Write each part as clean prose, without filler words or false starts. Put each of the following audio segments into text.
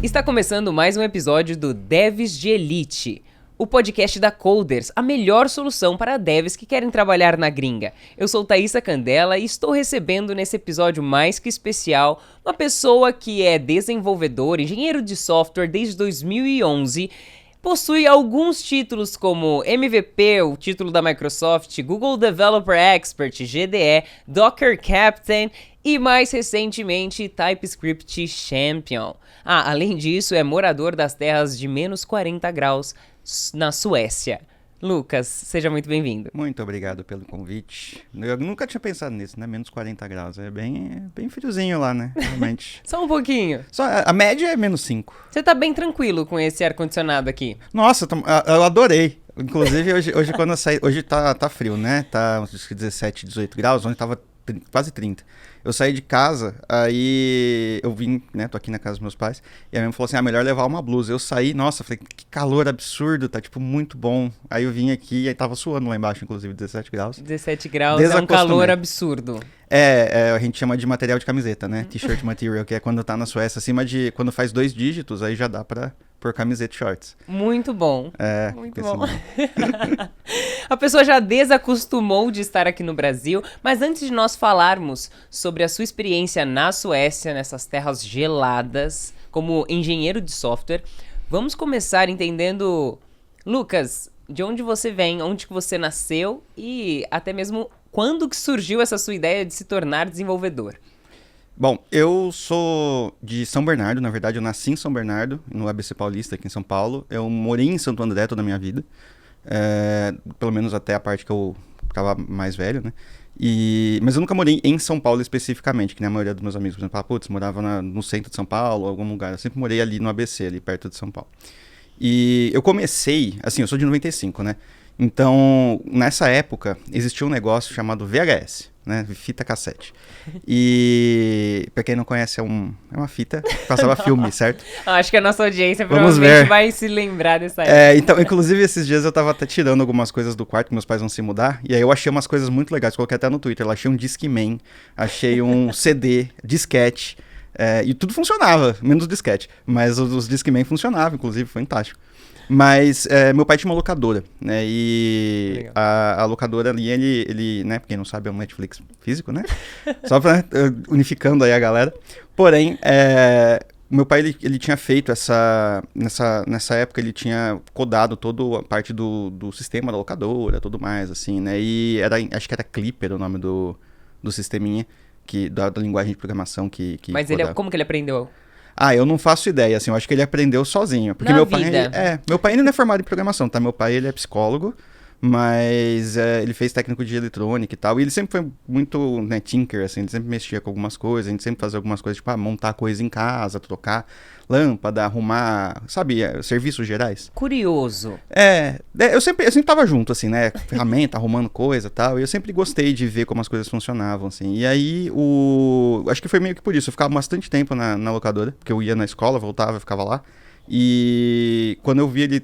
Está começando mais um episódio do Devs de Elite, o podcast da Coders, a melhor solução para devs que querem trabalhar na gringa. Eu sou Thaisa Candela e estou recebendo nesse episódio mais que especial uma pessoa que é desenvolvedor, engenheiro de software desde 2011, possui alguns títulos como MVP, o título da Microsoft, Google Developer Expert, GDE, Docker Captain e mais recentemente TypeScript Champion. Além disso, é morador das terras de menos 40 graus na Suécia. Lucas, seja muito bem-vindo. Muito obrigado pelo convite. Eu nunca tinha pensado nisso, né? Menos 40 graus. É bem friozinho lá, né? Realmente. Só um pouquinho. A média é menos 5. Você tá bem tranquilo com esse ar-condicionado aqui? Nossa, eu adorei. Inclusive, hoje quando eu saí... Hoje tá frio, né? Tá uns 17, 18 graus, onde tava quase 30. Eu saí de casa, aí eu vim, né, tô aqui na casa dos meus pais, e a minha mãe falou assim, melhor levar uma blusa. Eu saí, nossa, falei, que calor absurdo, tá, tipo, muito bom. Aí eu vim aqui, e aí tava suando lá embaixo, inclusive, 17 graus. 17 graus é um calor absurdo. A gente chama de material de camiseta, né, t-shirt material, que é quando tá na Suécia, acima de, quando faz 2 dígitos, aí já dá pra pôr camiseta e shorts. Muito bom. Muito bom. A pessoa já desacostumou de estar aqui no Brasil, mas antes de nós falarmos sobre a sua experiência na Suécia, nessas terras geladas, como engenheiro de software, vamos começar entendendo, Lucas, de onde você vem, onde que você nasceu e até mesmo quando que surgiu essa sua ideia de se tornar desenvolvedor. Bom, eu sou de São Bernardo, na verdade eu nasci em São Bernardo, no ABC Paulista, aqui em São Paulo. Eu morei em Santo André toda a minha vida, pelo menos até a parte que eu tava mais velho, né? Mas eu nunca morei em São Paulo especificamente, que nem a maioria dos meus amigos, por exemplo, morava no centro de São Paulo, algum lugar. Eu sempre morei ali no ABC, ali perto de São Paulo. E eu comecei, assim, eu sou de 95, né? Então, nessa época, existia um negócio chamado VHS, né? Fita cassete. E, pra quem não conhece, é uma fita que passava filme, certo? Acho que a nossa audiência provavelmente vai se lembrar dessa época. Então, inclusive, esses dias eu tava até tirando algumas coisas do quarto, que meus pais vão se mudar, e aí eu achei umas coisas muito legais, coloquei até no Twitter. Eu achei um Discman, achei um CD, disquete, e tudo funcionava, menos o disquete. Mas os Discman funcionavam, inclusive, foi fantástico. Mas meu pai tinha uma locadora, né, e a locadora ali, ele, né, pra quem não sabe, é um Netflix físico, né, só pra unificando aí a galera. Porém, meu pai, ele tinha feito nessa época, ele tinha codado toda a parte do sistema da locadora, tudo mais, assim, né, e acho que era Clipper o nome do sisteminha, da linguagem de programação que Mas como que ele aprendeu? Eu não faço ideia, assim, eu acho que ele aprendeu sozinho. Porque meu pai ainda não é formado em programação, tá? Meu pai, ele é psicólogo, mas ele fez técnico de eletrônica e tal, e ele sempre foi muito, né, tinker, assim, ele sempre mexia com algumas coisas, a gente sempre fazia algumas coisas, tipo, montar coisa em casa, trocar lâmpada, arrumar, sabe, serviços gerais. Curioso. Eu sempre tava junto, assim, né, ferramenta, arrumando coisa e tal, e eu sempre gostei de ver como as coisas funcionavam, assim, e aí, acho que foi meio que por isso, eu ficava bastante tempo na locadora, porque eu ia na escola, voltava, ficava lá, e quando eu vi ele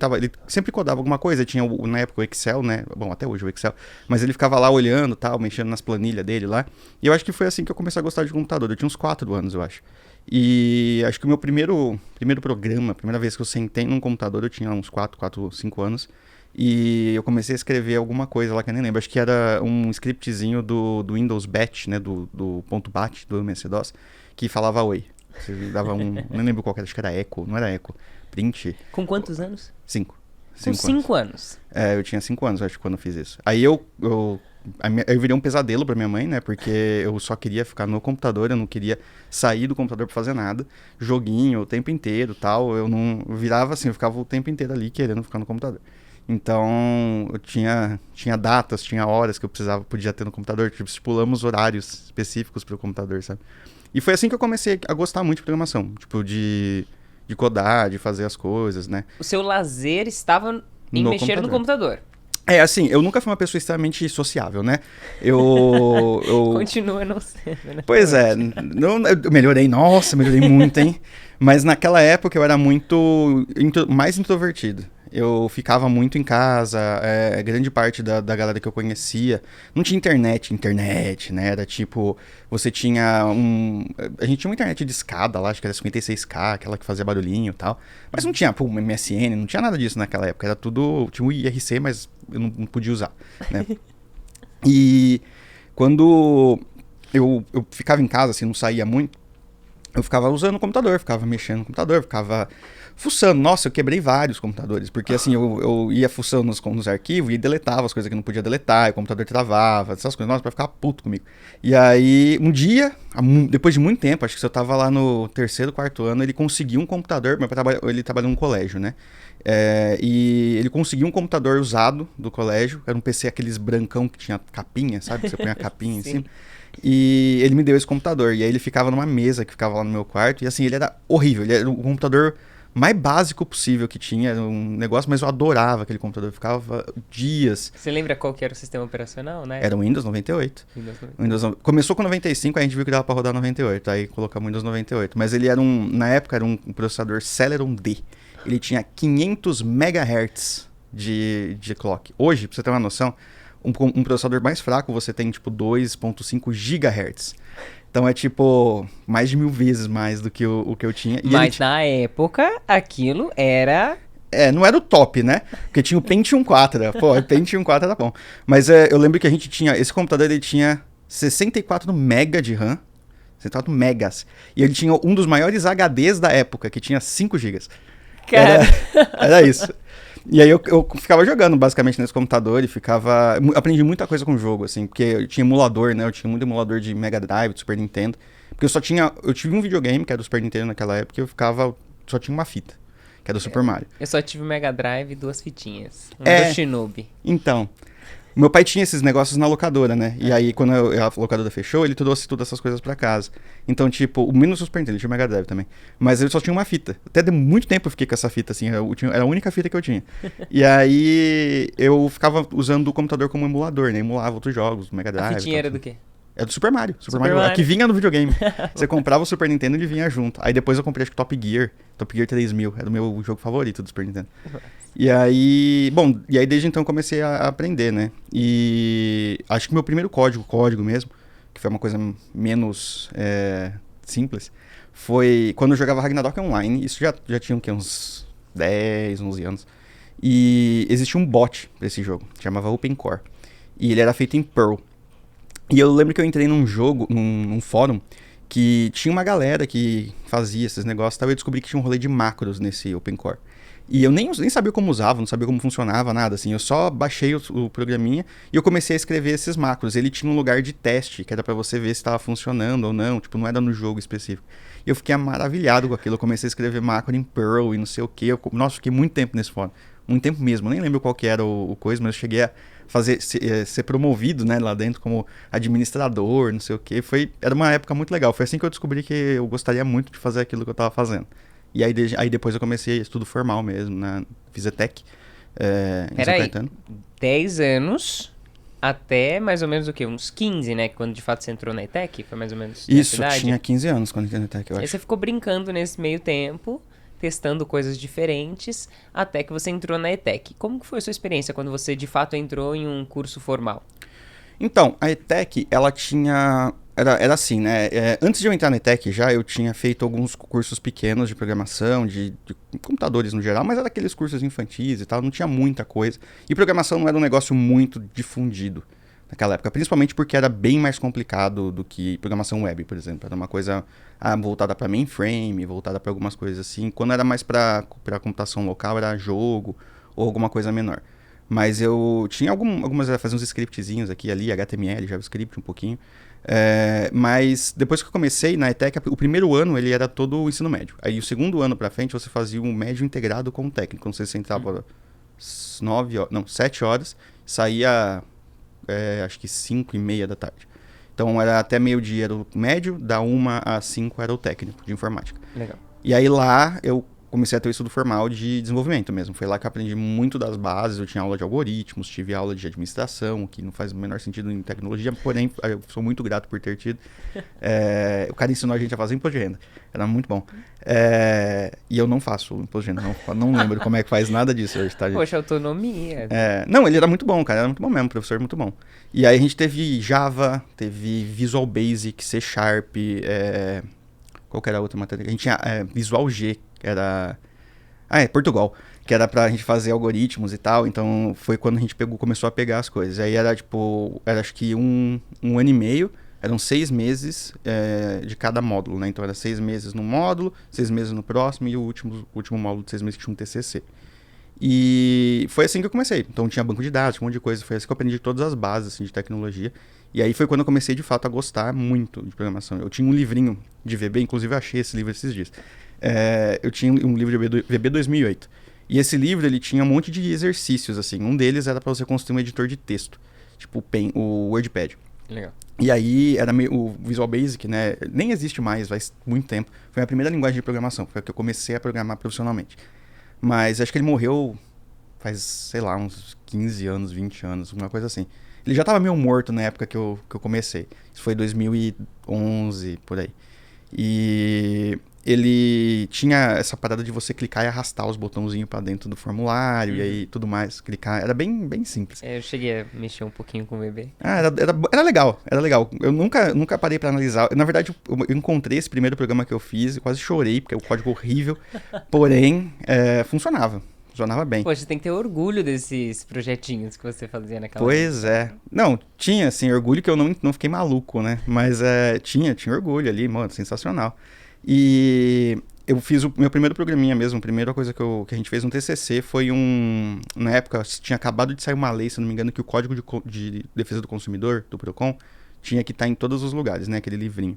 sempre codava alguma coisa, tinha na época o Excel, né, bom, até hoje o Excel, mas ele ficava lá olhando, tal, mexendo nas planilhas dele lá, e eu acho que foi assim que eu comecei a gostar de computador. Eu tinha uns 4 anos, eu acho, e acho que o meu primeiro programa, a primeira vez que eu sentei num computador, eu tinha uns 5 anos, e eu comecei a escrever alguma coisa lá que eu nem lembro, acho que era um scriptzinho do Windows Batch, né, do ponto .bat, do MS-DOS, que falava oi. Você dava não lembro qual que era, acho que era echo, não era echo, print. Com quantos anos? 5. Com 5 anos? Eu tinha 5 anos, acho, quando eu fiz isso. Aí eu virei um pesadelo pra minha mãe, né, porque eu só queria ficar no computador, eu não queria sair do computador pra fazer nada, joguinho o tempo inteiro, tal, eu virava assim, eu ficava o tempo inteiro ali querendo ficar no computador. Então, eu tinha datas, tinha horas que eu podia ter no computador, tipo, estipulamos horários específicos pro computador, sabe? E foi assim que eu comecei a gostar muito de programação, tipo, de codar, de fazer as coisas, né? O seu lazer estava em mexer no computador. Assim, eu nunca fui uma pessoa extremamente sociável, né? Continua não sendo, né? Pois é, eu melhorei muito, hein? Mas naquela época eu era mais introvertido. Eu ficava muito em casa, grande parte da galera que eu conhecia. Não tinha internet, né? Era tipo, você tinha a gente tinha uma internet de escada lá, acho que era 56K, aquela que fazia barulhinho e tal. Mas não tinha, um MSN, não tinha nada disso naquela época. Era tudo, tinha um IRC, mas eu não podia usar, né? E quando eu ficava em casa, assim, não saía muito, eu ficava usando o computador, ficava mexendo no computador, ficava fuçando. Nossa, eu quebrei vários computadores, porque assim, eu ia fuçando nos arquivos e deletava as coisas que não podia deletar, e o computador travava, essas coisas, nossa, pra ficar puto comigo. E aí, um dia, depois de muito tempo, acho que eu tava lá no terceiro, quarto ano, ele conseguiu um computador, ele trabalhou num colégio, né? E ele conseguiu um computador usado do colégio, era um PC aqueles brancão que tinha capinha, sabe? Que você põe a capinha em cima. E ele me deu esse computador. E aí ele ficava numa mesa que ficava lá no meu quarto. E assim, ele era horrível. Ele era o computador mais básico possível que tinha. Era um negócio, mas eu adorava aquele computador. Eu ficava dias. Você lembra qual que era o sistema operacional, né? Era o Windows 98. Começou com 95, aí a gente viu que dava pra rodar 98. Aí colocamos Windows 98. Mas ele era na época, era um processador Celeron D. Ele tinha 500 MHz de clock. Hoje, pra você ter uma noção, um processador mais fraco você tem tipo 2.5 GHz. Então é tipo mais de 1000 vezes mais do que o que eu tinha. Mas na época aquilo era... não era o top, né? Porque tinha o Pentium 4. Pô, o Pentium 4 era bom. Mas eu lembro que a gente tinha... Esse computador ele tinha 64 MB de RAM. 64 megas. E ele tinha um dos maiores HDs da época, que tinha 5 GB. Cara... Era isso. E aí eu ficava jogando basicamente nesse computador e aprendi muita coisa com o jogo, assim, porque eu tinha emulador, né? Eu tinha muito emulador de Mega Drive, de Super Nintendo. Porque eu tive um videogame, que era do Super Nintendo naquela época, e só tinha uma fita, que era do Super Mario. Eu só tive Mega Drive e 2 fitinhas. Do Shinobi. Então... Meu pai tinha esses negócios na locadora, né? E aí, quando a locadora fechou, ele trouxe todas essas coisas pra casa. Então, tipo, o menos Super Nintendo, ele tinha o Mega Drive também. Mas ele só tinha uma fita. Até de muito tempo eu fiquei com essa fita, assim. Era a única fita que eu tinha. E aí, eu ficava usando o computador como emulador, né? Emulava outros jogos, Mega Drive. A fitinha era do quê? Era do Super Mario. Super Mario. A que vinha no videogame. Você comprava o Super Nintendo e ele vinha junto. Aí depois eu comprei, acho que Top Gear 3000. Era o meu jogo favorito do Super Nintendo. E aí, desde então eu comecei a aprender, né? E acho que meu primeiro código mesmo, que foi uma coisa menos simples, foi quando eu jogava Ragnarok Online. Isso já tinha o quê? Uns 10, 11 anos. E existia um bot pra esse jogo, chamava OpenCore. E ele era feito em Perl. E eu lembro que eu entrei num jogo, num fórum, que tinha uma galera que fazia esses negócios e tal, e eu descobri que tinha um rolê de macros nesse OpenCore. E eu nem sabia como usava, não sabia como funcionava, nada, assim. Eu só baixei o programinha e eu comecei a escrever esses macros. Ele tinha um lugar de teste, que era pra você ver se estava funcionando ou não, tipo, não era no jogo específico. E eu fiquei maravilhado com aquilo, eu comecei a escrever macro em Perl e não sei o quê. Nossa, fiquei muito tempo nesse fórum, muito tempo mesmo. Eu nem lembro qual que era o coisa, mas eu cheguei a ser promovido, né, lá dentro como administrador, não sei o quê. Era uma época muito legal. Foi assim que eu descobri que eu gostaria muito de fazer aquilo que eu tava fazendo. E aí depois eu comecei estudo formal mesmo, né? Fiz ETEC em São Caetano. 10 anos até mais ou menos o quê? Uns 15, né? Quando de fato você entrou na ETEC? Foi mais ou menos Isso, tinha 15 anos quando entrei na ETEC, eu acho. Aí você ficou brincando nesse meio tempo, testando coisas diferentes, até que você entrou na ETEC. Como que foi a sua experiência quando você de fato entrou em um curso formal? Então, a ETEC, ela tinha... Era assim, né? Antes de eu entrar na ETEC eu tinha feito alguns cursos pequenos de programação, de computadores no geral, mas era aqueles cursos infantis e tal, não tinha muita coisa. E programação não era um negócio muito difundido naquela época, principalmente porque era bem mais complicado do que programação web, por exemplo. Era uma coisa voltada para mainframe, voltada para algumas coisas assim. Quando era mais para computação local, era jogo ou alguma coisa menor. Mas eu tinha algumas... Fazia uns scriptzinhos aqui e ali, HTML, JavaScript um pouquinho. Mas depois que eu comecei na ETEC, o primeiro ano ele era todo o ensino médio. Aí o segundo ano pra frente você fazia um médio integrado com o técnico. Não sei se você entrava 7 horas, saía acho que 5:30 da tarde. Então era até meio-dia era o médio, da 1 às 5 era o técnico de informática. Legal. E aí lá eu comecei a ter o estudo formal de desenvolvimento mesmo. Foi lá que eu aprendi muito das bases, eu tinha aula de algoritmos, tive aula de administração, que não faz o menor sentido em tecnologia, porém eu sou muito grato por ter tido. O cara ensinou a gente a fazer imposto de renda, era muito bom. E eu não faço imposto de renda, não lembro como é que faz nada disso hoje, tá, gente? Poxa, autonomia. Não, ele era muito bom, cara, era muito bom mesmo, professor muito bom. E aí a gente teve Java, teve Visual Basic, C Sharp, qual que era a outra matéria? A gente tinha Visual G, que era... Portugal, que era pra gente fazer algoritmos e tal, então foi quando a gente começou a pegar as coisas. Aí era acho que um ano e meio, eram 6 meses de cada módulo, né? Então era 6 meses no módulo, 6 meses no próximo e o último módulo de 6 meses que tinha um TCC. E foi assim que eu comecei. Então tinha banco de dados, tinha um monte de coisa. Foi assim que eu aprendi todas as bases assim, de tecnologia. E aí foi quando eu comecei, de fato, a gostar muito de programação. Eu tinha um livrinho de VB, inclusive eu achei esse livro esses dias. Eu tinha um livro de VB 2008. E esse livro, ele tinha um monte de exercícios, assim. Um deles era para você construir um editor de texto. Tipo o WordPad. Legal. E aí, era o Visual Basic, né? Nem existe mais, faz muito tempo. Foi a primeira linguagem de programação. Foi a que eu comecei a programar profissionalmente. Mas acho que ele morreu faz, sei lá, uns 15 anos, 20 anos, alguma coisa assim. Ele já estava meio morto na época que eu comecei. Isso foi 2011, por aí. E ele tinha essa parada de você clicar e arrastar os botãozinhos para dentro do formulário e aí tudo mais, clicar. Era bem, bem simples. Eu cheguei a mexer um pouquinho com o bebê. Era legal, era legal. Eu nunca parei para analisar. Na verdade, eu encontrei esse primeiro programa que eu fiz e quase chorei, porque é um código horrível. Porém, funcionava. Funcionava bem. Poxa, você tem que ter orgulho desses projetinhos que você fazia naquela Pois é. Não, tinha, assim, orgulho que eu não fiquei maluco, né? Mas tinha orgulho ali, mano, sensacional. E eu fiz o meu primeiro programinha mesmo. A primeira coisa que a gente fez no TCC foi na época, tinha acabado de sair uma lei, se não me engano, que o Código de Defesa do Consumidor, do Procon, tinha que estar em todos os lugares, né? Aquele livrinho.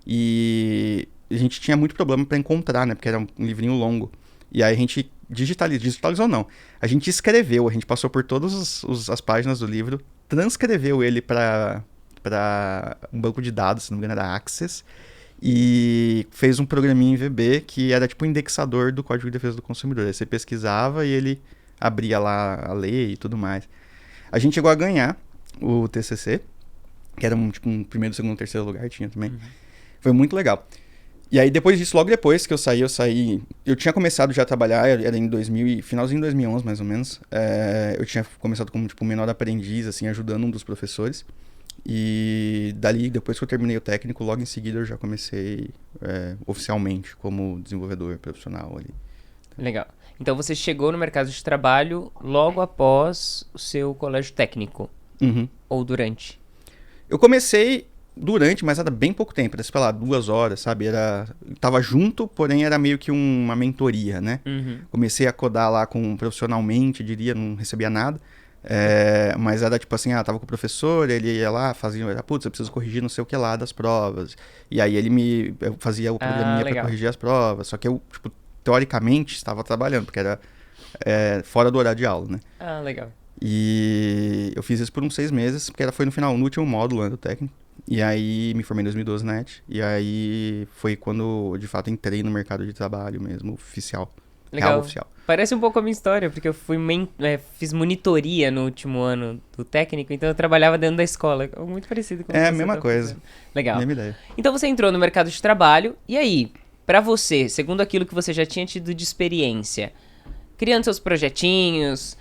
E a gente tinha muito problema para encontrar, né? Porque era um livrinho longo. E aí a gente digitalizou não. A gente escreveu, a gente passou por todas as páginas do livro, transcreveu ele para um banco de dados, se não me engano era Access, e fez um programinha em VB que era tipo um indexador do Código de Defesa do Consumidor. Aí você pesquisava e ele abria lá a lei e tudo mais. A gente chegou a ganhar o TCC, que era um primeiro, segundo, terceiro lugar, tinha também. Uhum. Foi muito legal. E aí, depois disso, logo depois que eu saí... Eu tinha começado já a trabalhar, era finalzinho de 2011, mais ou menos. Eu tinha começado como, menor aprendiz, assim, ajudando um dos professores. E dali, depois que eu terminei o técnico, logo em seguida eu já comecei oficialmente como desenvolvedor profissional ali. Legal. Então, você chegou no mercado de trabalho logo após o seu colégio técnico? Uhum. Ou durante? Eu comecei... durante, mas era bem pouco tempo, era, sei lá, 2 horas, sabe? Tava junto, porém era meio que uma mentoria, né? Uhum. Comecei a codar lá profissionalmente, diria, não recebia nada. Mas era tipo assim, tava com o professor, ele ia lá, fazia, putz, eu preciso corrigir não sei o que lá das provas. E aí eu fazia o programinha pra corrigir as provas, só que eu, teoricamente, estava trabalhando, porque era fora do horário de aula, né? Ah, legal. E eu fiz isso por uns 6 meses, porque foi no último módulo, né, do técnico. E aí me formei em 2012 na ET. E aí foi quando, de fato, entrei no mercado de trabalho mesmo, oficial. Legal. Real oficial. Parece um pouco a minha história, porque eu fiz monitoria no último ano do técnico, então eu trabalhava dentro da escola. Muito parecido com o que você mesma coisa. Fazendo. Legal. Mesma ideia. Então você entrou no mercado de trabalho, e aí, pra você, segundo aquilo que você já tinha tido de experiência, criando seus projetinhos...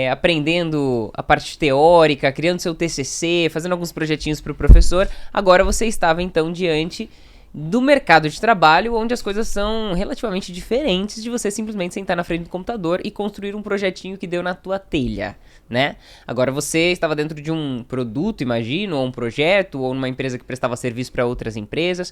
aprendendo a parte teórica, criando seu TCC, fazendo alguns projetinhos para o professor. Agora você estava, então, diante do mercado de trabalho, onde as coisas são relativamente diferentes de você simplesmente sentar na frente do computador e construir um projetinho que deu na tua telha, né? Agora você estava dentro de um produto, imagino, ou um projeto, ou numa empresa que prestava serviço para outras empresas.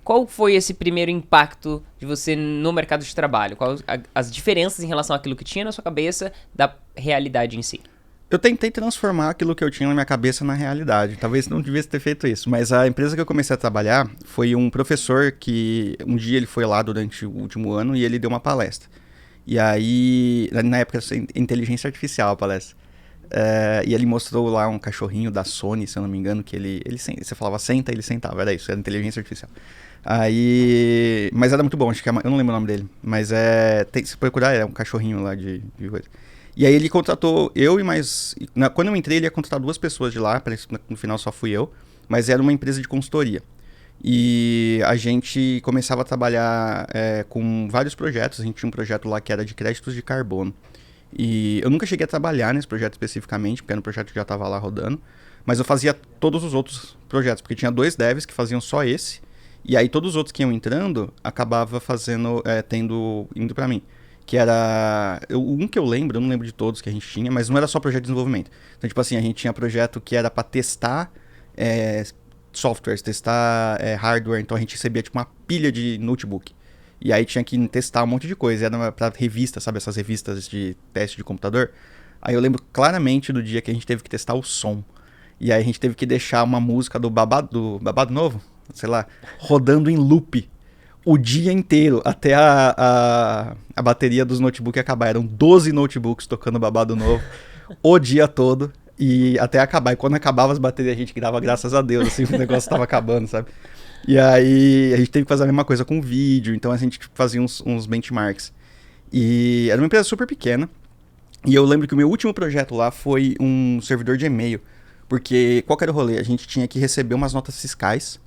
Qual foi esse primeiro impacto de você no mercado de trabalho? Quais as diferenças em relação àquilo que tinha na sua cabeça da realidade em si? Eu tentei transformar aquilo que eu tinha na minha cabeça na realidade. Talvez não devesse ter feito isso, mas a empresa que eu comecei a trabalhar foi um professor que um dia ele foi lá durante o último ano e ele deu uma palestra. E aí, na época, inteligência artificial a palestra. E ele mostrou lá um cachorrinho da Sony, se eu não me engano, que você falava senta, ele sentava, era isso, era inteligência artificial. Mas era muito bom, acho que eu não lembro o nome dele, mas se procurar, é um cachorrinho lá de coisa. E aí ele contratou eu e mais... Quando eu entrei, ele ia contratar 2 pessoas de lá, no final só fui eu, mas era uma empresa de consultoria. E a gente começava a trabalhar com vários projetos. A gente tinha um projeto lá que era de créditos de carbono. E eu nunca cheguei a trabalhar nesse projeto especificamente, porque era um projeto que já estava lá rodando. Mas eu fazia todos os outros projetos, porque tinha 2 devs que faziam só esse. E aí todos os outros que iam entrando, acabava indo para mim. Que era... Um que eu não lembro de todos que a gente tinha, mas não era só projeto de desenvolvimento. Então, tipo assim, a gente tinha projeto que era para testar softwares, testar hardware. Então a gente recebia tipo uma pilha de notebook. E aí tinha que testar um monte de coisa. Era pra revista, sabe? Essas revistas de teste de computador. Aí eu lembro claramente do dia que a gente teve que testar o som. E aí a gente teve que deixar uma música do Babado Novo, sei lá, rodando em loop o dia inteiro, até a bateria dos notebooks acabar. Eram 12 notebooks tocando Babado Novo o dia todo. E até acabar. E quando acabava as baterias, a gente grava, graças a Deus, assim, o negócio tava acabando, sabe? E aí a gente teve que fazer a mesma coisa com vídeo, então a gente fazia uns benchmarks. E era uma empresa super pequena. E eu lembro que o meu último projeto lá foi um servidor de e-mail. Porque qual que era o rolê? A gente tinha que receber umas notas fiscais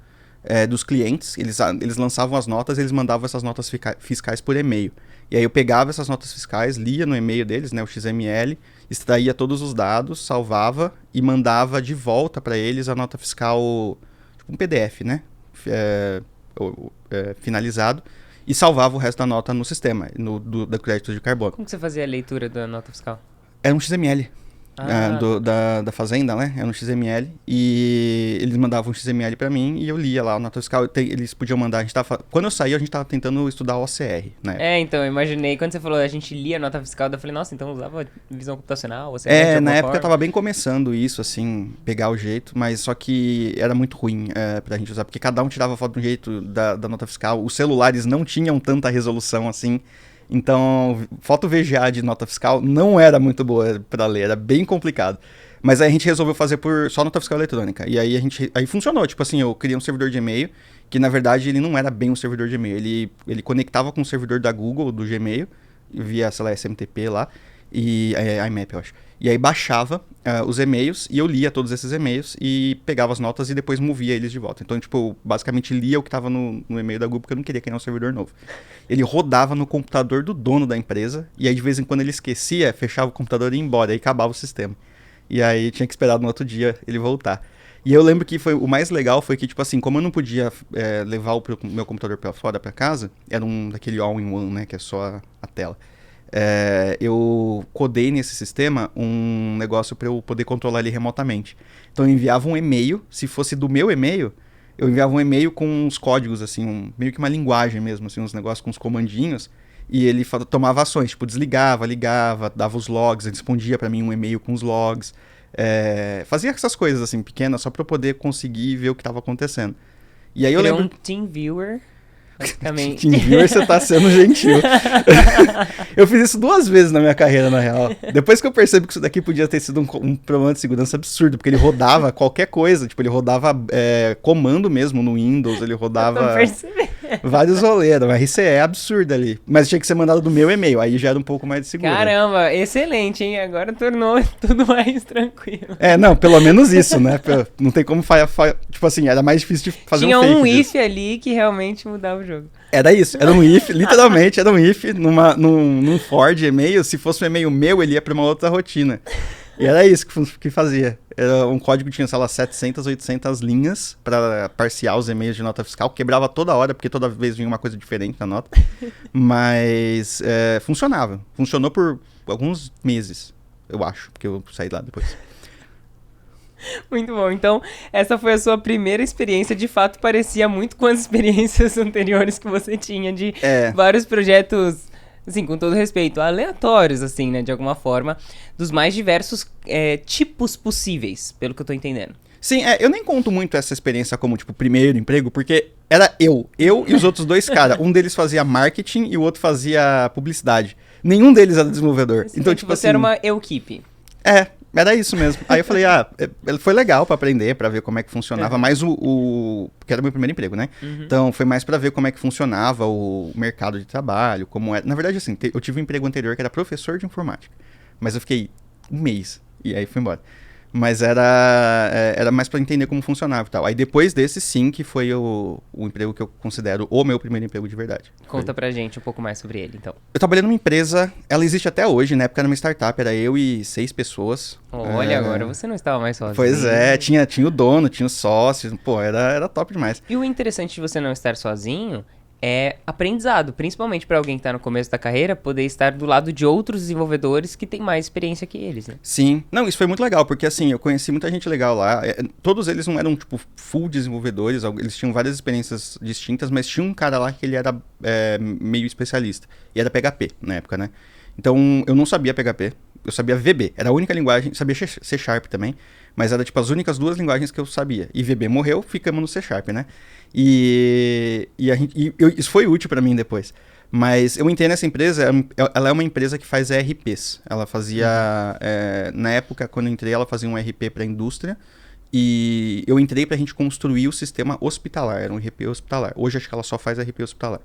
dos clientes. Eles lançavam as notas e eles mandavam essas notas fiscais por e-mail. E aí eu pegava essas notas fiscais, lia no e-mail deles, né, o XML, extraía todos os dados, salvava e mandava de volta para eles a nota fiscal, tipo um PDF, né? Finalizado, e salvava o resto da nota no sistema, do crédito de carbono. Como que você fazia a leitura da nota fiscal? Era um XML. Da Fazenda, né? Era um XML. E eles mandavam um XML pra mim e eu lia lá a nota fiscal. Eles podiam mandar. Quando eu saí, a gente tava tentando estudar OCR, né? Então, eu imaginei. Quando você falou a gente lia a nota fiscal, eu falei, nossa, então usava visão computacional, OCR. Na época tava bem começando isso, assim, pegar o jeito, mas só que era muito ruim pra gente usar, porque cada um tirava foto de um jeito da nota fiscal. Os celulares não tinham tanta resolução assim. Então, foto VGA de nota fiscal não era muito boa pra ler, era bem complicado. Mas aí a gente resolveu fazer só nota fiscal eletrônica. E aí aí funcionou, tipo assim, eu criei um servidor de e-mail, que na verdade ele não era bem um servidor de e-mail. Ele conectava com o servidor da Google, do Gmail, via, sei lá, SMTP lá, e IMAP, eu acho. E aí baixava os e-mails, e eu lia todos esses e-mails, e pegava as notas e depois movia eles de volta. Então, tipo, eu basicamente lia o que estava no e-mail da Google, porque eu não queria criar um servidor novo. Ele rodava no computador do dono da empresa, e aí de vez em quando ele esquecia, fechava o computador e ia embora, aí acabava o sistema. E aí tinha que esperar no outro dia ele voltar. E eu lembro que o mais legal foi que, tipo assim, como eu não podia levar o meu computador pra fora, pra casa, era daquele all-in-one, né, que é só a tela. Eu codei nesse sistema um negócio para eu poder controlar ele remotamente. Então eu enviava um e-mail, se fosse do meu e-mail, eu enviava um e-mail com uns códigos, assim, meio que uma linguagem mesmo, assim, uns negócios com uns comandinhos, e ele tomava ações, tipo, desligava, ligava, dava os logs, ele respondia para mim um e-mail com os logs, fazia essas coisas, assim, pequenas, só para eu poder conseguir ver o que estava acontecendo. E aí eu lembro... um TeamViewer... basicamente. TeamViewer, você tá sendo gentil. Eu fiz isso 2 vezes na minha carreira, na real. Depois que eu percebi que isso daqui podia ter sido um problema de segurança absurdo, porque ele rodava qualquer coisa, tipo, ele rodava comando mesmo no Windows, ele rodava vários rolês, era uma RCE absurda ali. Mas tinha que ser mandado do meu e-mail, aí já era um pouco mais de segurança. Caramba, excelente, hein? Agora tornou tudo mais tranquilo. Não, pelo menos isso, né? Não tem como tipo assim, era mais difícil de fazer Tinha um fake um disso. if ali que realmente mudava o jogo. Era isso, era um if, literalmente era um if num for de e-mail. Se fosse um e-mail meu, ele ia pra uma outra rotina. E era isso que fazia. Era um código que tinha, sei lá, 700, 800 linhas pra parsear os e-mails de nota fiscal. Quebrava toda hora, porque toda vez vinha uma coisa diferente na nota. Mas funcionava. Funcionou por alguns meses, eu acho, porque eu saí lá depois. Muito bom. Então, essa foi a sua primeira experiência. De fato, parecia muito com as experiências anteriores que você tinha de vários projetos, assim, com todo respeito, aleatórios, assim, né, de alguma forma, dos mais diversos tipos possíveis, pelo que eu tô entendendo. Sim, eu nem conto muito essa experiência como, tipo, primeiro emprego, porque era eu e os outros 2 caras. Um deles fazia marketing e o outro fazia publicidade. Nenhum deles era desenvolvedor. Então, tipo você assim... era uma equipe. Era isso mesmo. Aí eu falei, foi legal pra aprender, pra ver como é que funcionava, mas porque era meu primeiro emprego, né? Então, foi mais pra ver como é que funcionava o mercado de trabalho, como era. Na verdade, assim, eu tive um emprego anterior que era professor de informática, mas eu fiquei um mês, e aí fui embora. Mas era mais pra entender como funcionava e tal. Aí depois desse, sim, que foi o emprego que eu considero o meu primeiro emprego de verdade. Conta pra gente um pouco mais sobre ele, então. Eu trabalhei numa empresa, ela existe até hoje, na época era uma startup, era eu e 6 pessoas. Olha, agora você não estava mais sozinho. Pois é, tinha o dono, tinha os sócios, pô, era top demais. E o interessante de você não estar sozinho é aprendizado, principalmente para alguém que tá no começo da carreira, poder estar do lado de outros desenvolvedores que têm mais experiência que eles, né? Sim, não, isso foi muito legal, porque assim, eu conheci muita gente legal lá, todos eles não eram, tipo, full desenvolvedores, eles tinham várias experiências distintas, mas tinha um cara lá que ele era meio especialista, e era PHP na época, né? Então, eu não sabia PHP, eu sabia VB, era a única linguagem, sabia C Sharp também, mas era, tipo, as únicas 2 linguagens que eu sabia. E VB morreu, ficamos no C Sharp, né? Isso foi útil pra mim depois. Mas eu entendo essa empresa, ela é uma empresa que faz ERPs. Ela fazia, na época, quando eu entrei, ela fazia um ERP pra indústria. E eu entrei pra gente construir o sistema hospitalar, era um ERP hospitalar. Hoje acho que ela só faz ERP hospitalar.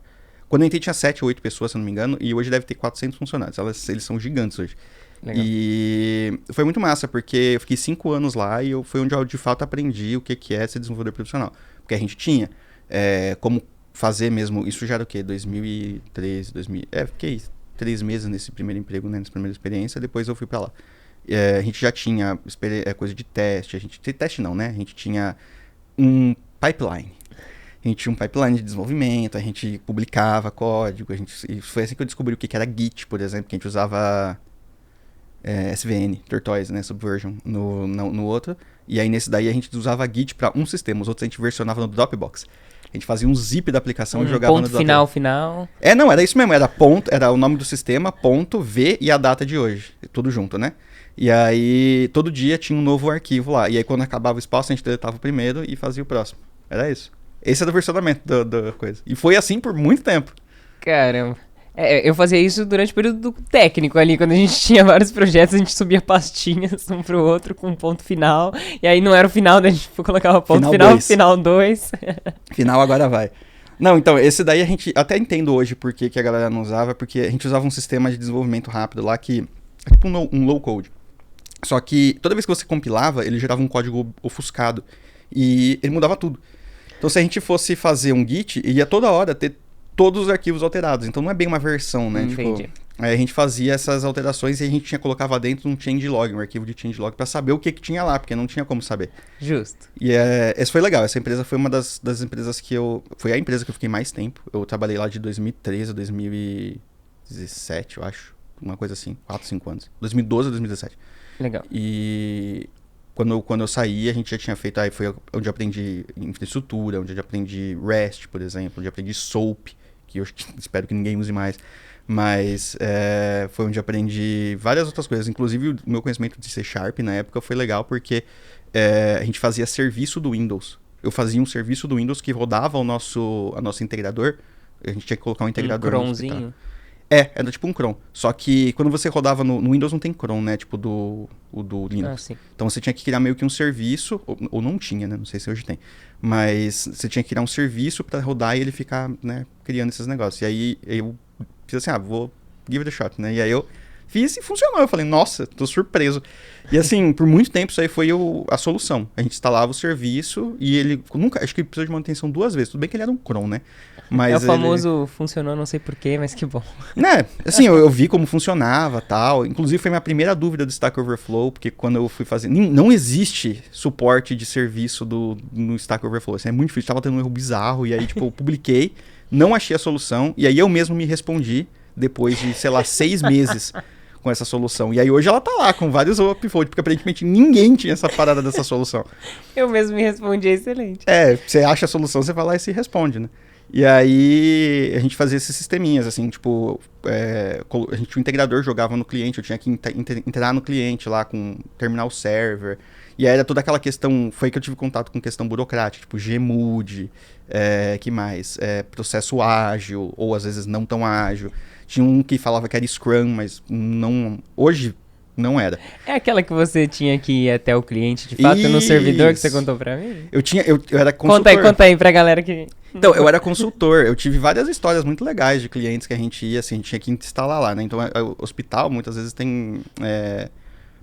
Quando eu entrei tinha 7 ou 8 pessoas, se eu não me engano, e hoje deve ter 400 funcionários. Eles são gigantes hoje. Legal. E foi muito massa, porque eu fiquei 5 anos lá e foi onde eu de fato aprendi o que é ser desenvolvedor profissional. Porque a gente tinha como fazer mesmo, isso já era o quê? 2013, fiquei 3 meses nesse primeiro emprego, né, nessa primeira experiência, depois eu fui pra lá. A gente já tinha coisa de teste, teste não, né? A gente tinha um pipeline. A gente tinha um pipeline de desenvolvimento, a gente publicava código, e foi assim que eu descobri o que era Git, por exemplo, que a gente usava SVN, Tortoise, né, Subversion, no outro. E aí nesse daí a gente usava Git para um sistema, os outros a gente versionava no Dropbox. A gente fazia um zip da aplicação e jogava no Dropbox. Ponto final. Não, era isso mesmo, era o nome do sistema, ponto, V e a data de hoje, tudo junto, né? E aí todo dia tinha um novo arquivo lá. E aí quando acabava o espaço a gente deletava o primeiro e fazia o próximo. Era isso. Esse era o versionamento da coisa. E foi assim por muito tempo. Caramba. Eu fazia isso durante o período técnico ali, quando a gente tinha vários projetos, a gente subia pastinhas um pro outro com um ponto final, e aí não era o final, daí a gente colocava ponto final 2. Final agora vai. Não, então, esse daí a gente até entendo hoje por que a galera não usava, porque a gente usava um sistema de desenvolvimento rápido lá que é tipo um low code. Só que toda vez que você compilava, ele gerava um código ofuscado e ele mudava tudo. Então se a gente fosse fazer um Git, ia toda hora ter todos os arquivos alterados. Então não é bem uma versão, né? Entendi. Tipo, aí a gente fazia essas alterações e a gente colocava dentro um changelog, um arquivo de changelog, pra saber o que tinha lá, porque não tinha como saber. Justo. E esse foi legal. Essa empresa foi uma das empresas que foi a empresa que eu fiquei mais tempo. Eu trabalhei lá de 2013 a 2017, eu acho. Uma coisa assim, 4, 5 anos. 2012 a 2017. Legal. E quando eu saí, a gente já tinha feito... Aí foi onde eu aprendi infraestrutura, onde eu aprendi REST, por exemplo, onde eu aprendi SOAP, que eu espero que ninguém use mais. Mas foi onde eu aprendi várias outras coisas. Inclusive, o meu conhecimento de C Sharp na época foi legal, porque a gente fazia serviço do Windows. Eu fazia um serviço do Windows que rodava a nosso integrador. A gente tinha que colocar um integrador. Um cronzinho. Era tipo um cron. Só que quando você rodava no Windows não tem cron, né? Tipo do Linux. Sim. Então você tinha que criar meio que um serviço, ou não tinha, né? Não sei se hoje tem. Mas você tinha que criar um serviço pra rodar e ele ficar, né, criando esses negócios. E aí eu fiz assim, vou give it a shot, né? E aí eu fiz e funcionou. Eu falei, nossa, tô surpreso. E assim, por muito tempo isso aí foi a solução. A gente instalava o serviço e ele acho que ele precisou de manutenção 2 vezes. Tudo bem que ele era um cron, né? Mas o famoso funcionou, não sei porquê, mas que bom. Né, assim, eu vi como funcionava tal. Inclusive foi minha primeira dúvida do Stack Overflow, porque quando eu fui fazer... Não existe suporte de serviço no Stack Overflow. Assim, é muito difícil, tava tendo um erro bizarro. E aí, tipo, eu publiquei, não achei a solução. E aí eu mesmo me respondi, depois de, sei lá, 6 meses com essa solução. E aí hoje ela tá lá, com vários upvotes, porque aparentemente ninguém tinha essa parada dessa solução. Eu mesmo me respondi, excelente. Você acha a solução, você vai lá e se responde, né? E aí a gente fazia esses sisteminhas, assim, tipo, a gente, o integrador jogava no cliente, eu tinha que entrar no cliente lá com terminal server, e aí era toda aquela questão, foi que eu tive contato com questão burocrática, tipo Gmood, que mais? Processo ágil, ou às vezes não tão ágil. Tinha um que falava que era Scrum, mas hoje Não era. É aquela que você tinha que ir até o cliente, de fato, no servidor que você contou pra mim? Eu era consultor. Conta aí pra galera que... Então, eu era consultor. Eu tive várias histórias muito legais de clientes que a gente ia, assim, a gente tinha que instalar lá, né? Então, o hospital, muitas vezes, tem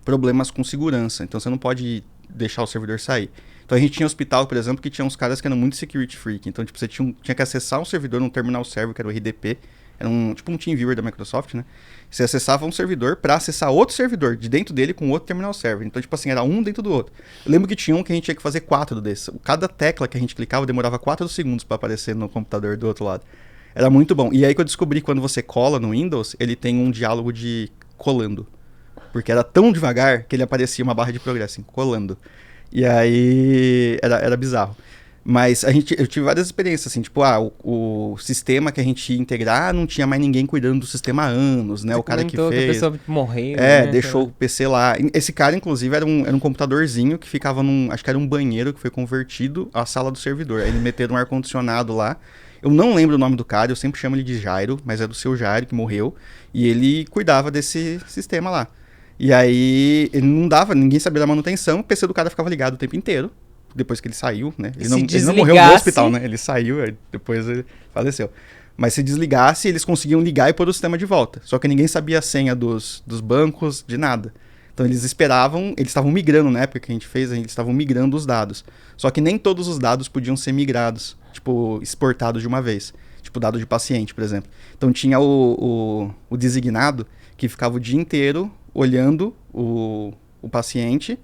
problemas com segurança. Então, você não pode deixar o servidor sair. Então, a gente tinha hospital, por exemplo, que tinha uns caras que eram muito security freak. Então, tipo, você tinha que acessar um servidor num terminal server, que era o RDP. Era tipo um TeamViewer da Microsoft, né? Você acessava um servidor para acessar outro servidor de dentro dele com outro terminal server. Então, tipo assim, era um dentro do outro. Eu lembro que tinha um que a gente tinha que fazer 4 desses. Cada tecla que a gente clicava demorava 4 segundos para aparecer no computador do outro lado. Era muito bom. E aí que eu descobri que quando você cola no Windows, ele tem um diálogo de colando. Porque era tão devagar que ele aparecia uma barra de progresso, assim, colando. E aí era bizarro. Mas eu tive várias experiências, assim, tipo, o sistema que a gente ia integrar não tinha mais ninguém cuidando do sistema há anos, né? Você o cara que comentou fez... que a pessoa morreu, né? deixou o PC lá. Esse cara, inclusive, era um computadorzinho que ficava acho que era um banheiro que foi convertido à sala do servidor. Aí eles meteram um ar-condicionado lá. Eu não lembro o nome do cara, eu sempre chamo ele de Jairo, mas é do seu Jairo, que morreu. E ele cuidava desse sistema lá. E aí, ele não dava, ninguém sabia da manutenção, o PC do cara ficava ligado o tempo inteiro. Depois que ele saiu, né? Ele não morreu no hospital, né? Ele saiu, depois ele faleceu. Mas se desligasse, eles conseguiam ligar e pôr o sistema de volta. Só que ninguém sabia a senha dos bancos, de nada. Então eles esperavam, eles estavam migrando na época que a gente fez, eles estavam migrando os dados. Só que nem todos os dados podiam ser migrados, tipo, exportados de uma vez. Tipo, dado de paciente, por exemplo. Então tinha o designado que ficava o dia inteiro olhando o paciente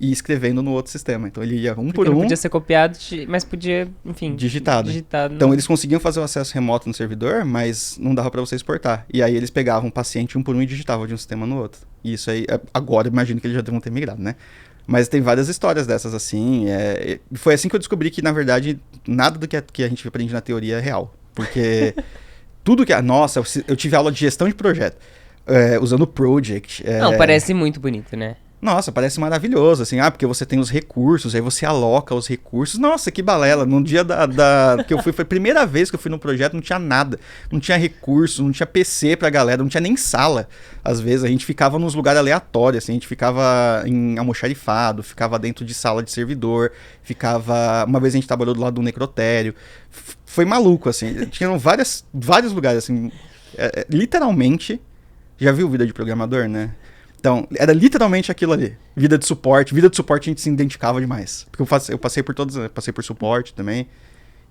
e escrevendo no outro sistema. Então ele ia por não um. Podia ser copiado, mas podia, enfim... Digitado. Então eles conseguiam fazer o acesso remoto no servidor, mas não dava pra você exportar. E aí eles pegavam um paciente um por um e digitavam de um sistema no outro. E isso aí, agora imagino que eles já devam ter migrado, né? Mas tem várias histórias dessas assim. Foi assim que eu descobri que, na verdade, nada do que a gente aprende na teoria é real. Porque tudo que... Nossa, eu tive aula de gestão de projeto. Usando o Project. Não, parece muito bonito, né? Nossa, parece maravilhoso, assim, porque você tem os recursos, aí você aloca os recursos. Nossa, que balela, no dia que eu fui, foi a primeira vez que eu fui no projeto, não tinha nada, não tinha recurso, não tinha PC pra galera, não tinha nem sala. Às vezes a gente ficava nos lugares aleatórios, assim, a gente ficava em almoxarifado, ficava dentro de sala de servidor, uma vez a gente trabalhou do lado do necrotério. Foi maluco, assim, tinham vários lugares, assim, literalmente, já viu Vida de Programador, né? Então, era literalmente aquilo ali. Vida de suporte. Vida de suporte a gente se identificava demais. Porque eu passei por todos, passei por suporte também.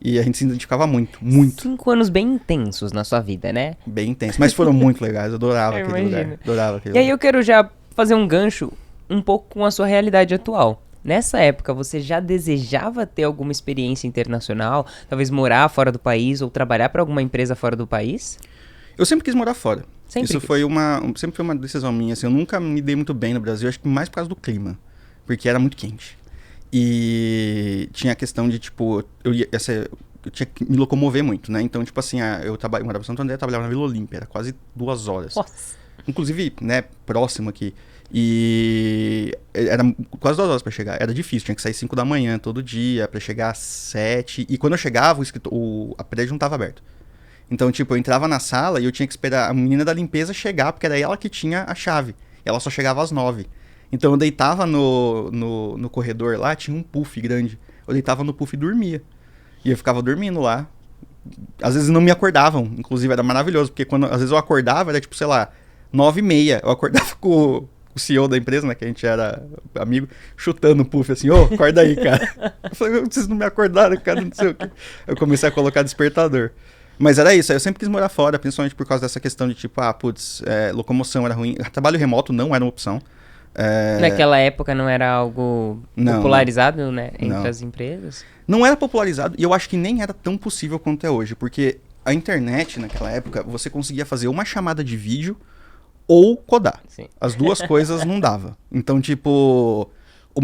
E a gente se identificava muito, muito. 5 anos bem intensos na sua vida, né? Bem intensos. Mas foram muito legais. Eu adorava aquele lugar. E aí eu quero já fazer um gancho um pouco com a sua realidade atual. Nessa época, você já desejava ter alguma experiência internacional? Talvez morar fora do país ou trabalhar para alguma empresa fora do país? Eu sempre quis morar fora. Sempre Sempre foi uma decisão minha, assim, eu nunca me dei muito bem no Brasil, acho que mais por causa do clima, porque era muito quente. E tinha a questão de, tipo, eu tinha que me locomover muito, né? Então, tipo assim, eu morava em Santo André, trabalhava na Vila Olímpia, era quase 2 horas. Nossa. Inclusive, né, próximo aqui. E era quase 2 horas pra chegar, era difícil, tinha que sair 5 da manhã todo dia, pra chegar às 7. E quando eu chegava, a prédio não tava aberto. Então, tipo, eu entrava na sala e eu tinha que esperar a menina da limpeza chegar, porque era ela que tinha a chave. Ela só chegava às 9. Então eu deitava no corredor lá, tinha um puff grande. Eu deitava no puff e dormia. E eu ficava dormindo lá. Às vezes não me acordavam, inclusive era maravilhoso, porque às vezes eu acordava, era tipo, sei lá, 9h30. Eu acordava com o CEO da empresa, né, que a gente era amigo, chutando o puff assim, acorda aí, cara. Eu falei, vocês não me acordaram, cara, não sei o quê. Eu comecei a colocar despertador. Mas era isso, eu sempre quis morar fora, principalmente por causa dessa questão de tipo, locomoção era ruim, trabalho remoto não era uma opção. Naquela época não era algo popularizado, né, entre as empresas? Não era popularizado e eu acho que nem era tão possível quanto é hoje, porque a internet naquela época, você conseguia fazer uma chamada de vídeo ou codar. Sim. As duas coisas não dava. Então, tipo,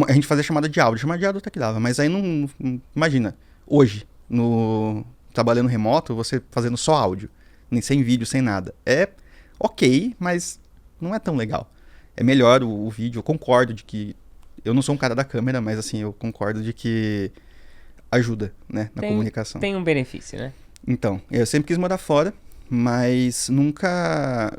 a gente fazia chamada de áudio até que dava, mas aí não imagina, hoje, trabalhando remoto, você fazendo só áudio, nem sem vídeo, sem nada. É ok, mas não é tão legal. É melhor o vídeo, eu concordo de que... Eu não sou um cara da câmera, mas assim, eu concordo de que ajuda, né, na comunicação. Tem um benefício, né? Então, eu sempre quis morar fora, mas nunca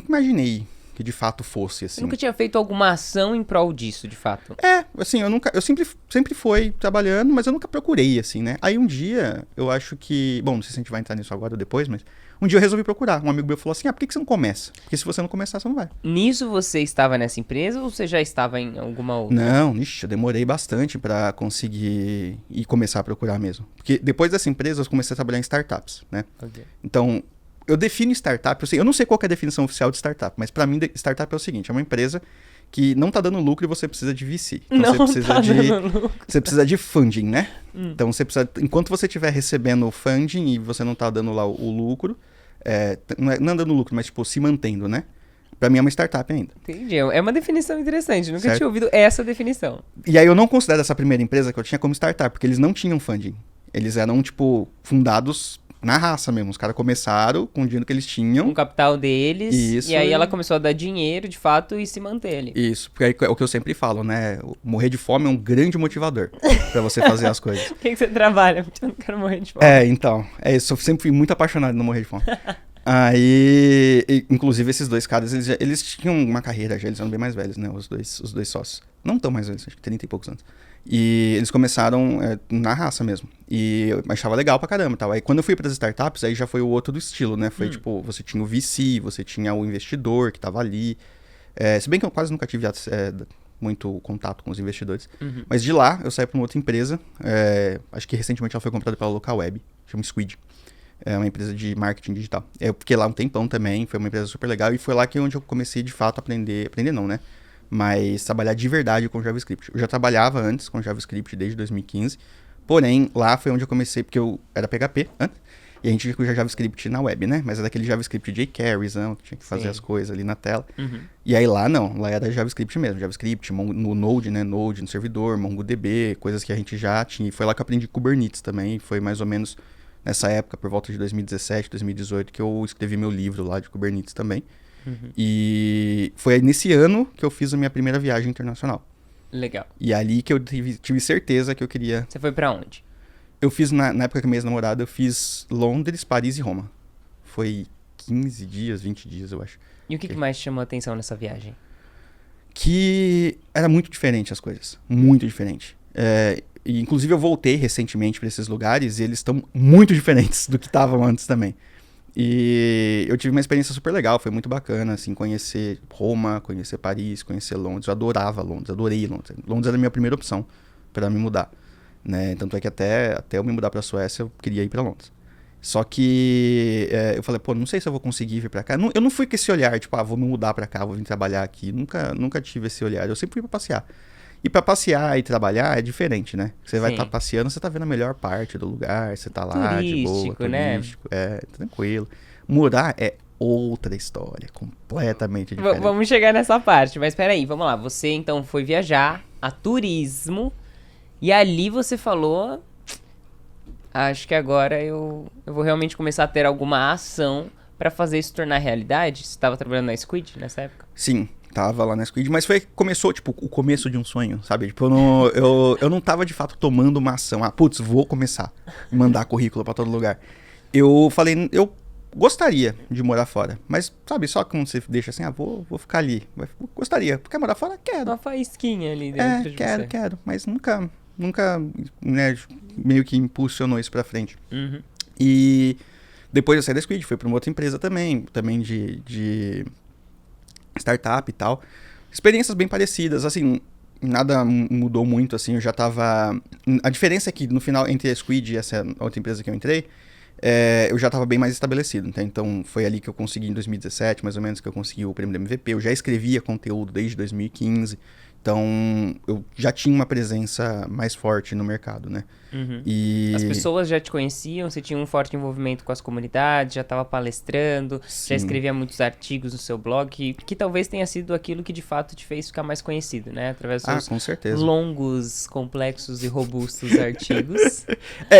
imaginei que de fato fosse, assim. Você nunca tinha feito alguma ação em prol disso, de fato? Assim, eu sempre fui trabalhando, mas eu nunca procurei, assim, né? Aí um dia, eu acho que, bom, não sei se a gente vai entrar nisso agora ou depois, mas um dia eu resolvi procurar. Um amigo meu falou assim, por que você não começa? Porque se você não começar, você não vai. Nisso você estava nessa empresa ou você já estava em alguma outra? Não, eu demorei bastante pra conseguir ir começar a procurar mesmo. Porque depois dessa empresa, eu comecei a trabalhar em startups, né? Ok. Então, eu defino startup, eu não sei qual que é a definição oficial de startup, mas pra mim, startup é o seguinte, é uma empresa que não tá dando lucro e você precisa de VC. Então, Não você precisa tá de dando lucro. você precisa de funding, né? Então, você precisa, enquanto você estiver recebendo o funding e você não tá dando lá o lucro, não dando lucro, mas tipo, se mantendo, né? Pra mim é uma startup ainda. Entendi. É uma definição interessante. Nunca Certo. tinha ouvido essa definição. E aí eu não considero essa primeira empresa que eu tinha como startup, porque eles não tinham funding. Eles eram, tipo, fundados na raça mesmo. Os caras começaram com o dinheiro que eles Com tinham. o capital deles. Isso. E aí ela começou a dar dinheiro, de fato, e se manter ali. Isso, porque é o que eu sempre falo, né? Morrer de fome é um grande motivador pra você fazer as coisas. Por que você trabalha? Porque eu não quero morrer de fome. Então. É isso. Eu sempre fui muito apaixonado em não morrer de fome. Aí, inclusive, esses dois caras, eles tinham uma carreira já, eles eram bem mais velhos, né? Os dois sócios. Não tão mais velhos, acho que 30 e poucos anos. E eles começaram na raça mesmo. E eu achava legal pra caramba e tal. Aí quando eu fui pras startups, aí já foi o outro do estilo, né? Foi tipo, você tinha o VC, você tinha o investidor que tava ali. Se bem que eu quase nunca tive muito contato com os investidores. Mas de lá, eu saí pra uma outra empresa. Acho que recentemente ela foi comprada pela Localweb, chama Squid. É uma empresa de marketing digital. Eu fiquei lá um tempão também, foi uma empresa super legal. E foi lá onde eu comecei de fato a aprender não, né? Mas trabalhar de verdade com JavaScript. Eu já trabalhava antes com JavaScript desde 2015, porém lá foi onde eu comecei, porque eu era PHP antes, e a gente usa JavaScript na web, né? Mas era aquele JavaScript jQuery, que tinha que fazer Sim. as coisas ali na tela. E aí lá não, lá era JavaScript mesmo, JavaScript, no Node, né? Node no servidor, MongoDB, coisas que a gente já tinha. E foi lá que eu aprendi Kubernetes também, foi mais ou menos nessa época, por volta de 2017, 2018, que eu escrevi meu livro lá de Kubernetes também. E foi nesse ano que eu fiz a minha primeira viagem internacional. Legal. E ali que eu tive certeza que eu queria... Você foi pra onde? Eu fiz, na época que minha ex-namorada, eu fiz Londres, Paris e Roma. Foi 15 dias, 20 dias, eu acho. E o que mais te chamou a atenção nessa viagem? Que era muito diferente as coisas. Muito diferente. E, inclusive eu voltei recentemente para esses lugares e eles estão muito diferentes do que estavam antes também. E eu tive uma experiência super legal, foi muito bacana, assim, conhecer Roma, conhecer Paris, conhecer Londres. Eu adorava Londres, adorei Londres. Londres era a minha primeira opção para me mudar, né? Tanto é que até eu me mudar para Suécia, eu queria ir para Londres. Só que eu falei, não sei se eu vou conseguir vir para cá. Eu não fui com esse olhar, tipo, vou me mudar para cá, vou vir trabalhar aqui. Nunca tive esse olhar, eu sempre fui para passear. E pra passear e trabalhar é diferente, né? Você vai estar passeando, você tá vendo a melhor parte do lugar, você tá lá de boa, turístico, tranquilo. Morar é outra história, completamente diferente. Vamos chegar nessa parte, mas peraí, vamos lá. Você então foi viajar a turismo e ali você falou, acho que agora eu vou realmente começar a ter alguma ação pra fazer isso tornar realidade. Você estava trabalhando na Squid nessa época? Sim. Tava lá na Squid, mas começou, tipo, o começo de um sonho, sabe? Tipo, eu não tava, de fato, tomando uma ação. Vou começar a mandar currículo pra todo lugar. Eu falei, eu gostaria de morar fora, mas, sabe, só quando você deixa assim, vou ficar ali. Gostaria. Quer morar fora? Quero. Uma faísquinha ali dentro de você. Quero, mas nunca, né, meio que impulsionou isso pra frente. E depois eu saí da Squid, fui pra uma outra empresa também de startup e tal. Experiências bem parecidas, assim, nada mudou muito, assim, eu já tava... A diferença é que, no final, entre a Squid e essa outra empresa que eu entrei, eu já tava bem mais estabelecido, tá? Então, foi ali que eu consegui, em 2017, mais ou menos, que eu consegui o prêmio do MVP. Eu já escrevia conteúdo desde 2015, então eu já tinha uma presença mais forte no mercado, né? E... As pessoas já te conheciam, você tinha um forte envolvimento com as comunidades, já estava palestrando, Sim. já escrevia muitos artigos no seu blog, que talvez tenha sido aquilo que de fato te fez ficar mais conhecido, né? Através dos seus com certeza. longos, complexos e robustos artigos.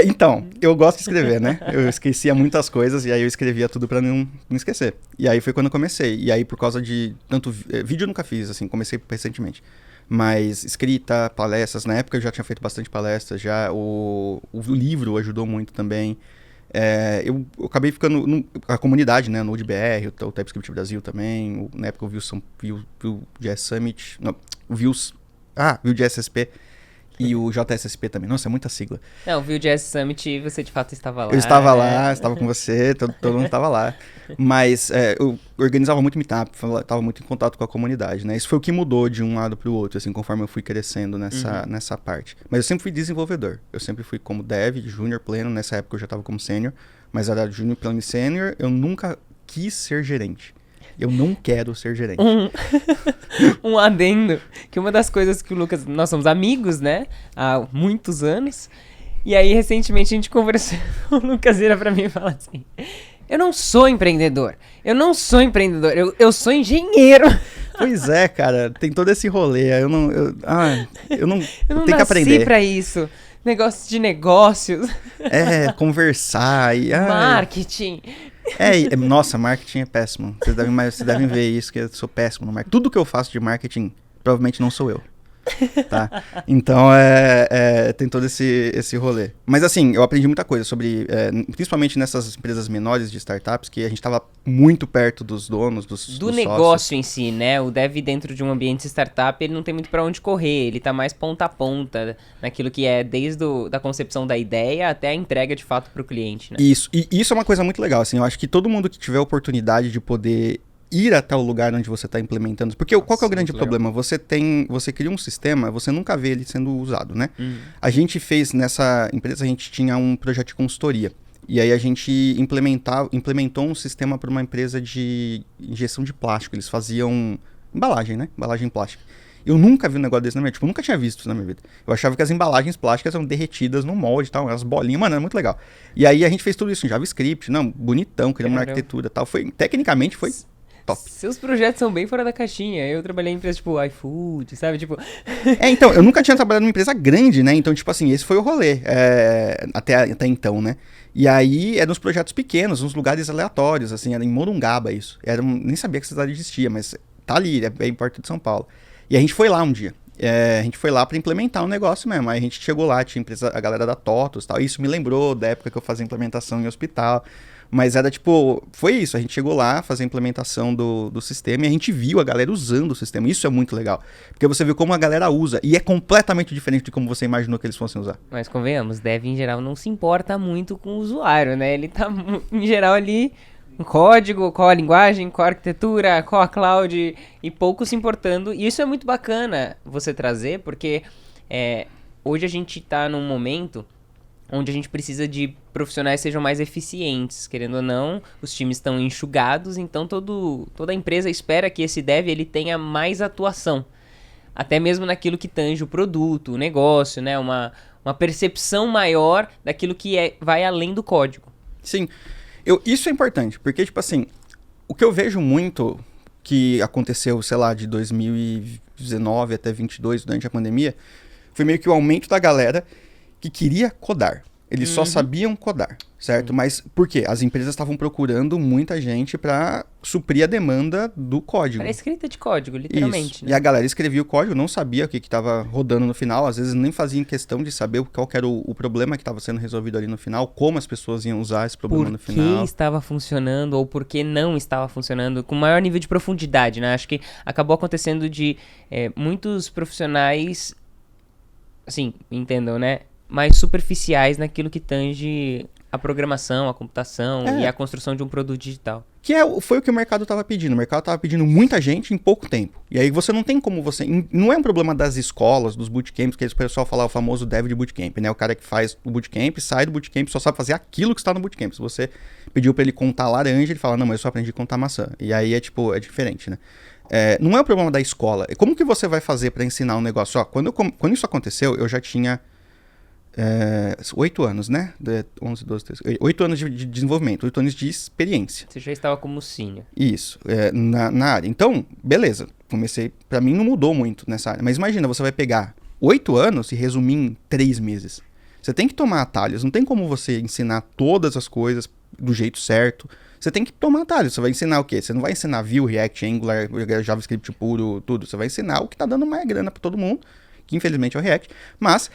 Então, eu gosto de escrever, né? Eu esquecia muitas coisas e aí eu escrevia tudo pra não esquecer. E aí foi quando eu comecei. E aí por causa de tanto... Vídeo eu nunca fiz, assim, comecei recentemente. Mas escrita, palestras, na época eu já tinha feito bastante palestras, já o livro ajudou muito também. eu acabei ficando... a comunidade, né? Node.br, o TypeScript Brasil também. Na época o Vue.js Summit... Não, o Vue.js SP e o JSSP também. Nossa, é muita sigla. Não, o Vue.js Summit, você de fato estava lá. Eu estava né? lá, estava com você, todo mundo estava lá. Mas eu organizava muito meetup, estava muito em contato com a comunidade, né? Isso foi o que mudou de um lado para o outro, assim, conforme eu fui crescendo nessa parte. Mas eu sempre fui desenvolvedor. Eu sempre fui como dev, júnior pleno. Nessa época eu já estava como sênior, mas era júnior pleno e sênior. Eu nunca quis ser gerente. Eu não quero ser gerente. Um adendo, que uma das coisas que o Lucas... Nós somos amigos, né? Há muitos anos. E aí, recentemente, a gente conversou. O Lucas vira pra mim e fala assim... Eu não sou empreendedor. Eu sou engenheiro. Pois é, cara. Tem todo esse rolê. Eu não tenho que aprender. Eu nasci pra isso. Negócio de negócios. Conversar e... Marketing. Nossa, marketing é péssimo. Vocês devem ver isso, que eu sou péssimo no marketing. Tudo que eu faço de marketing, provavelmente não sou eu. Tá? Então, tem todo esse rolê. Mas assim, eu aprendi muita coisa sobre, principalmente nessas empresas menores de startups, que a gente estava muito perto dos donos, dos negócio sócios. em si, né? O dev dentro de um ambiente startup, ele não tem muito pra onde correr, ele tá mais ponta a ponta naquilo que é desde da concepção da ideia até a entrega de fato pro cliente, né? Isso, e isso é uma coisa muito legal, assim, eu acho que todo mundo que tiver a oportunidade de poder ir até o lugar onde você está implementando. Porque qual que é o grande problema? Você cria um sistema, você nunca vê ele sendo usado, né? A gente fez, nessa empresa, a gente tinha um projeto de consultoria. E aí a gente implementou um sistema para uma empresa de injeção de plástico. Eles faziam embalagem, né? Embalagem plástica. Eu nunca vi um negócio desse na minha vida. Tipo, eu nunca tinha visto isso na minha vida. Eu achava que as embalagens plásticas eram derretidas no molde e tal, as bolinhas. Mano, era muito legal. E aí a gente fez tudo isso em JavaScript. Não, bonitão, criamos uma arquitetura e tal. Tecnicamente foi... top. Seus projetos são bem fora da caixinha. Eu trabalhei em empresas tipo iFood, sabe? Tipo... então, eu nunca tinha trabalhado numa empresa grande, né? Então, tipo assim, esse foi o rolê. Até então, né? E aí, eram uns projetos pequenos, uns lugares aleatórios, assim. Era em Morungaba isso. Nem sabia que essa cidade existia, mas tá ali, é bem perto de São Paulo. E a gente foi lá um dia. A gente foi lá pra implementar um negócio mesmo. Aí a gente chegou lá, tinha a galera da TOTOS e tal. Isso me lembrou da época que eu fazia implementação em hospital. Mas era tipo, foi isso, a gente chegou lá, fazer a implementação do sistema e a gente viu a galera usando o sistema. Isso é muito legal, porque você viu como a galera usa e é completamente diferente de como você imaginou que eles fossem usar. Mas convenhamos, dev em geral não se importa muito com o usuário, né? Ele tá em geral ali com código, qual a linguagem, qual a arquitetura, qual a cloud e pouco se importando. E isso é muito bacana você trazer, porque hoje a gente tá num momento onde a gente precisa de profissionais que sejam mais eficientes. Querendo ou não, os times estão enxugados, então toda a empresa espera que esse dev ele tenha mais atuação. Até mesmo naquilo que tange o produto, o negócio, né? Uma percepção maior daquilo que vai além do código. Sim, isso é importante, porque, tipo assim, o que eu vejo muito que aconteceu, sei lá, de 2019 até 2022, durante a pandemia, foi meio que o aumento da galera que queria codar. Eles só sabiam codar, certo? Mas por quê? As empresas estavam procurando muita gente para suprir a demanda do código. Para escrita de código, literalmente. Né? E a galera escrevia o código, não sabia o que estava rodando no final, às vezes nem fazia questão de saber qual que era o problema que estava sendo resolvido ali no final, como as pessoas iam usar esse problema no final. Por que estava funcionando ou por que não estava funcionando, com maior nível de profundidade, né? Acho que acabou acontecendo de muitos profissionais, assim, entendam, né? Mais superficiais naquilo que tange a programação, a computação e a construção de um produto digital. Que foi o que o mercado estava pedindo. O mercado estava pedindo muita gente em pouco tempo. E aí você não tem como você... Não é um problema das escolas, dos bootcamps, que o pessoal fala o famoso dev de bootcamp, né? O cara que faz o bootcamp, sai do bootcamp, só sabe fazer aquilo que está no bootcamp. Se você pediu para ele contar laranja, ele fala, não, mas eu só aprendi a contar maçã. E aí é diferente, né? Não é o problema da escola. Como que você vai fazer para ensinar um negócio? Ó, quando isso aconteceu, eu já tinha... 8 anos, né? 11, 12, 13, 8 anos de desenvolvimento, 8 anos de experiência. Você já estava como senior. Isso, na área. Então, beleza, comecei, pra mim não mudou muito nessa área, mas imagina, você vai pegar 8 anos e resumir em 3 meses. Você tem que tomar atalhos, não tem como você ensinar todas as coisas do jeito certo. Você tem que tomar atalhos, você vai ensinar o quê? Você não vai ensinar Vue, React, Angular, JavaScript puro, tudo. Você vai ensinar o que tá dando mais grana pra todo mundo, que infelizmente é o React, mas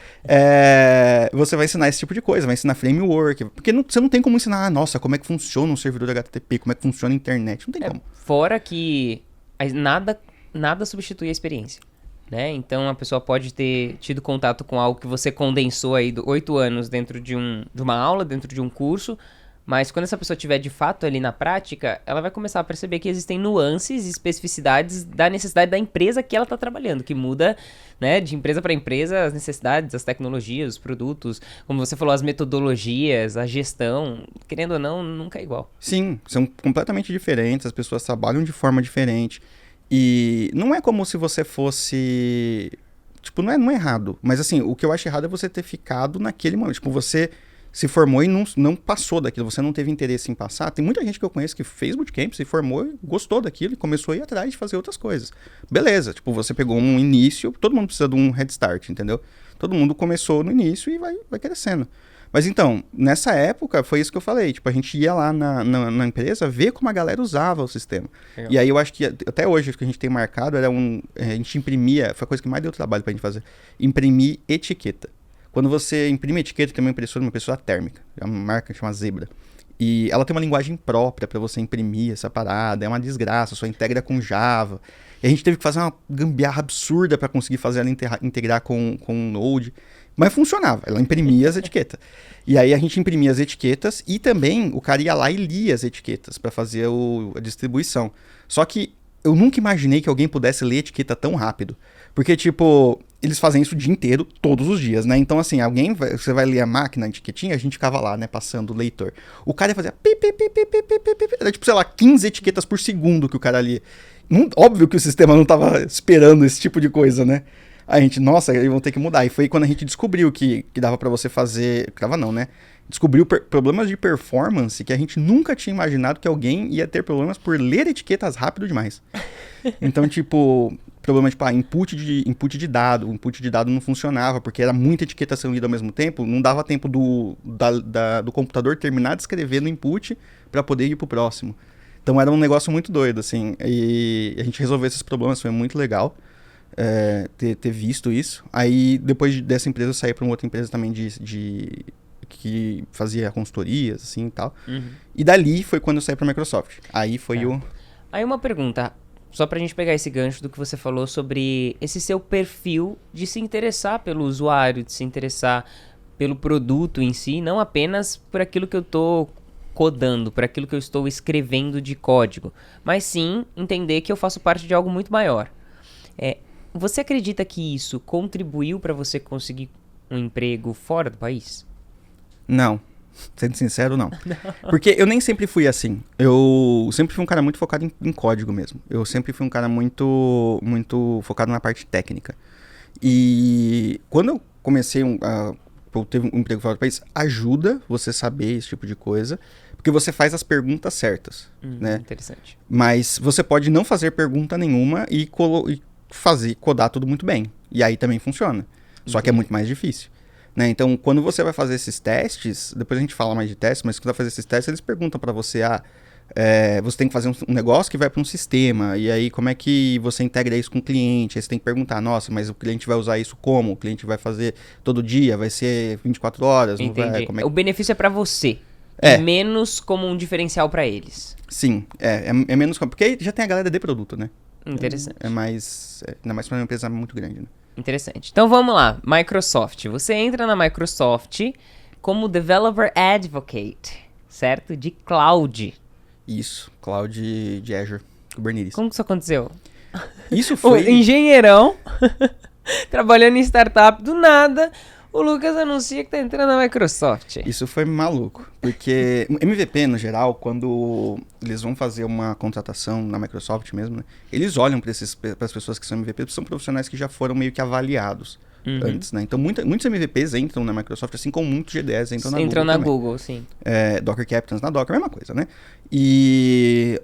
você vai ensinar esse tipo de coisa, vai ensinar framework, porque você não tem como ensinar, nossa, como é que funciona um servidor HTTP, como é que funciona a internet, não tem como. Fora que nada substitui a experiência, né? Então a pessoa pode ter tido contato com algo que você condensou aí 8 anos dentro de uma aula, dentro de um curso, mas quando essa pessoa estiver de fato ali na prática, ela vai começar a perceber que existem nuances e especificidades da necessidade da empresa que ela está trabalhando, que muda, né, de empresa para empresa as necessidades, as tecnologias, os produtos, como você falou, as metodologias, a gestão, querendo ou não, nunca é igual. Sim, são completamente diferentes, as pessoas trabalham de forma diferente. E não é como se você fosse... Tipo, não é errado. Mas assim, o que eu acho errado é você ter ficado naquele momento. Tipo, você se formou e não passou daquilo. Você não teve interesse em passar. Tem muita gente que eu conheço que fez bootcamp, se formou e gostou daquilo e começou a ir atrás de fazer outras coisas. Beleza, tipo, você pegou um início, todo mundo precisa de um head start, entendeu? Todo mundo começou no início e vai crescendo. Mas então, nessa época, foi isso que eu falei. Tipo, a gente ia lá na empresa ver como a galera usava o sistema. Legal. E aí eu acho que até hoje o que a gente tem marcado era a gente imprimia, foi a coisa que mais deu trabalho pra gente fazer, imprimir etiqueta. Quando você imprime etiqueta, tem uma impressora térmica, é uma marca que chama Zebra. E ela tem uma linguagem própria pra você imprimir essa parada, é uma desgraça, só integra com Java. E a gente teve que fazer uma gambiarra absurda pra conseguir fazer ela integrar com o Node. Mas funcionava, ela imprimia as etiquetas. E aí a gente imprimia as etiquetas e também o cara ia lá e lia as etiquetas para fazer a distribuição. Só que eu nunca imaginei que alguém pudesse ler etiqueta tão rápido. Porque, tipo, eles fazem isso o dia inteiro, todos os dias, né? Então, assim, você vai ler a máquina, a etiquetinha, a gente ficava lá, né, passando o leitor. O cara ia fazer era tipo, sei lá, 15 etiquetas por segundo que o cara lia. Óbvio que o sistema não tava esperando esse tipo de coisa, né? A gente, nossa, eles vão ter que mudar. E foi quando a gente descobriu que dava pra você fazer... Dava não, né? Descobriu problemas de performance que a gente nunca tinha imaginado que alguém ia ter problemas por ler etiquetas rápido demais. Então, tipo, problema de input de dado. O input de dado não funcionava, porque era muita etiqueta sendo lida ao mesmo tempo. Não dava tempo do computador terminar de escrever no input pra poder ir pro próximo. Então era um negócio muito doido, assim. E a gente resolveu esses problemas, foi muito legal. Ter visto isso. Aí, depois dessa empresa, eu saí para uma outra empresa também que fazia consultorias, assim, e tal. Uhum. E dali foi quando eu saí para a Microsoft. Aí foi Aí uma pergunta, só pra gente pegar esse gancho do que você falou sobre esse seu perfil de se interessar pelo usuário, de se interessar pelo produto em si, não apenas por aquilo que eu tô codando, por aquilo que eu estou escrevendo de código, mas sim entender que eu faço parte de algo muito maior. Você acredita que isso contribuiu para você conseguir um emprego fora do país? Não. Sendo sincero, não. Porque eu nem sempre fui assim. Eu sempre fui um cara muito focado em código mesmo. Eu sempre fui um cara muito, muito focado na parte técnica. E quando eu comecei ter um emprego fora do país, ajuda você saber esse tipo de coisa, porque você faz as perguntas certas, né? Interessante. Mas você pode não fazer pergunta nenhuma e codar tudo muito bem. E aí também funciona. Só que é muito mais difícil. Né? Então, quando você vai fazer esses testes, depois a gente fala mais de testes, mas quando vai fazer esses testes, eles perguntam para você, você tem que fazer um negócio que vai para um sistema, e aí como é que você integra isso com o cliente? Aí você tem que perguntar, nossa, mas o cliente vai usar isso como? O cliente vai fazer todo dia? Vai ser 24 horas? Entendi. Não vai? Como é que... O benefício é para você, e menos como um diferencial para eles. Sim, é menos... Porque aí já tem a galera de produto, né? Interessante. Ainda mais para uma empresa muito grande, né? Interessante. Então vamos lá, Microsoft. Você entra na Microsoft como Developer Advocate, certo? De Cloud. Isso, Cloud de Azure, Kubernetes. Como que isso aconteceu? Isso foi... O engenheirão, trabalhando em startup, do nada, o Lucas anuncia que tá entrando na Microsoft. Isso foi maluco, porque MVP, no geral, quando eles vão fazer uma contratação na Microsoft mesmo, né, eles olham para as pessoas que são MVP, são profissionais que já foram meio que avaliados antes, né? Então, muitos MVPs entram na Microsoft, assim como muitos GDS entram na Google. Entram na Google, sim. Docker Captains na Docker, a mesma coisa, né? E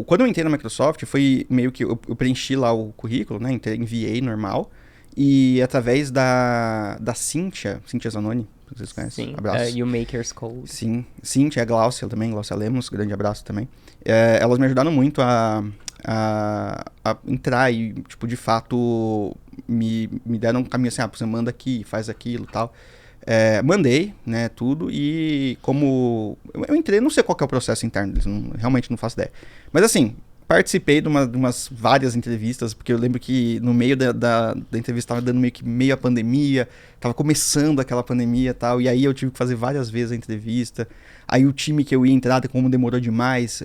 quando eu entrei na Microsoft, foi meio que eu preenchi lá o currículo, né? Enviei normal. E através da Cíntia Zanoni, vocês conhecem? Sim, abraço. You Makers Code. Sim, Cíntia, a Glaucia também, Glaucia Lemos, grande abraço também. Elas me ajudaram muito a a entrar e, tipo, de fato, me deram um caminho assim, você manda aqui, faz aquilo e tal. Mandei, né, tudo, e como eu entrei, não sei qual que é o processo interno deles, realmente não faço ideia. Mas assim, participei de umas várias entrevistas, porque eu lembro que no meio da entrevista tava dando meio a pandemia, tava começando aquela pandemia e tal, e aí eu tive que fazer várias vezes a entrevista. Aí o time que eu ia entrar, como demorou demais,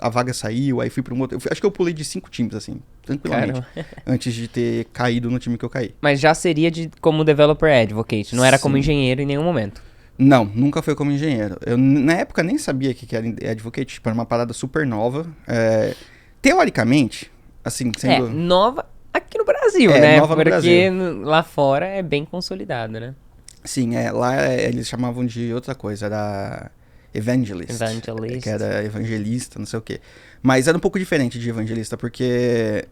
a vaga saiu, aí fui para um outro. Acho que eu pulei de 5 times, assim, tranquilamente, antes de ter caído no time que eu caí. Mas já seria como Developer Advocate, não era como engenheiro em nenhum momento? Não, nunca foi como engenheiro. Eu, na época, nem sabia que era Advocate, tipo, era uma parada super nova. Teoricamente, assim, sendo... nova aqui no Brasil, né? Nova no Porque Brasil. lá fora é bem consolidado, né? Sim, lá eles chamavam de outra coisa, era Evangelist. Evangelist. Que era evangelista, não sei o quê. Mas era um pouco diferente de evangelista, porque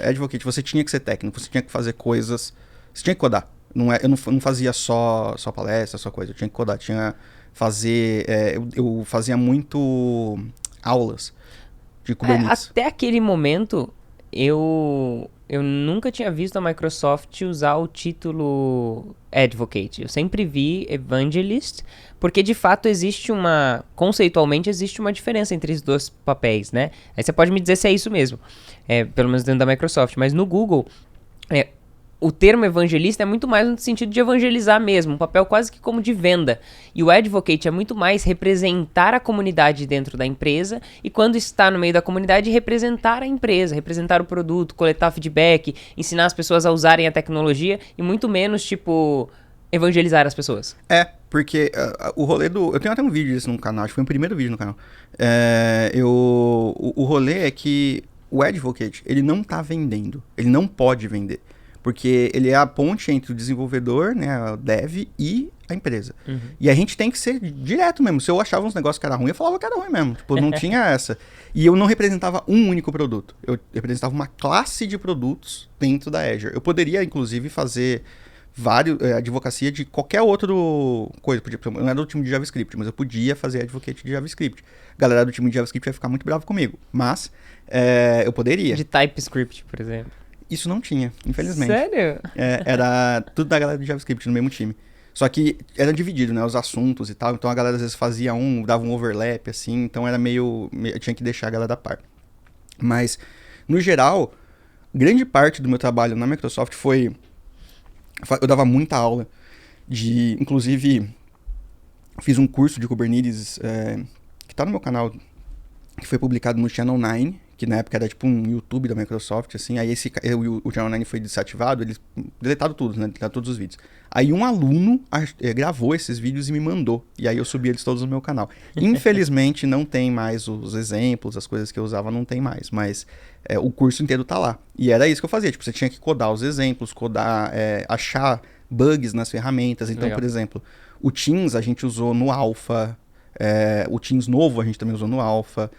Advocate, você tinha que ser técnico, você tinha que fazer coisas, você tinha que codar. Eu não fazia só palestra, só coisa, eu tinha que codar, eu fazia muito aulas de Kubernetes. Até aquele momento, eu nunca tinha visto a Microsoft usar o título Advocate. Eu sempre vi Evangelist, porque de fato conceitualmente existe uma diferença entre os dois papéis, né? Aí você pode me dizer se é isso mesmo, pelo menos dentro da Microsoft, mas no Google, o termo evangelista é muito mais no sentido de evangelizar mesmo, um papel quase que como de venda. E o advocate é muito mais representar a comunidade dentro da empresa e quando está no meio da comunidade, representar a empresa, representar o produto, coletar feedback, ensinar as pessoas a usarem a tecnologia e muito menos, tipo, evangelizar as pessoas. Porque o rolê do... Eu tenho até um vídeo disso no canal, acho que foi o primeiro vídeo no canal. O rolê é que o advocate, ele não tá vendendo, ele não pode vender. Porque ele é a ponte entre o desenvolvedor, né, o dev e a empresa. Uhum. E a gente tem que ser direto mesmo. Se eu achava uns negócios que era ruim, eu falava que era ruim mesmo. Tipo, não tinha essa. E eu não representava um único produto. Eu representava uma classe de produtos dentro da Azure. Eu poderia, inclusive, fazer advocacia de qualquer outro coisa. Eu não era do time de JavaScript, mas eu podia fazer advocate de JavaScript. A galera do time de JavaScript vai ficar muito bravo comigo. Mas eu poderia. De TypeScript, por exemplo. Isso não tinha, infelizmente. Sério? Era tudo da galera do JavaScript no mesmo time. Só que era dividido, né? Os assuntos e tal. Então a galera às vezes fazia dava um overlap, assim. Então era eu tinha que deixar a galera da par. Mas, no geral, grande parte do meu trabalho na Microsoft foi... Eu dava muita aula inclusive, fiz um curso de Kubernetes que tá no meu canal, que foi publicado no Channel 9, que na época era tipo um YouTube da Microsoft, assim. Aí o Channel 9 foi desativado, eles deletaram tudo, né? Deletaram todos os vídeos. Aí um aluno gravou esses vídeos e me mandou. E aí eu subi eles todos no meu canal. Infelizmente não tem mais os exemplos, as coisas que eu usava não tem mais, mas o curso inteiro tá lá. E era isso que eu fazia, tipo, você tinha que codar os exemplos, achar bugs nas ferramentas. Então, por exemplo, o Teams a gente usou no Alpha, o Teams novo a gente também usou no Alpha.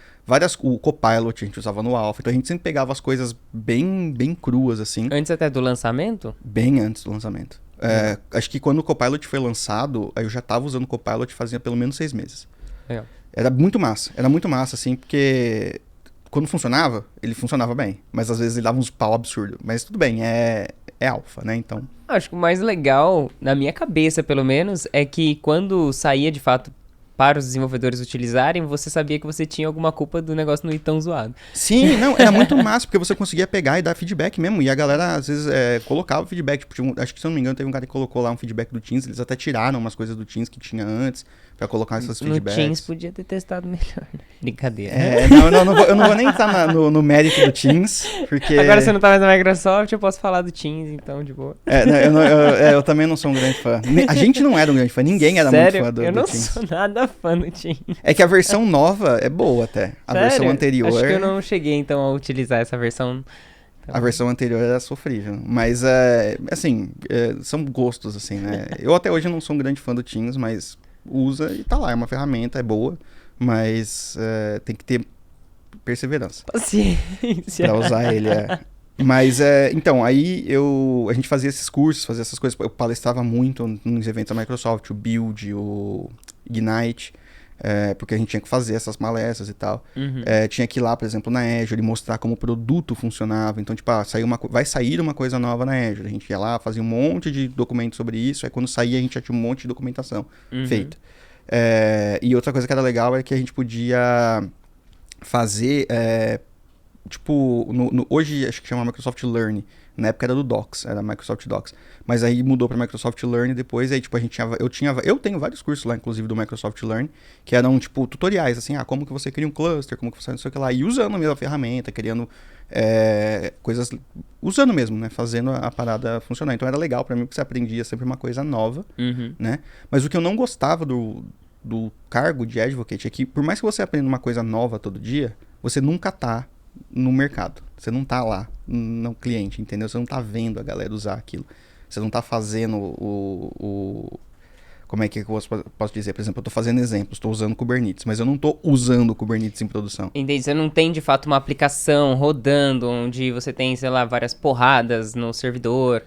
O Copilot a gente usava no Alpha. Então a gente sempre pegava as coisas bem, bem cruas, assim. Antes até do lançamento? Bem antes do lançamento. Acho que quando o Copilot foi lançado, eu já estava usando o Copilot fazia pelo menos 6 meses. Legal. Era muito massa, assim, porque quando funcionava, ele funcionava bem. Mas às vezes ele dava uns pau absurdo. Mas tudo bem, é Alpha, né? Então... Acho que o mais legal, na minha cabeça pelo menos, é que quando saía de fato para os desenvolvedores utilizarem, você sabia que você tinha alguma culpa do negócio não ir tão zoado. Sim, não, era muito massa, porque você conseguia pegar e dar feedback mesmo, e a galera às vezes colocava feedback, tipo, acho que se eu não me engano teve um cara que colocou lá um feedback do Teams, eles até tiraram umas coisas do Teams que tinha antes, pra colocar essas feedbacks. No Teams podia ter testado melhor, né? Brincadeira. Eu não vou nem entrar no mérito do Teams, porque... Agora você não tá mais na Microsoft, eu posso falar do Teams, então, de boa. Eu também não sou um grande fã. A gente não era um grande fã, ninguém era muito fã do Teams. Eu não sou nada fã do Teams. É que a versão nova é boa até. A versão anterior... Acho que eu não cheguei, então, a utilizar essa versão. A versão anterior era sofrível. Mas, assim, são gostos, assim, né? Eu até hoje não sou um grande fã do Teams, mas usa e tá lá. É uma ferramenta, é boa, mas tem que ter perseverança. Paciência. Pra usar ele, Mas, então, aí a gente fazia esses cursos, fazia essas coisas. Eu palestrava muito nos eventos da Microsoft, o Build, o Ignite. porque a gente tinha que fazer essas palestras e tal. Uhum. Tinha que ir lá, por exemplo, na Azure e mostrar como o produto funcionava. Então, tipo, vai sair uma coisa nova na Azure. A gente ia lá, fazia um monte de documentos sobre isso. Aí quando saía, a gente já tinha um monte de documentação feita. E outra coisa que era legal é que a gente podia fazer, tipo, hoje acho que chama Microsoft Learn. Na época era do Docs, era Microsoft Docs. Mas aí mudou para Microsoft Learn depois. Aí, tipo, eu tenho vários cursos lá, inclusive, do Microsoft Learn, que eram, tipo, tutoriais, assim, como que você cria um cluster, como que você não sei o que lá. E usando mesmo a ferramenta, criando coisas, usando mesmo, né? Fazendo a parada funcionar. Então era legal para mim, porque você aprendia sempre uma coisa nova, né? Mas o que eu não gostava do cargo de advocate é que, por mais que você aprenda uma coisa nova todo dia, você nunca tá no mercado. Você não tá lá no cliente, entendeu? Você não tá vendo a galera usar aquilo. Você não tá fazendo como é que eu posso dizer? Por exemplo, eu tô fazendo exemplos, tô usando Kubernetes, mas eu não tô usando o Kubernetes em produção. Entendi, você não tem de fato uma aplicação rodando, onde você tem, sei lá, várias porradas no servidor.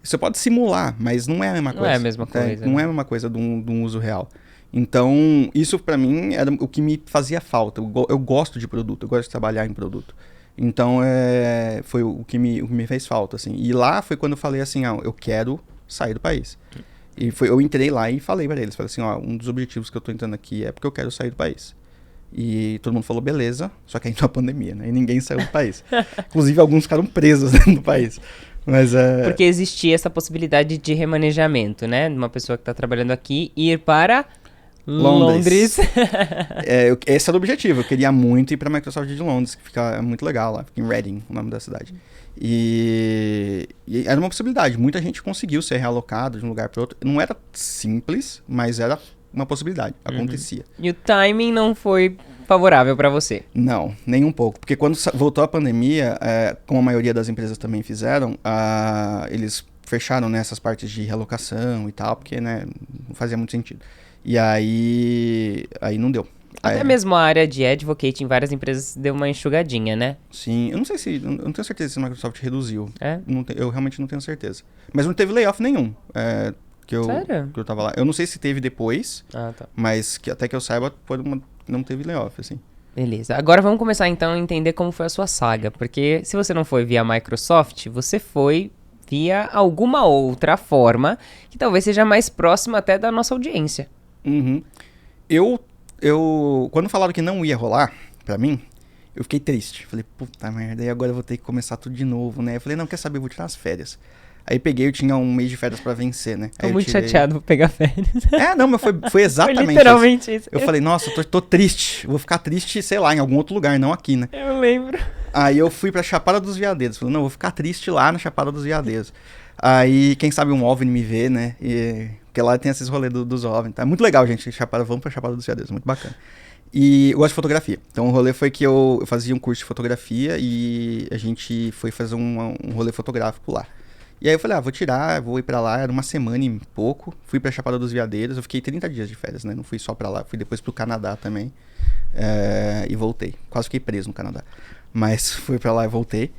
Você pode simular, mas não é a mesma coisa. Não é a mesma coisa. Não é a mesma coisa de um uso real. Então, isso pra mim era o que me fazia falta. Eu gosto de produto, eu gosto de trabalhar em produto. Então, foi o que me fez falta, assim. E lá foi quando eu falei assim, eu quero sair do país. E eu entrei lá e falei pra eles, falei assim, um dos objetivos que eu tô entrando aqui é porque eu quero sair do país. E todo mundo falou, beleza, só que aí entrou a pandemia, né? E ninguém saiu do país. Inclusive, alguns ficaram presos dentro do país. Mas, porque existia essa possibilidade de remanejamento, né? De uma pessoa que tá trabalhando aqui ir para Londres. Esse era o objetivo. Eu queria muito ir pra Microsoft de Londres, que fica muito legal lá. Fica em Reading, o nome da cidade. E era uma possibilidade. Muita gente conseguiu ser realocada de um lugar para outro. Não era simples, mas era uma possibilidade. Acontecia. E o timing não foi favorável para você? Não, nem um pouco. Porque quando voltou a pandemia, como a maioria das empresas também fizeram, eles fecharam nessas partes de realocação e tal, porque, né, não fazia muito sentido. E aí não deu. Até mesmo a área de advocate em várias empresas deu uma enxugadinha, né? Sim, eu não tenho certeza se a Microsoft reduziu. Não eu realmente não tenho certeza. Mas não teve layoff nenhum. Sério? Que eu tava lá. Eu não sei se teve depois, tá. Mas até que eu saiba, não teve layoff, assim. Beleza. Agora vamos começar então a entender como foi a sua saga. Porque se você não foi via Microsoft, você foi via alguma outra forma que talvez seja mais próxima até da nossa audiência. Quando falaram que não ia rolar, pra mim, eu fiquei triste. Falei, puta merda, e agora eu vou ter que começar tudo de novo, né? Eu falei, não, quer saber, eu vou tirar as férias. Aí eu tinha um mês de férias pra vencer, né? Tô muito chateado, vou pegar férias. Não, mas foi exatamente foi literalmente isso. Eu falei, nossa, tô triste. Vou ficar triste, sei lá, em algum outro lugar, não aqui, né? Eu lembro. Aí eu fui pra Chapada dos Veadeiros. Falei, não, vou ficar triste lá na Chapada dos Veadeiros. Aí, quem sabe um OVNI me vê, né? Porque lá tem esses rolês dos OVNI. Tá muito legal, gente. Vamos pra Chapada dos Veadeiros, muito bacana. E eu gosto de fotografia. Então o rolê foi que eu fazia um curso de fotografia e a gente foi fazer um rolê fotográfico lá. E aí eu falei, vou ir pra lá, era uma semana e pouco. Fui pra Chapada dos Veadeiros, eu fiquei 30 dias de férias, né? Não fui só pra lá, fui depois pro Canadá também. E voltei. Quase fiquei preso no Canadá. Mas fui pra lá e voltei.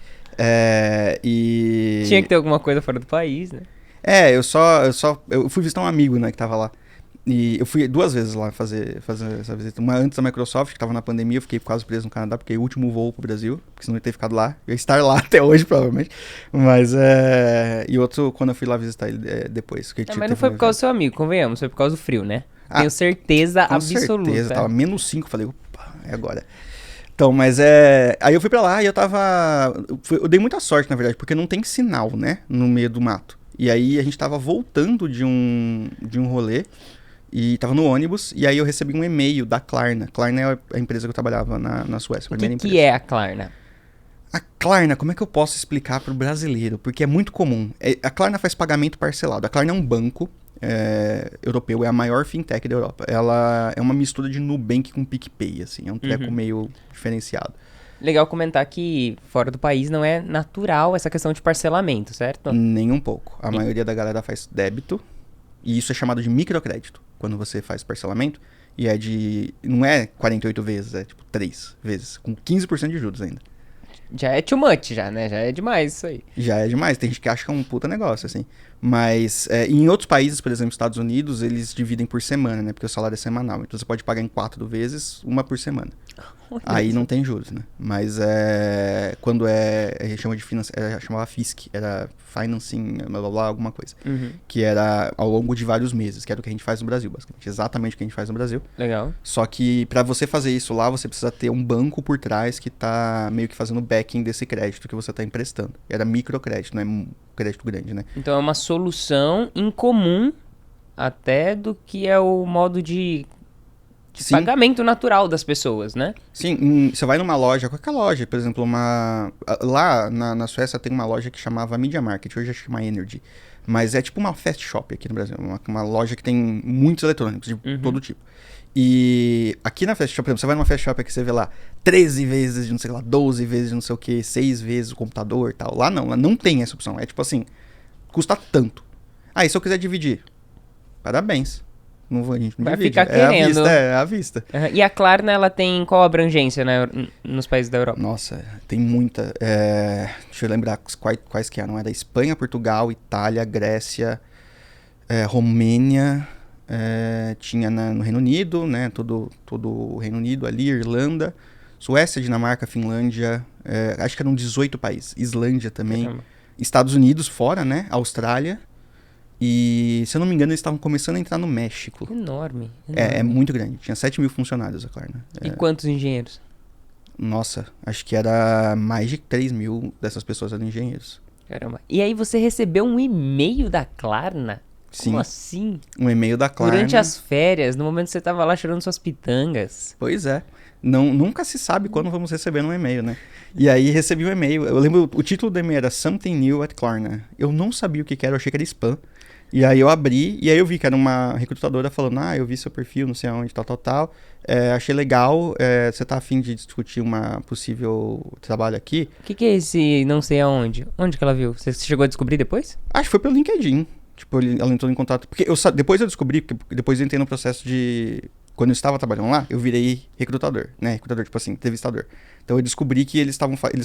Tinha que ter alguma coisa fora do país, né? Eu fui visitar um amigo, né, que tava lá. E eu fui 2 vezes lá fazer essa visita. Uma antes da Microsoft, que tava na pandemia, eu fiquei quase preso no Canadá, porque é o último voo pro Brasil, porque senão eu ia ter ficado lá. Eu ia estar lá até hoje, provavelmente. Mas E outro, quando eu fui lá visitar ele depois. Mas não foi por causa do seu amigo, convenhamos, foi por causa do frio, né? Tenho certeza absoluta. Com certeza, tava -5, falei, opa, é agora. Então, mas Aí eu fui pra lá e eu dei muita sorte, na verdade, porque não tem sinal, né, no meio do mato. E aí a gente tava voltando de um rolê, e tava no ônibus, e aí eu recebi um e-mail da Klarna. Klarna é a empresa que eu trabalhava na Suécia, a primeira empresa. O que é a Klarna? A Klarna, como é que eu posso explicar pro brasileiro? Porque é muito comum. A Klarna faz pagamento parcelado. A Klarna é um banco europeu, é a maior fintech da Europa. Ela é uma mistura de Nubank com PicPay, assim. É um treco meio diferenciado. Legal comentar que fora do país não é natural essa questão de parcelamento, certo? Nem um pouco. A maioria da galera faz débito, e isso é chamado de microcrédito, quando você faz parcelamento. E não é 48 vezes, é tipo 3 vezes, com 15% de juros ainda. Já é too much, já, né? Já é demais isso aí. Já é demais. Tem gente que acha que é um puta negócio, assim. Mas em outros países, por exemplo, Estados Unidos, eles dividem por semana, né? Porque o salário é semanal. Então você pode pagar em 4 vezes, uma por semana. Aí não tem juros, né? Mas quando a gente chama de chamava FISC, era Financing, blá blá blá, alguma coisa. Que era ao longo de vários meses, que era o que a gente faz no Brasil, basicamente. Exatamente o que a gente faz no Brasil. Legal. Só que pra você fazer isso lá, você precisa ter um banco por trás que tá meio que fazendo o backing desse crédito que você tá emprestando. Era microcrédito, não é um crédito grande, né? Então é uma solução incomum até do que é o modo de pagamento natural das pessoas, né? Sim, você vai numa loja, qualquer loja, por exemplo, lá na Suécia tem uma loja que chamava Media Market, hoje chama Energy, mas é tipo uma fast shop aqui no Brasil, uma loja que tem muitos eletrônicos de todo tipo. E aqui na fast shop, por exemplo, você vai numa fast shop aqui, você vê lá 13 vezes de não sei lá, 12 vezes de não sei o que, 6 vezes o computador e tal. Lá não tem essa opção, é tipo assim, custa tanto. E se eu quiser dividir, parabéns. Não vou, a gente não vai divide. Ficar querendo. É à vista. E a Klarna, ela tem qual abrangência, né, nos países da Europa? Nossa, tem muita. Deixa eu lembrar quais que eram. Era Espanha, Portugal, Itália, Grécia, Romênia, tinha no Reino Unido, né? Todo o Reino Unido ali, Irlanda, Suécia, Dinamarca, Finlândia, acho que eram 18 países. Islândia também. Caramba. Estados Unidos fora, né? Austrália. E, se eu não me engano, eles estavam começando a entrar no México. Enorme. É muito grande. Tinha 7 mil funcionários, a Klarna. E quantos engenheiros? Nossa, acho que era mais de 3 mil dessas pessoas eram engenheiros. Caramba. E aí você recebeu um e-mail da Klarna? Sim. Como assim? Um e-mail da Klarna. Durante as férias, no momento que você tava lá chorando suas pitangas. Pois é. Nunca se sabe quando vamos receber um e-mail, né? E aí recebi um e-mail. Eu lembro, o título do e-mail era Something New at Klarna. Eu não sabia o que era, eu achei que era spam. E aí eu abri, e aí eu vi que era uma recrutadora falando, eu vi seu perfil, não sei aonde, tal. Achei legal, você tá afim de discutir uma possível trabalho aqui? O que é esse não sei aonde? Onde que ela viu? Você chegou a descobrir depois? Acho que foi pelo LinkedIn. Tipo, ela entrou em contato. Porque depois eu descobri, porque depois eu entrei no processo de... Quando eu estava trabalhando lá, eu virei recrutador, né? Recrutador, tipo assim, entrevistador. Então eu descobri que eles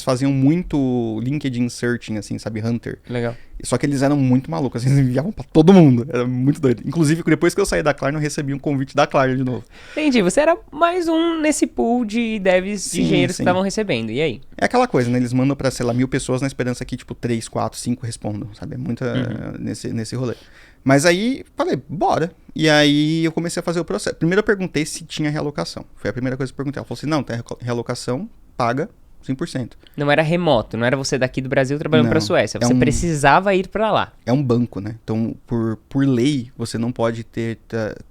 faziam muito LinkedIn searching, assim, sabe? Hunter. Legal. Só que eles eram muito malucos, assim, eles enviavam pra todo mundo. Era muito doido. Inclusive, depois que eu saí da Klarna, eu recebi um convite da Klarna de novo. Entendi, você era mais um nesse pool de devs, de engenheiros que sim. estavam recebendo. E aí? É aquela coisa, né? Eles mandam pra, sei lá, 1000 pessoas na esperança que, tipo, 3, 4, 5 respondam, sabe? É muita nesse rolê. Mas aí, falei, bora. E aí eu comecei a fazer o processo. Primeiro eu perguntei se tinha realocação. Foi a primeira coisa que eu perguntei. Ela falou assim, não, tem realocação, paga 100%. Não era remoto, não era você daqui do Brasil trabalhando pra Suécia. Você precisava ir pra lá. É um banco, né? Então, por lei, você não pode ter...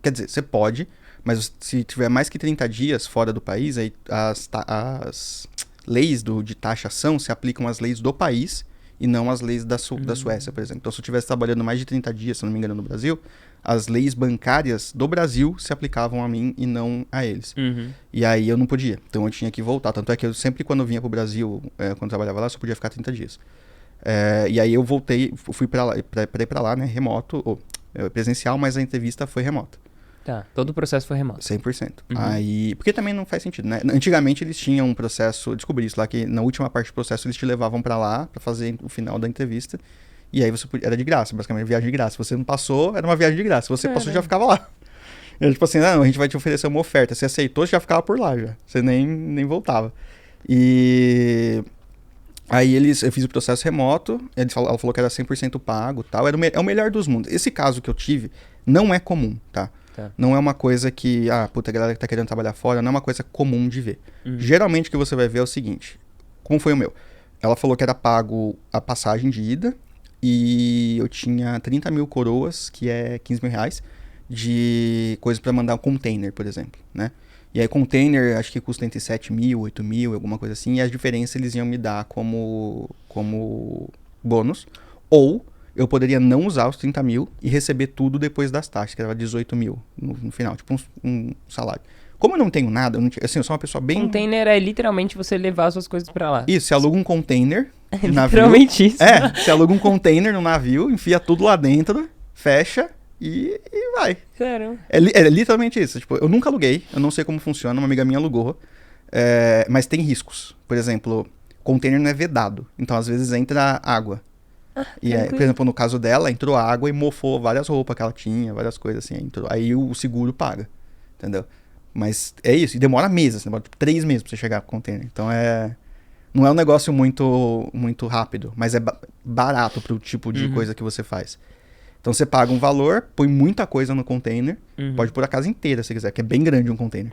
Quer dizer, você pode, mas se tiver mais que 30 dias fora do país, aí as leis de taxação se aplicam às leis do país e não às leis da Suécia, por exemplo. Então, se eu estivesse trabalhando mais de 30 dias, se não me engano, no Brasil, as leis bancárias do Brasil se aplicavam a mim e não a eles. E aí eu não podia. Então eu tinha que voltar. Tanto é que eu sempre, quando eu vinha pro Brasil, quando eu trabalhava lá, só podia ficar 30 dias. E aí eu voltei, fui pra ir pra lá, né, remoto, presencial, mas a entrevista foi remota. Tá, todo o processo foi remoto. 100%. Aí, porque também não faz sentido, né? Antigamente eles tinham um processo, descobri isso lá, que na última parte do processo eles te levavam pra lá pra fazer o final da entrevista. E aí era de graça, basicamente, viagem de graça. Se você não passou, era uma viagem de graça. Se você passou, já ficava lá. Era tipo assim, não, a gente vai te oferecer uma oferta. Você aceitou, você já ficava por lá já. Você nem voltava. E aí eu fiz o processo remoto, ela falou que era 100% pago e tal. É o melhor dos mundos. Esse caso que eu tive não é comum, tá? Não é uma coisa que, a galera que tá querendo trabalhar fora, não é uma coisa comum de ver. Geralmente o que você vai ver é o seguinte, como foi o meu? Ela falou que era pago a passagem de ida, e eu tinha 30 mil coroas, que é 15 mil reais, de coisa pra mandar um container, por exemplo, né? E aí container, acho que custa entre 7 mil, 8 mil, alguma coisa assim, e as diferenças eles iam me dar como bônus, ou eu poderia não usar os 30 mil e receber tudo depois das taxas, que era 18 mil no final, tipo um salário. Como eu não tenho nada, eu sou uma pessoa bem... Container é literalmente você levar as suas coisas pra lá. Isso, você aluga um container de navio. Literalmente isso. Você aluga um container no navio, enfia tudo lá dentro, fecha e vai. Caramba. É literalmente isso. Tipo, eu nunca aluguei, eu não sei como funciona, uma amiga minha alugou, mas tem riscos. Por exemplo, container não é vedado, então às vezes entra água. E aí, por exemplo, no caso dela, entrou água e mofou várias roupas que ela tinha, várias coisas assim. Aí o seguro paga, entendeu? Mas é isso, e demora meses, demora 3 meses pra você chegar com o container. Então não é um negócio muito rápido, mas é barato pro tipo de coisa que você faz. Então você paga um valor, põe muita coisa no container, pode pôr a casa inteira se quiser, que é bem grande um container.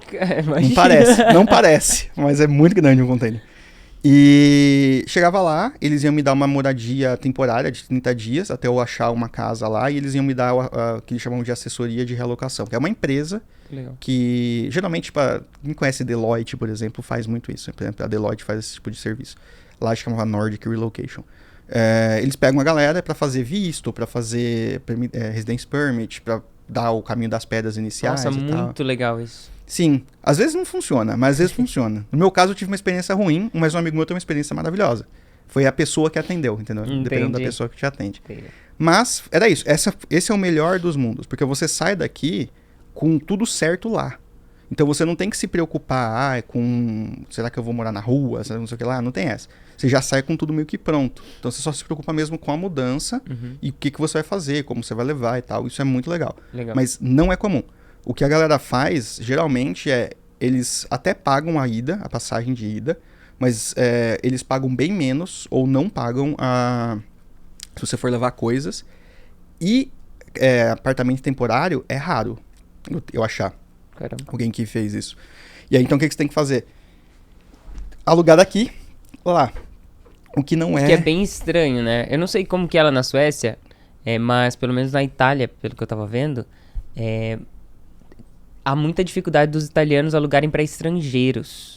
Não parece, mas é muito grande um container. E chegava lá, eles iam me dar uma moradia temporária de 30 dias, até eu achar uma casa lá, e eles iam me dar o que eles chamam de assessoria de realocação, que é uma empresa que, geralmente, quem conhece Deloitte, por exemplo, faz muito isso. Por exemplo, a Deloitte faz esse tipo de serviço. Lá chamava Nordic Relocation. Eles pegam a galera para fazer visto, para fazer residence permit, para dar o caminho das pedras iniciais. Nossa, muito legal isso. Sim, às vezes não funciona, mas às vezes funciona. No meu caso, eu tive uma experiência ruim, mas um amigo meu teve uma experiência maravilhosa. Foi a pessoa que atendeu, entendeu? Dependendo da pessoa que te atende. Entendi. Mas, era isso. Esse é o melhor dos mundos, porque você sai daqui com tudo certo lá. Então você não tem que se preocupar será que eu vou morar na rua, não sei o que lá, não tem essa. Você já sai com tudo meio que pronto. Então você só se preocupa mesmo com a mudança e o que você vai fazer, como você vai levar e tal. Isso é muito legal. Mas não é comum. O que a galera faz, geralmente, eles até pagam a passagem de ida, mas eles pagam bem menos ou não pagam se você for levar coisas. E apartamento temporário é raro eu achar. Caramba. Alguém que fez isso. E aí, então, o que você tem que fazer? Alugar daqui, lá. O que não é... Que é bem estranho, né? Eu não sei como que é lá na Suécia, mas pelo menos na Itália, pelo que eu tava vendo, há muita dificuldade dos italianos alugarem para estrangeiros.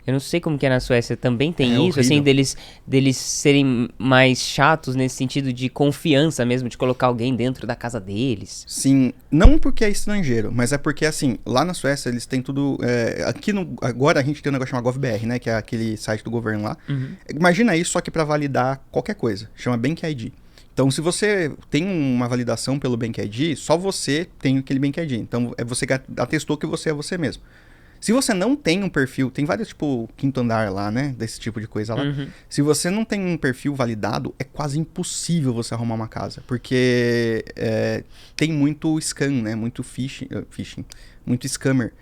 Eu não sei como que é na Suécia, também tem isso, horrível. assim, deles serem mais chatos nesse sentido de confiança mesmo, de colocar alguém dentro da casa deles. Sim, não porque é estrangeiro, mas é porque, assim, lá na Suécia eles têm tudo... agora a gente tem um negócio chamado GovBR, né, que é aquele site do governo lá. Imagina isso, só que para validar qualquer coisa, chama Bank ID. Então, se você tem uma validação pelo Bank ID, só você tem aquele Bank ID. Então, você atestou que você é você mesmo. Se você não tem um perfil, tem vários, tipo, quinto andar lá, né? Desse tipo de coisa lá. Se você não tem um perfil validado, é quase impossível você arrumar uma casa. Porque tem muito scam, né? Muito phishing, muito scammer.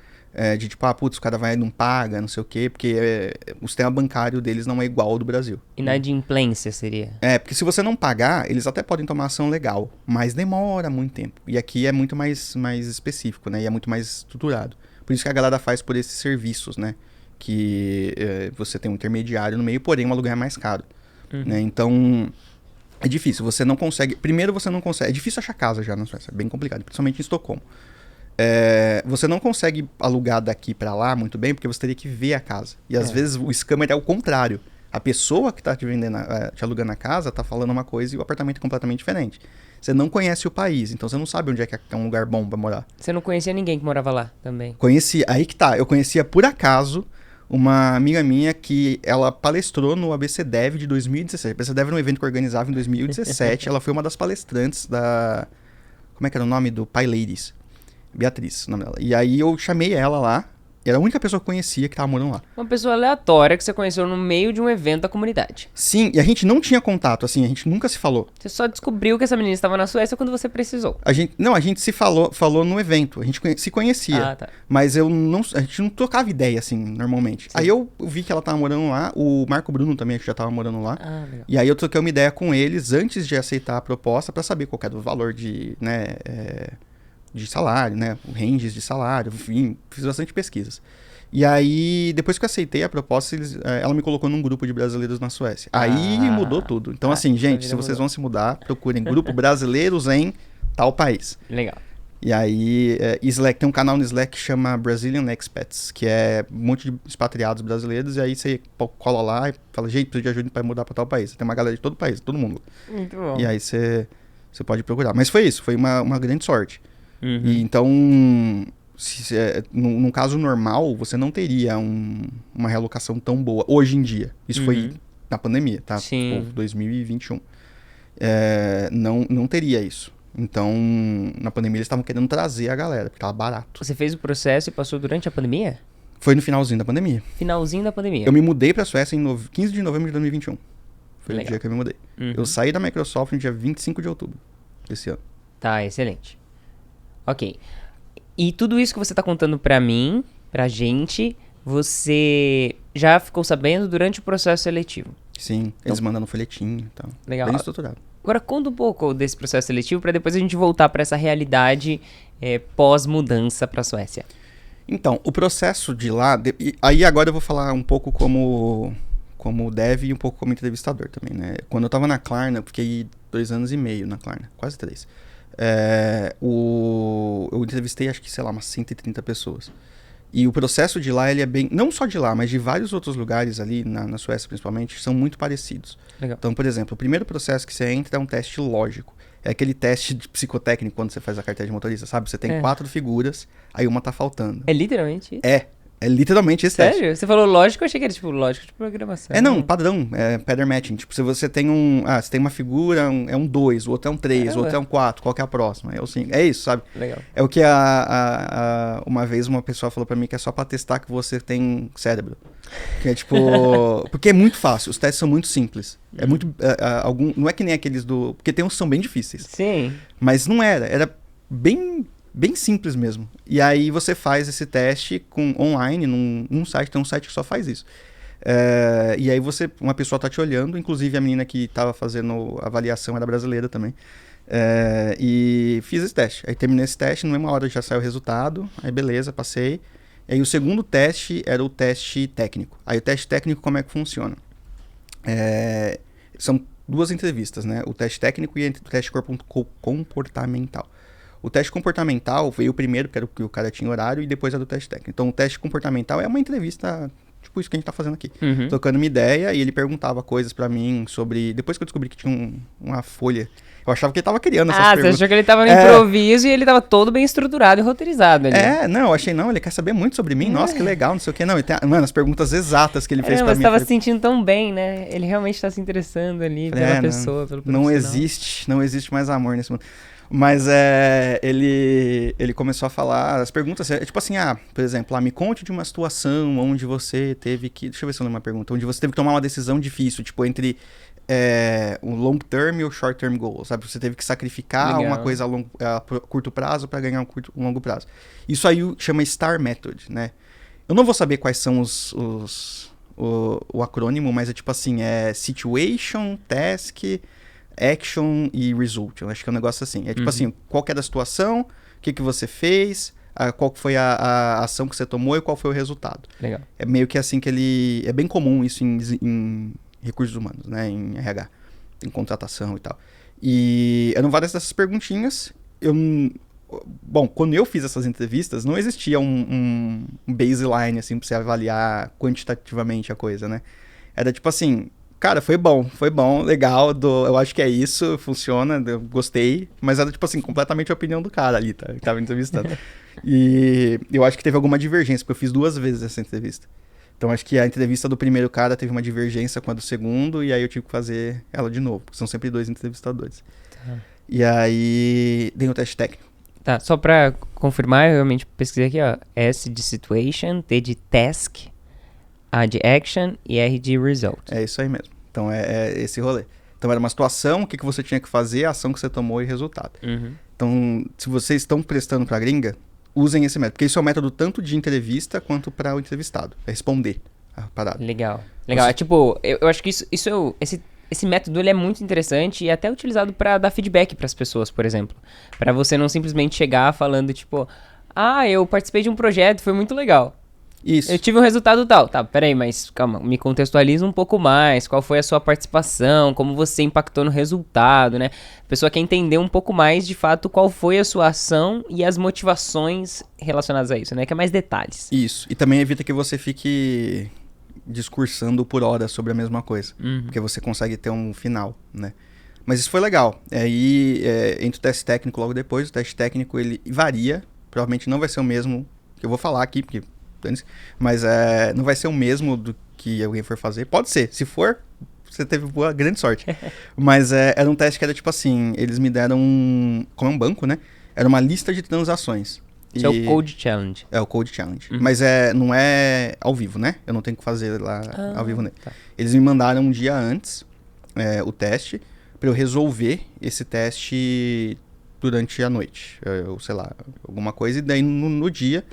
De tipo, putz, o cara vai e não paga, não sei o quê. Porque o sistema bancário deles não é igual ao do Brasil. Inadimplência seria. Porque se você não pagar, eles até podem tomar ação legal. Mas demora muito tempo. E aqui é muito mais específico, né? E é muito mais estruturado. Por isso que a galera faz por esses serviços, né? Que você tem um intermediário no meio, porém o aluguel é mais caro. Né? Então, é difícil. Você não consegue... Primeiro, você não consegue... É difícil achar casa já na Suécia. É bem complicado, principalmente em Estocolmo. Você não consegue alugar daqui pra lá muito bem, porque você teria que ver a casa. E às vezes o scammer é o contrário. A pessoa que tá te alugando a casa tá falando uma coisa e o apartamento é completamente diferente. Você não conhece o país, então você não sabe onde é que é um lugar bom pra morar. Você não conhecia ninguém que morava lá também? Conhecia, aí que tá. Eu conhecia por acaso uma amiga minha que ela palestrou no ABC Dev de 2017. O ABC Dev era um evento que eu organizava em 2017. Ela foi uma das palestrantes da... Como é que era o nome? Do Pi Ladies. Beatriz, o nome dela. E aí eu chamei ela lá. Era a única pessoa que eu conhecia que tava morando lá. Uma pessoa aleatória que você conheceu no meio de um evento da comunidade. Sim, e a gente não tinha contato, assim, a gente nunca se falou. Você só descobriu que essa menina estava na Suécia quando você precisou. A gente se falou no evento, a gente se conhecia. Tá. Mas a gente não trocava ideia, assim, normalmente. Sim. Aí eu vi que ela tava morando lá, o Marco Bruno também já tava morando lá. Legal. E aí eu troquei uma ideia com eles antes de aceitar a proposta pra saber qual era o valor de, né, de salário, né, ranges de salário, enfim, fiz bastante pesquisas. E aí, depois que eu aceitei a proposta, ela me colocou num grupo de brasileiros na Suécia. Aí mudou tudo. Então, assim, gente, se vocês vão se mudar, procurem grupo brasileiros em tal país. Legal. E aí, Slack, tem um canal no Slack que chama Brazilian Expats, que é um monte de expatriados brasileiros, e aí você cola lá e fala, gente, preciso de ajuda para mudar para tal país. Tem uma galera de todo o país, todo mundo. Muito bom. E aí você pode procurar. Mas foi isso, foi uma grande sorte. E então... num caso normal, você não teria uma realocação tão boa hoje em dia. Isso foi na pandemia, tá? Sim. 2021. Não teria isso. Então, na pandemia eles estavam querendo trazer a galera, porque tava barato. Você fez o processo e passou durante a pandemia? Foi no finalzinho da pandemia. Finalzinho da pandemia. Eu me mudei pra Suécia em 15 de novembro de 2021. Foi Legal. o dia que eu me mudei. Uhum. Eu saí da Microsoft no dia 25 de outubro desse ano. Tá, excelente. Ok. E tudo isso que você tá contando pra mim, pra gente, você já ficou sabendo durante o processo seletivo. Sim, eles mandando folhetinho e tal. Legal. Bem estruturado. Agora conta um pouco desse processo seletivo pra depois a gente voltar pra essa realidade pós-mudança pra Suécia. Então, o processo de lá... Aí agora eu vou falar um pouco como dev e um pouco como entrevistador também, né? Quando eu tava na Klarna, eu fiquei 2 anos e meio na Klarna, quase 3. Eu entrevistei, acho que, sei lá, umas 130 pessoas. E o processo de lá, ele é bem... Não só de lá, mas de vários outros lugares ali, na Suécia principalmente, são muito parecidos. Legal. Então, por exemplo, o primeiro processo que você entra é um teste lógico. É aquele teste de psicotécnico quando você faz a carteira de motorista, sabe? Você tem 4 figuras, aí uma tá faltando. É literalmente isso? É literalmente esse teste. Sério? Você falou lógico, eu achei que era tipo lógico de programação. Não, padrão, pattern matching. Tipo, se você tem você tem uma figura, é um 2, o outro é um 3, o outro é um 4, qual que é a próxima? É o 5. É isso, sabe? Legal. É o que uma vez uma pessoa falou pra mim que é só pra testar que você tem cérebro. Que é tipo... Porque é muito fácil, os testes são muito simples. É muito... não é que nem aqueles do... Porque tem uns que são bem difíceis. Sim. Mas não era bem simples mesmo. E aí você faz esse teste online, num site, tem um site que só faz isso. E aí uma pessoa tá te olhando, inclusive a menina que tava fazendo a avaliação era brasileira também. E fiz esse teste. Aí terminei esse teste, na mesma hora já saiu o resultado, aí beleza, passei. E aí o segundo teste era o teste técnico. Aí o teste técnico, como é que funciona? São 2 entrevistas, né? O teste técnico e o teste comportamental. O teste comportamental veio primeiro, porque era o que o cara tinha horário, e depois era o teste técnico. Então, o teste comportamental é uma entrevista, tipo isso que a gente tá fazendo aqui. Uhum. Trocando uma ideia, e ele perguntava coisas pra mim sobre... Depois que eu descobri que tinha uma folha, eu achava que ele tava criando essas perguntas. Você achou que ele tava no improviso e ele tava todo bem estruturado e roteirizado ali. Não, eu achei, não, ele quer saber muito sobre mim, nossa, que legal, não sei o que. Não, ele tem, mano, as perguntas exatas que ele fez pra mim. Você tava se sentindo tão bem, né? Ele realmente tá se interessando ali pela pessoa, pelo profissional. Não existe mais amor nesse mundo. Mas ele começou a falar as perguntas, tipo assim, por exemplo, me conte de uma situação onde você teve que... Deixa eu ver se eu lembro uma pergunta. Onde você teve que tomar uma decisão difícil, tipo, entre o long term e o short term goal, sabe? Você teve que sacrificar uma coisa a curto prazo para ganhar um longo prazo. Isso aí chama STAR Method, né? Eu não vou saber quais são o acrônimo, mas é tipo assim, Situation, Task... Action e Result, eu acho que é um negócio assim. É tipo assim, qual que era a situação, o que você fez, qual foi a ação que você tomou e qual foi o resultado. Legal. É meio que assim que ele... É bem comum isso em recursos humanos, né? Em RH, em contratação e tal. E eram várias dessas perguntinhas. Bom, quando eu fiz essas entrevistas, não existia um baseline, assim, pra você avaliar quantitativamente a coisa, né? Era tipo assim... Cara, foi bom, legal, eu acho que é isso, funciona, eu gostei, mas era, tipo assim, completamente a opinião do cara ali, tá? Que tava entrevistando. E eu acho que teve alguma divergência, porque eu fiz 2 vezes essa entrevista. Então, acho que a entrevista do primeiro cara teve uma divergência com a do segundo, e aí eu tive que fazer ela de novo, porque são sempre 2 entrevistadores. Tá. E aí, dei o teste técnico. Tá, só pra confirmar, eu realmente pesquisei aqui, ó, S de situation, T de task, A de action e R de result. É isso aí mesmo. Então é esse rolê. Então era uma situação, o que você tinha que fazer, a ação que você tomou e resultado. Uhum. Então, se vocês estão prestando pra gringa, usem esse método. Porque isso é um método tanto de entrevista quanto para o entrevistado. É responder a parada. Legal. É tipo, eu acho que esse método ele é muito interessante e até utilizado pra dar feedback pras pessoas, por exemplo. Pra você não simplesmente chegar falando tipo, eu participei de um projeto, foi muito legal. Isso. Eu tive um resultado tal. Tá, peraí, mas calma, me contextualiza um pouco mais. Qual foi a sua participação? Como você impactou no resultado, né? A pessoa quer entender um pouco mais, de fato, qual foi a sua ação e as motivações relacionadas a isso, né? Que é mais detalhes. Isso. E também evita que você fique discursando por hora sobre a mesma coisa. Porque você consegue ter um final, né? Mas isso foi legal. Aí, entre o teste técnico logo depois, o teste técnico ele varia. Provavelmente não vai ser o mesmo que eu vou falar aqui, porque... Mas não vai ser o mesmo do que alguém for fazer. Pode ser. Se for, você teve grande sorte. Mas era um teste que era tipo assim, eles me deram como é um banco, né? Era uma lista de transações. Isso é o Code Challenge. É o Code Challenge. Mas não é ao vivo, né? Eu não tenho que fazer lá ao vivo, né? Tá. Eles me mandaram um dia antes. o teste, para eu resolver esse teste durante a noite, ou sei lá, alguma coisa, e daí no dia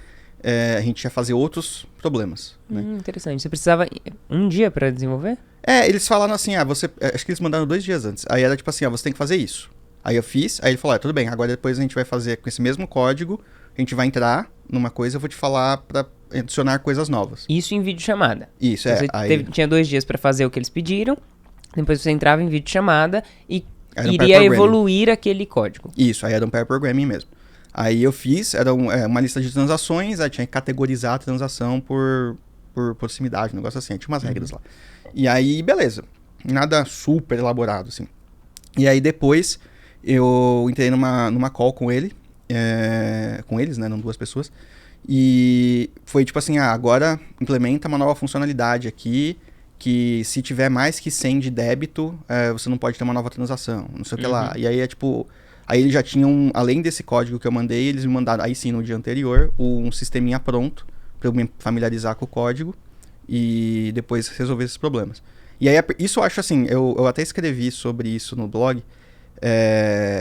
a gente ia fazer outros problemas. Né? Interessante. Você precisava um dia para desenvolver? Eles falaram assim, acho que eles mandaram 2 dias antes. Aí era tipo assim, você tem que fazer isso. Aí eu fiz, aí ele falou, tudo bem, agora depois a gente vai fazer com esse mesmo código, a gente vai entrar numa coisa, eu vou te falar pra adicionar coisas novas. Isso em videochamada. Isso, Você aí... tinha 2 dias para fazer o que eles pediram, depois você entrava em videochamada e Era um iria pair programming. evoluir aquele código. Isso, aí era um pair programming mesmo. Aí eu fiz, era uma lista de transações, aí tinha que categorizar a transação por proximidade, um negócio assim, tinha umas regras lá. E aí, beleza, nada super elaborado, assim. E aí depois eu entrei numa call com ele, com eles, né, não 2 pessoas, e foi tipo assim, agora implementa uma nova funcionalidade aqui, que se tiver mais que 100 de débito, você não pode ter uma nova transação, não sei o que lá. E aí aí eles já tinham, além desse código que eu mandei, eles me mandaram, aí sim, no dia anterior, um sisteminha pronto, para eu me familiarizar com o código, e depois resolver esses problemas. E aí, isso eu acho assim, eu até escrevi sobre isso no blog,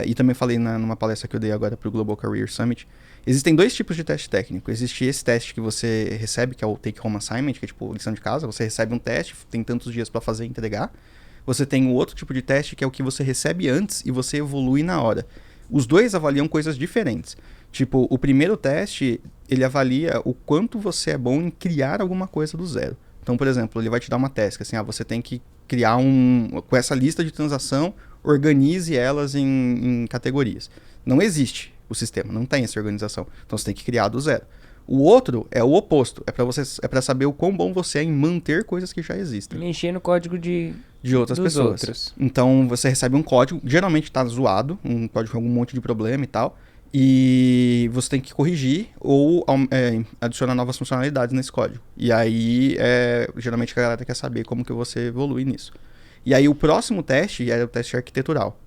e também falei numa palestra que eu dei agora pro Global Career Summit. Existem 2 tipos de teste técnico. Existe esse teste que você recebe, que é o Take Home Assignment, que é tipo lição de casa. Você recebe um teste, tem tantos dias para fazer e entregar. Você tem o outro tipo de teste, que é o que você recebe antes e você evolui na hora. Os 2 avaliam coisas diferentes. Tipo, o primeiro teste, ele avalia o quanto você é bom em criar alguma coisa do zero. Então, por exemplo, ele vai te dar uma task, assim, você tem que criar com essa lista de transação, organize elas em categorias. Não existe o sistema, não tem essa organização. Então, você tem que criar do zero. O outro é o oposto, é para saber o quão bom você é em manter coisas que já existem. Mexer no código de outras dos pessoas. Outros. Então, você recebe um código, geralmente está zoado, um código com algum monte de problema e tal, e você tem que corrigir ou adicionar novas funcionalidades nesse código. E aí, geralmente a galera quer saber como que você evolui nisso. E aí, o próximo teste era o teste arquitetural,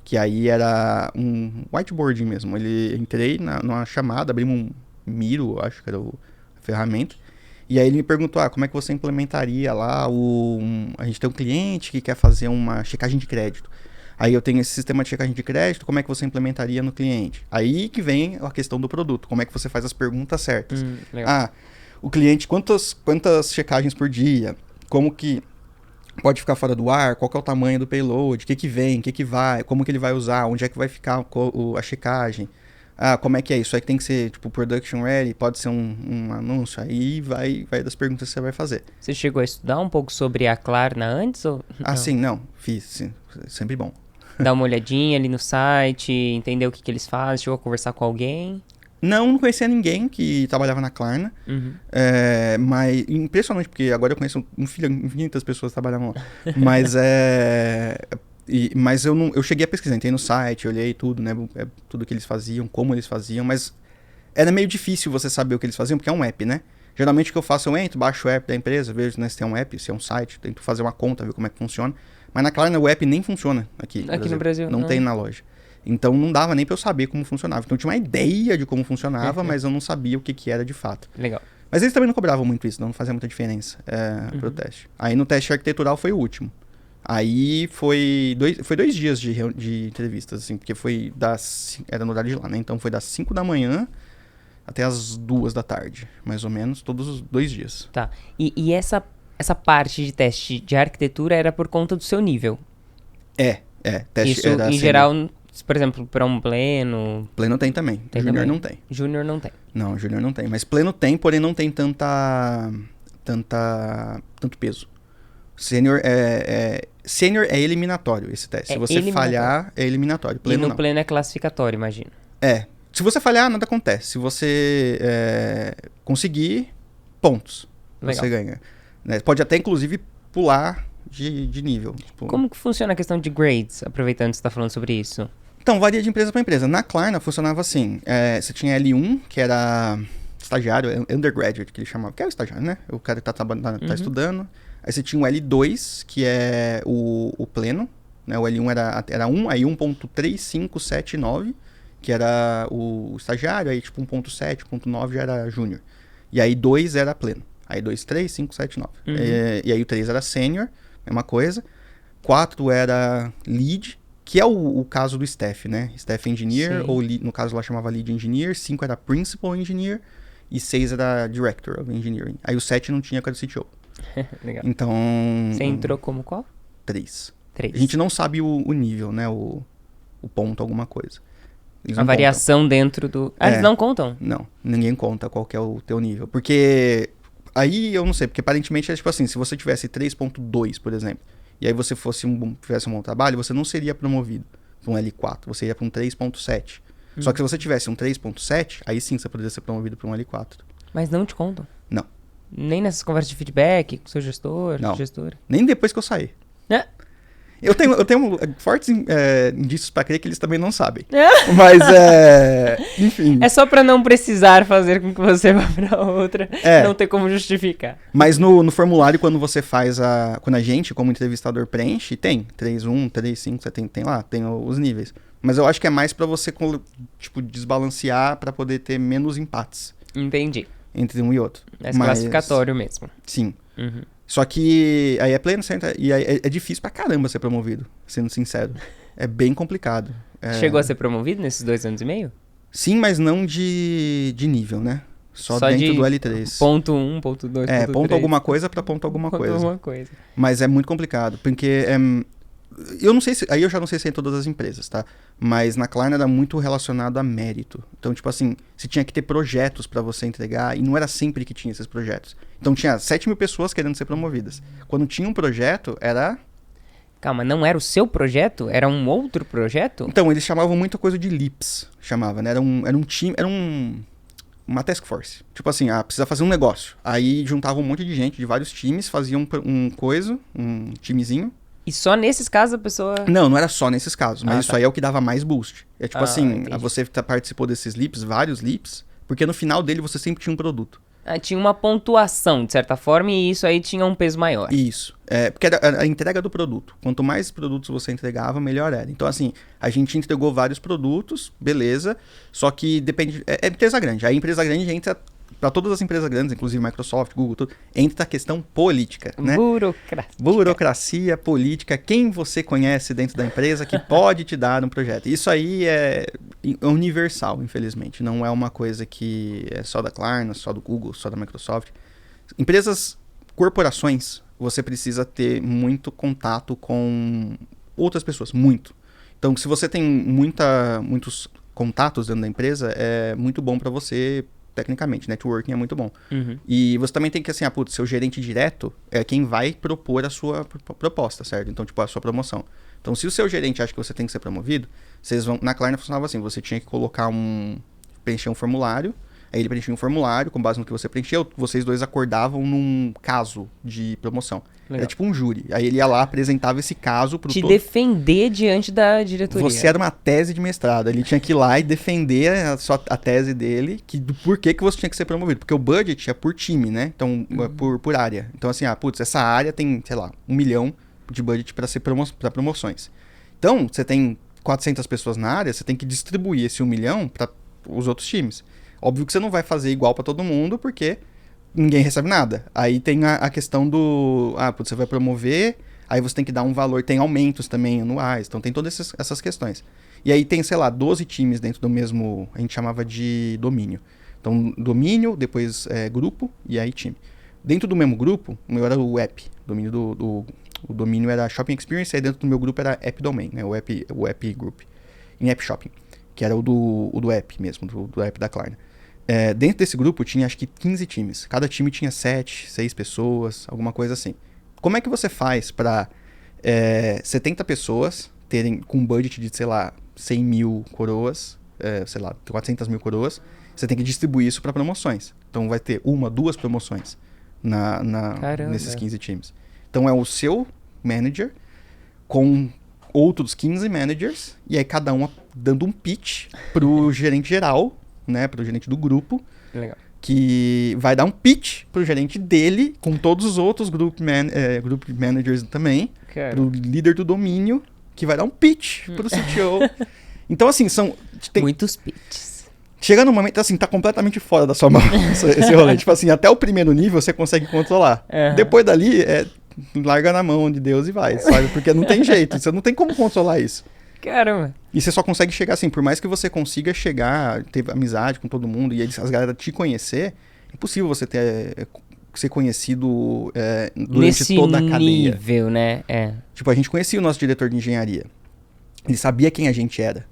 que aí era um whiteboarding mesmo. Entrei numa chamada, abrimos um Miro, acho que era a ferramenta, e aí ele me perguntou, como é que você implementaria lá a gente tem um cliente que quer fazer uma checagem de crédito. Aí eu tenho esse sistema de checagem de crédito, como é que você implementaria no cliente? Aí que vem a questão do produto, como é que você faz as perguntas certas. O cliente, quantas checagens por dia? Como que pode ficar fora do ar? Qual que é o tamanho do payload? O que vem? O que vai? Como que ele vai usar? Onde é que vai ficar a checagem? Como é que é isso? Aí que tem que ser, tipo, production ready, pode ser um anúncio, aí vai das perguntas que você vai fazer. Você chegou a estudar um pouco sobre a Klarna antes? Ou não? Sim, não, fiz, sim, sempre bom. Dar uma olhadinha ali no site, entender o que eles fazem, chegou a conversar com alguém? Não conhecia ninguém que trabalhava na Klarna, mas impressionante, porque agora eu conheço infinitas pessoas que trabalhavam lá, mas eu cheguei a pesquisar, entrei no site, olhei tudo, né, tudo que eles faziam, como eles faziam, mas era meio difícil você saber o que eles faziam, porque é um app, né? Geralmente o que eu faço, eu entro, baixo o app da empresa, vejo, né, se tem um app, se é um site, tento fazer uma conta, ver como é que funciona, mas na Klarna o app nem funciona aqui no Brasil. Não tem na loja. Então não dava nem pra eu saber como funcionava. Então eu tinha uma ideia de como funcionava, mas eu não sabia o que era de fato. Legal. Mas eles também não cobravam muito isso, não fazia muita diferença pro teste. Aí no teste arquitetural foi o último. Aí foi 2 dias de entrevistas, assim, porque era no horário de lá, né? Então foi das 5 da manhã até as 2 da tarde, mais ou menos, todos os 2 dias. Tá. E essa parte de teste de arquitetura era por conta do seu nível? Teste isso, era em geral, por exemplo, para um pleno... Pleno tem também. Júnior não tem. Júnior não tem. Não, Júnior não tem. Mas pleno tem, porém não tem tanto peso. Sênior é eliminatório esse teste. Se você falhar, é eliminatório. Pleno, e no pleno é classificatório, imagino. Se você falhar, nada acontece. Se você conseguir, pontos. Legal. Você ganha. Né? Pode até, inclusive, pular de nível. Tipo... Como que funciona a questão de grades, aproveitando que você está falando sobre isso? Então, varia de empresa para empresa. Na Klarna funcionava assim. Você tinha L1, que era estagiário, undergraduate, que ele chamava. Que é o estagiário, né? O cara que tá estudando. Aí você tinha o L2, que é o pleno. Né? O L1 era 1, aí 1.3579, que era o estagiário. Aí tipo 1.7, 1.9 já era júnior. E aí 2 era pleno. Aí 2, 3, 5, 7, 9. E aí o 3 era sênior, mesma coisa. 4 era Lead, que é o caso do Staff, né? Staff Engineer, Sim. ou no caso lá chamava Lead Engineer, 5 era Principal Engineer e 6 era Director of Engineering. Aí o 7 não tinha, que era o CTO. Legal. Então... Você entrou como qual? 3. 3. A gente não sabe o nível, né? O ponto, alguma coisa. Eles A não variação dentro do... Ah, É. eles não contam? contam. Não, ninguém conta qual que é o teu nível. Porque aí eu não sei, porque aparentemente é tipo assim, se você tivesse 3.2, por exemplo, e aí você tivesse um bom trabalho, você não seria promovido para um L4, você ia para um 3.7. Só que se você tivesse um 3.7, aí sim você poderia ser promovido para um L4. Mas não te contam? Não. Nem nessas conversas de feedback com o seu gestor, Não. gestora? Nem depois que eu saí. É. Eu tenho fortes indícios para crer que eles também não sabem. Mas, enfim. É só pra não precisar fazer com que você vá pra outra, não ter como justificar. Mas no formulário, quando você faz quando a gente, como entrevistador, preenche, tem 3.1, 3.5, você tem lá, tem os níveis. Mas eu acho que é mais pra você, tipo, desbalancear pra poder ter menos empates Entendi. entre um e outro. É classificatório mesmo. Sim. Uhum. Só que aí é pleno center, e aí é difícil pra caramba ser promovido, sendo sincero. É bem complicado. Chegou a ser promovido nesses 2 anos e meio? Sim, mas não de nível, né? Só dentro de do L3. Ponto 1, ponto 2, ponto 3. Ponto alguma coisa pra ponto alguma coisa. Alguma coisa. Mas é muito complicado, porque eu não sei se... Aí eu já não sei se é em todas as empresas, tá? Mas na Klarna era muito relacionado a mérito. Então, tipo assim, você tinha que ter projetos pra você entregar, e não era sempre que tinha esses projetos. Então tinha 7.000 pessoas querendo ser promovidas. Quando tinha um projeto, era... Calma, não era o seu projeto? Era um outro projeto? Então, eles chamavam muita coisa de LEAPs, chamava, né? Era um time, uma task force. Tipo assim, precisa fazer um negócio. Aí juntavam um monte de gente de vários times, faziam um timezinho. E só nesses casos a pessoa... Não era só nesses casos, mas isso tá. aí é o que dava mais boost. É tipo assim, entendi. você participou desses leaps, vários leaps, porque no final dele você sempre tinha um produto. Tinha uma pontuação, de certa forma, e isso aí tinha um peso maior. Isso. Porque era a entrega do produto. Quanto mais produtos você entregava, melhor era. Então, assim, a gente entregou vários produtos, beleza, só que depende... É empresa grande. Aí, empresa grande entra... Para todas as empresas grandes, inclusive Microsoft, Google, tudo, entra a questão política, né? Burocracia, política, quem você conhece dentro da empresa que pode te dar um projeto. Isso aí é universal, infelizmente. Não é uma coisa que é só da Klarna, só do Google, só da Microsoft. Empresas, corporações, você precisa ter muito contato com outras pessoas, muito. Então, se você tem muitos contatos dentro da empresa, é muito bom para você... Tecnicamente, networking é muito bom. Uhum. E você também tem que, assim, seu gerente direto é quem vai propor a sua proposta, certo? Então, tipo, a sua promoção. Então, se o seu gerente acha que você tem que ser promovido, vocês vão... Na Klarna funcionava assim, você tinha que preencher um formulário, aí ele preenchia um formulário, com base no que você preencheu, vocês dois acordavam num caso de promoção. Legal. Era tipo um júri. Aí ele ia lá, apresentava esse caso pro Te defender diante da diretoria. Você era uma tese de mestrado. Ele tinha que ir lá e defender a tese dele, do porquê que você tinha que ser promovido. Porque o budget é por time, né? Então, por área. Então, assim, essa área tem, sei lá, 1 milhão de budget para promoções. Então, você tem 400 pessoas na área, você tem que distribuir esse 1 milhão para os outros times. Óbvio que você não vai fazer igual para todo mundo, porque ninguém recebe nada. Aí tem a questão do... você vai promover, aí você tem que dar um valor, tem aumentos também anuais, então tem todas essas questões. E aí tem, sei lá, 12 times dentro do mesmo... A gente chamava de domínio. Então, domínio, depois grupo e aí time. Dentro do mesmo grupo, o meu era o app. O domínio era Shopping Experience, aí dentro do meu grupo era App Domain, né? O app Group. Em App Shopping, que era o do app mesmo, do app da Klarna. Dentro desse grupo tinha acho que 15 times. Cada time tinha 6 pessoas, alguma coisa assim. Como é que você faz para 70 pessoas terem com um budget de, sei lá, 100 mil coroas, sei lá, 400 mil coroas? Você tem que distribuir isso para promoções. Então vai ter 1, 2 promoções nesses 15 times. Então é o seu manager com outros 15 managers, e aí cada um dando um pitch pro gerente geral, né, pro gerente do grupo. Legal. Que vai dar um pitch pro gerente dele, com todos os outros group managers também, pro líder do domínio, que vai dar um pitch pro CTO. Então, assim, muitos pitches. Chega num momento, assim, tá completamente fora da sua mão esse rolê. Tipo assim, até o primeiro nível você consegue controlar. Depois dali, larga na mão de Deus e vai, sabe? Porque não tem jeito, você não tem como controlar isso. Caramba. E você só consegue chegar assim, por mais que você consiga chegar, ter amizade com todo mundo e as galera te conhecer, é impossível você ser conhecido durante Nesse toda a cadeia. nível, né? Tipo, a gente conhecia o nosso diretor de engenharia. Ele sabia quem a gente era.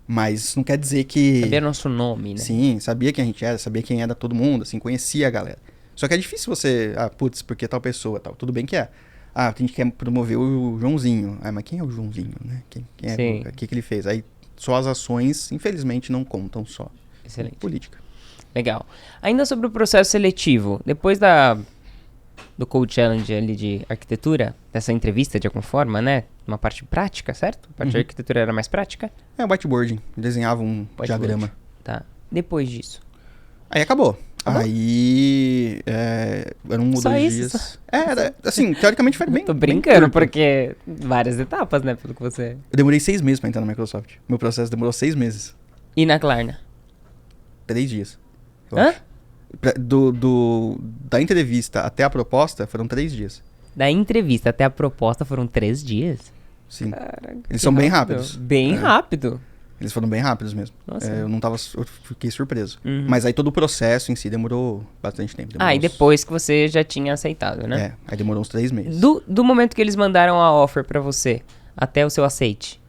Mas isso não quer dizer que... Sabia nosso nome, né? Sim, sabia quem a gente era, sabia quem era todo mundo, assim, conhecia a galera. Só que é difícil você... putz, porque tal pessoa, tal. Tudo bem que é. A gente quer promover o Joãozinho. Mas quem é o Joãozinho, né? Quem é? Sim. O que ele fez? Aí só as ações, infelizmente, não contam só. Excelente. Política. Legal. Ainda sobre o processo seletivo, depois do Code Challenge ali de arquitetura, dessa entrevista de alguma forma, né? Uma parte prática, certo? A parte de arquitetura era mais prática? É o whiteboarding. Desenhava um diagrama. Tá. Depois disso. Aí acabou. Aí... era um ou Só 2 isso? dias. Assim, teoricamente foi bem... Tô bem brincando, curto. porque várias etapas, né? Pelo que você... Eu demorei 6 meses pra entrar na Microsoft. Meu processo demorou 6 meses. E na Klarna? 3 dias. Eu Hã? acho. Da entrevista até a proposta foram 3 dias. Da entrevista até a proposta foram 3 dias? Sim. Caraca, Eles que são bem rápido. rápidos. Bem rápido. Eles foram bem rápidos mesmo. Nossa. Eu fiquei surpreso. Uhum. Mas aí todo o processo em si demorou bastante tempo. Demorou E depois que você já tinha aceitado, né? aí demorou uns 3 meses. Do momento que eles mandaram a offer pra você até o seu aceite,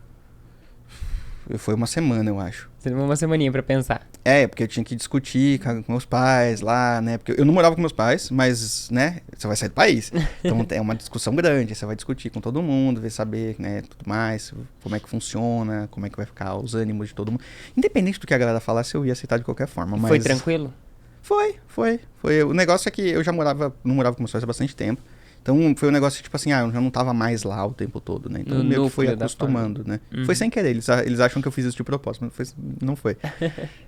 Foi uma semana, eu acho. você levou uma semaninha pra pensar. Porque eu tinha que discutir com meus pais lá, né? Porque eu não morava com meus pais, mas, né? Você vai sair do país. Então é uma discussão grande. Você vai discutir com todo mundo, ver saber, né? Tudo mais, como é que funciona, como é que vai ficar os ânimos de todo mundo. Independente do que a galera falasse, eu ia aceitar de qualquer forma. Mas Foi tranquilo? Foi. O negócio é que eu não morava com meus pais há bastante tempo. Então foi um negócio que, tipo assim, eu já não tava mais lá o tempo todo, né? Então No meio que fui núcleo da acostumando, né? Uhum. Foi sem querer, eles acham que eu fiz isso de propósito, mas não foi.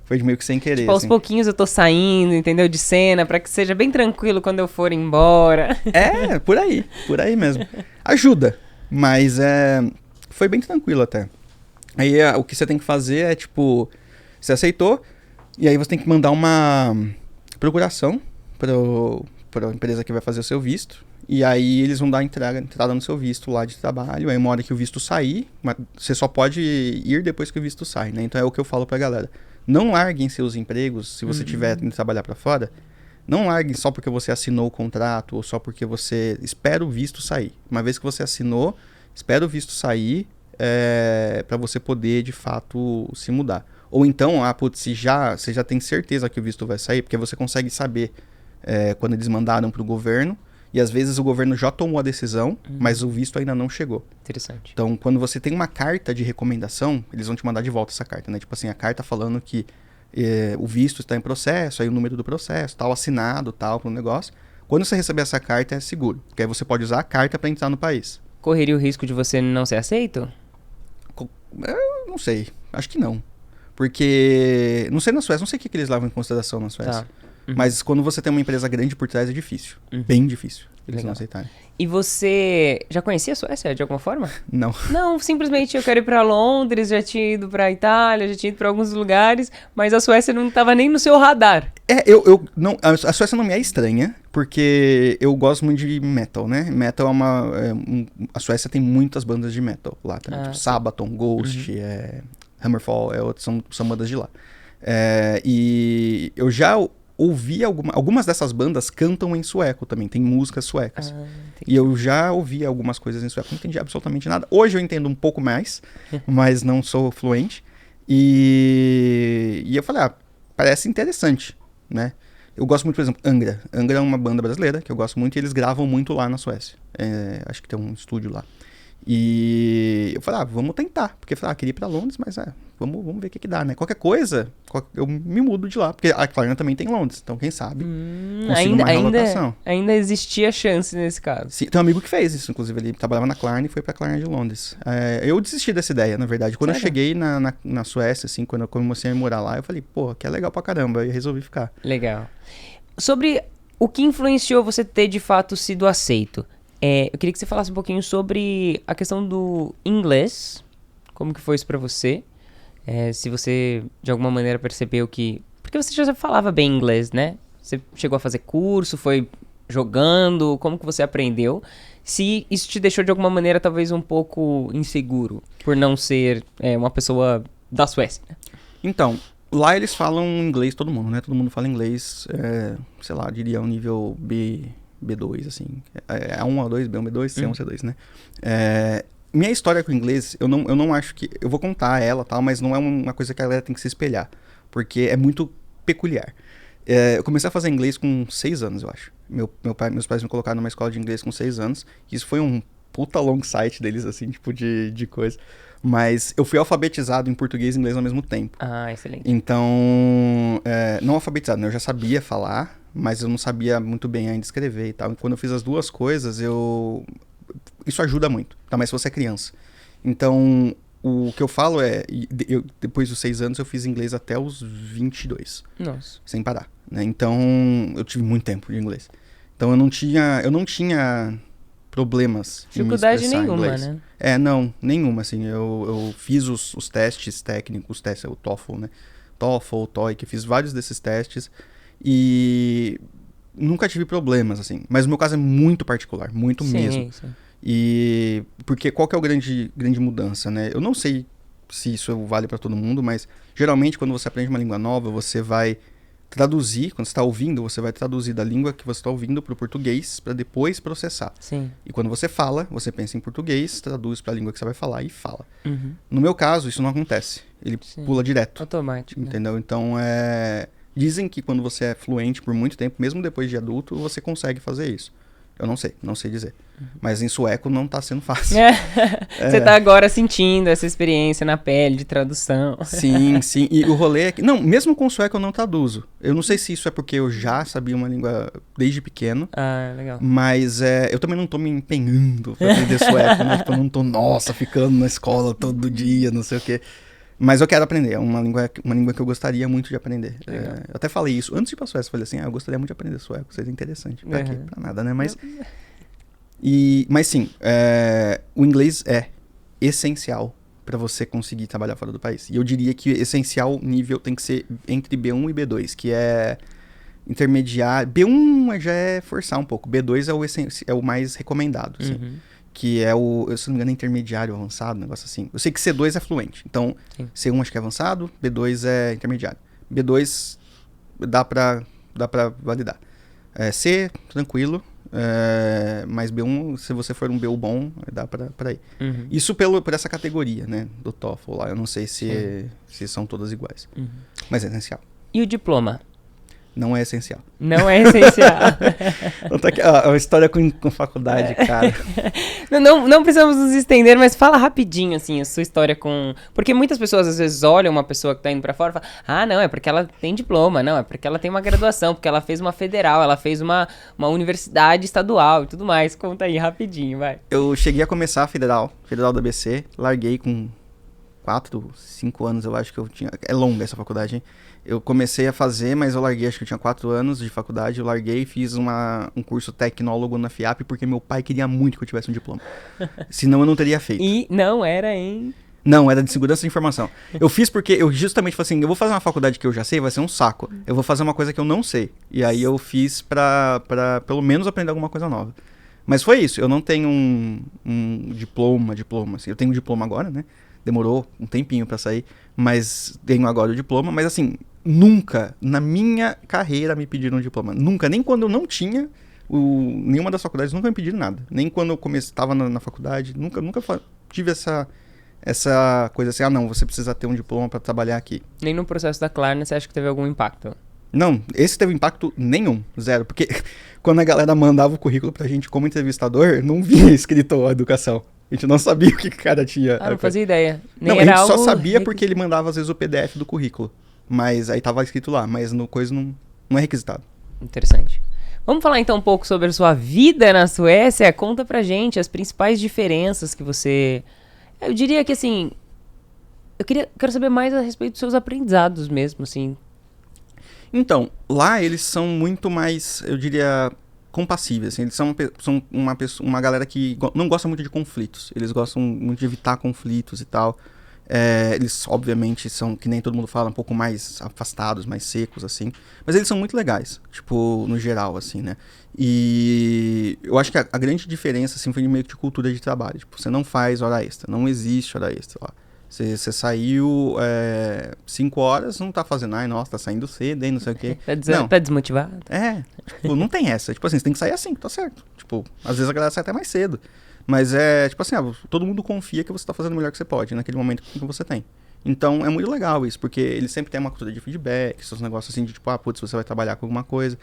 Foi meio que sem querer, Tipo, aos assim. pouquinhos eu tô saindo, entendeu? De cena, pra que seja bem tranquilo quando eu for embora. Por aí mesmo. Ajuda, mas foi bem tranquilo até. Aí o que você tem que fazer é, tipo, você aceitou, e aí você tem que mandar uma procuração pra empresa que vai fazer o seu visto. E aí eles vão dar entrada no seu visto lá de trabalho. Aí uma hora que o visto sair, você só pode ir depois que o visto sai, né? Então é o que eu falo pra galera. Não larguem seus empregos, se você tiver indo trabalhar pra fora. Não larguem só porque você assinou o contrato ou só porque você espera o visto sair. Uma vez que você assinou, espera o visto sair pra você poder, de fato, se mudar. Ou então, você já tem certeza que o visto vai sair, porque você consegue saber quando eles mandaram pro governo. E às vezes o governo já tomou a decisão, mas o visto ainda não chegou. Interessante. Então, quando você tem uma carta de recomendação, eles vão te mandar de volta essa carta, né? Tipo assim, a carta falando que o visto está em processo, aí o número do processo, tal, assinado, tal, pro negócio. Quando você receber essa carta, é seguro. Porque aí você pode usar a carta para entrar no país. Correria o risco de você não ser aceito? Eu não sei. Acho que não. Porque, não sei na Suécia, não sei o que eles levam em consideração na Suécia. Tá. Uhum. Mas quando você tem uma empresa grande por trás é difícil. Bem difícil. Eles Legal. não aceitarem. E você já conhecia a Suécia de alguma forma? Não. Não, simplesmente eu quero ir pra Londres, já tinha ido pra Itália, já tinha ido pra alguns lugares, mas a Suécia não tava nem no seu radar. Eu não, a Suécia não me é estranha, porque eu gosto muito de metal, né? Metal a Suécia tem muitas bandas de metal lá também. Tipo Sabaton, Ghost, Hammerfall, são bandas de lá. E eu já ouvi algumas dessas bandas cantam em sueco também, tem músicas suecas. E eu já ouvi algumas coisas em sueco, não entendi absolutamente nada. Hoje eu entendo um pouco mais, mas não sou fluente. E eu falei, parece interessante, né? Eu gosto muito, por exemplo, Angra. Angra é uma banda brasileira que eu gosto muito e eles gravam muito lá na Suécia. Acho que tem um estúdio lá. E eu falei, vamos tentar. Porque eu falei, queria ir pra Londres, mas vamos ver o que dá, né? Qualquer coisa, eu me mudo de lá. Porque a Klarna também tem Londres, então quem sabe consigo uma relocação. Ainda existia chance nesse caso. Sim, tem um amigo que fez isso, inclusive. Ele trabalhava na Klarna e foi pra Klarna de Londres. Eu desisti dessa ideia, na verdade. Quando eu cheguei na Suécia, assim, quando eu comecei a morar lá, eu falei, que é legal pra caramba. E resolvi ficar. Legal. Sobre o que influenciou você ter, de fato, sido aceito. Eu queria que você falasse um pouquinho sobre a questão do inglês. Como que foi isso pra você? Se você, de alguma maneira, percebeu que... Porque você já falava bem inglês, né? Você chegou a fazer curso, foi jogando? Como que você aprendeu? Se isso te deixou de alguma maneira talvez um pouco inseguro, por não ser uma pessoa da Suécia, né? Então, lá eles falam inglês, todo mundo, né? Todo mundo fala inglês, sei lá, diria um nível B2, assim. A1, A2, B1, B2, C1, C2, né? Minha história com o inglês, eu não acho que... Eu vou contar ela, tal, mas não é uma coisa que a galera tem que se espelhar. Porque é muito peculiar. Eu comecei a fazer inglês com 6 anos, eu acho. Meus pais me colocaram numa escola de inglês com 6 anos. Isso foi um puta long site deles, assim, tipo, de coisa. Mas eu fui alfabetizado em português e inglês ao mesmo tempo. Ah, excelente. Então, não alfabetizado, né? Eu já sabia falar, mas eu não sabia muito bem ainda escrever e tal. E quando eu fiz as duas coisas, isso ajuda muito, tá? Mas se você é criança. Então, o que eu falo depois dos 6 anos, eu fiz inglês até os 22. Nossa. Sem parar, né? Então, eu tive muito tempo de inglês. Então, eu não tinha problemas em me Dificuldade expressar em nenhuma, inglês. né? Não, nenhuma, assim. Eu fiz os testes técnicos, os testes, o TOEFL, né? TOEFL, TOEIC, fiz vários desses testes e nunca tive problemas, assim. Mas o meu caso é muito particular, muito mesmo. Sim. E porque qual que é a grande mudança, né? Eu não sei se isso vale para todo mundo, mas geralmente quando você aprende uma língua nova, você vai traduzir, quando você está ouvindo, você vai traduzir da língua que você está ouvindo para o português para depois processar. Sim. E quando você fala, você pensa em português, traduz para a língua que você vai falar e fala. Uhum. No meu caso, isso não acontece. Ele pula direto. Automático. Entendeu? Né? Então, dizem que quando você é fluente por muito tempo, mesmo depois de adulto, você consegue fazer isso. Eu não sei dizer. Mas em sueco não tá sendo fácil. Você tá agora sentindo essa experiência na pele de tradução. Sim. E o rolê é que... Não, mesmo com sueco eu não traduzo. Eu não sei se isso é porque eu já sabia uma língua desde pequeno. Ah, legal. Mas eu também não tô me empenhando pra aprender sueco, né? Tipo, eu não tô, ficando na escola todo dia, não sei o quê. Mas eu quero aprender, é uma língua que eu gostaria muito de aprender. Eu até falei isso, antes de ir pra Suécia, eu falei assim, eu gostaria muito de aprender sueco, seria interessante. Pra quê? Pra nada, né? Mas sim, o inglês é essencial pra você conseguir trabalhar fora do país. E eu diria que essencial nível tem que ser entre B1 e B2, que é intermediário. B1 já é forçar um pouco, B2 é o mais recomendado, assim. Que é se não me engano, intermediário avançado, um negócio assim. Eu sei que C2 é fluente, então sim. C1 acho que é avançado, B2 é intermediário. B2 dá pra validar. C, tranquilo, mas B1, se você for um B1 bom, dá pra ir. Isso por essa categoria, né, do TOEFL lá. Eu não sei se são todas iguais, mas é essencial. E o diploma? Não é essencial. Não é essencial. A história com faculdade, cara. Não precisamos nos estender, mas fala rapidinho, assim, a sua história com... Porque muitas pessoas, às vezes, olham uma pessoa que tá indo pra fora e falam, ah, não, é porque ela tem diploma, não, é porque ela tem uma graduação, porque ela fez uma federal, ela fez uma universidade estadual e tudo mais. Conta aí, rapidinho, vai. Eu cheguei a começar a federal da ABC, larguei com 4, 5 anos, eu acho que eu tinha... É longa essa faculdade, hein? Eu comecei a fazer, mas eu larguei, acho que eu tinha 4 anos de faculdade, eu larguei e fiz um curso tecnólogo na FIAP, porque meu pai queria muito que eu tivesse um diploma. Senão eu não teria feito. E não era em... Não, era de segurança de informação. Eu fiz porque eu justamente falei assim, eu vou fazer uma faculdade que eu já sei, vai ser um saco. Eu vou fazer uma coisa que eu não sei. E aí eu fiz pra pelo menos aprender alguma coisa nova. Mas foi isso, eu não tenho um diploma, assim. Eu tenho um diploma agora, né? Demorou um tempinho pra sair, mas tenho agora o diploma. Mas assim, nunca na minha carreira me pediram um diploma. Nunca, nem quando eu não tinha, nenhuma das faculdades nunca me pediram nada. Nem quando eu estava na faculdade, nunca tive essa coisa assim, não, você precisa ter um diploma pra trabalhar aqui. Nem no processo da Klarna você acha que teve algum impacto? Não, esse teve impacto nenhum, zero. Porque quando a galera mandava o currículo pra gente como entrevistador, não vinha escrito a educação. A gente não sabia o que o cara tinha. Ah, não fazia ideia. Nem não, era a gente algo... só sabia porque ele mandava às vezes o PDF do currículo. Mas aí tava escrito lá, mas no coisa não é requisitado. Interessante. Vamos falar então um pouco sobre a sua vida na Suécia? Conta pra gente as principais diferenças que você... Eu diria que assim... Quero saber mais a respeito dos seus aprendizados mesmo, assim. Então, lá eles são muito mais, eu diria, compassíveis. Assim. Eles são uma galera que não gosta muito de conflitos. Eles gostam muito de evitar conflitos e tal. Eles, obviamente, são, que nem todo mundo fala, um pouco mais afastados, mais secos, assim. Mas eles são muito legais, tipo, no geral, assim, né? E eu acho que a grande diferença, assim, foi meio que de cultura de trabalho. Tipo, você não faz hora extra, não existe hora extra lá. Você saiu 5 horas, não tá fazendo, ai, nossa, tá saindo cedo, hein, não sei o quê. Não. Tá desmotivado? Tipo, não tem essa. Tipo assim, você tem que sair assim, tá certo. Tipo, às vezes a galera sai até mais cedo. Mas tipo assim, todo mundo confia que você tá fazendo o melhor que você pode, naquele momento que você tem. Então, é muito legal isso, porque eles sempre têm uma cultura de feedback, esses negócios assim de, tipo, putz, você vai trabalhar com alguma coisa,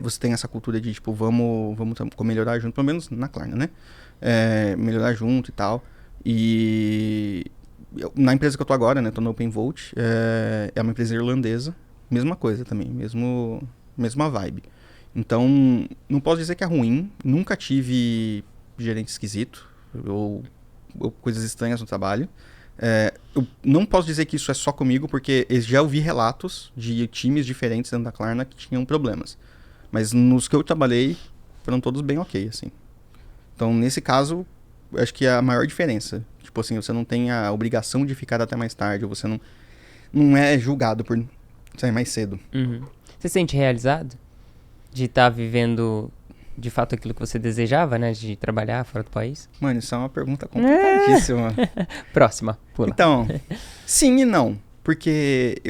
você tem essa cultura de, tipo, vamos melhorar junto, pelo menos na Klarna, né? Melhorar junto e tal. E na empresa que eu tô agora, né, tô no OpenVolt, é uma empresa irlandesa, mesma coisa também, mesma vibe. Então, não posso dizer que é ruim, nunca tive gerente esquisito, ou coisas estranhas no trabalho. Eu não posso dizer que isso é só comigo, porque eu já ouvi relatos de times diferentes dentro da Klarna que tinham problemas. Mas nos que eu trabalhei, foram todos bem ok, assim. Então, nesse caso, eu acho que é a maior diferença. Tipo assim, você não tem a obrigação de ficar até mais tarde, ou você não é julgado por sair mais cedo. Uhum. Você se sente realizado de estar vivendo de fato aquilo que você desejava, né? De trabalhar fora do país? Mano, isso é uma pergunta complicadíssima. Próxima, pula. Então, sim e não. Porque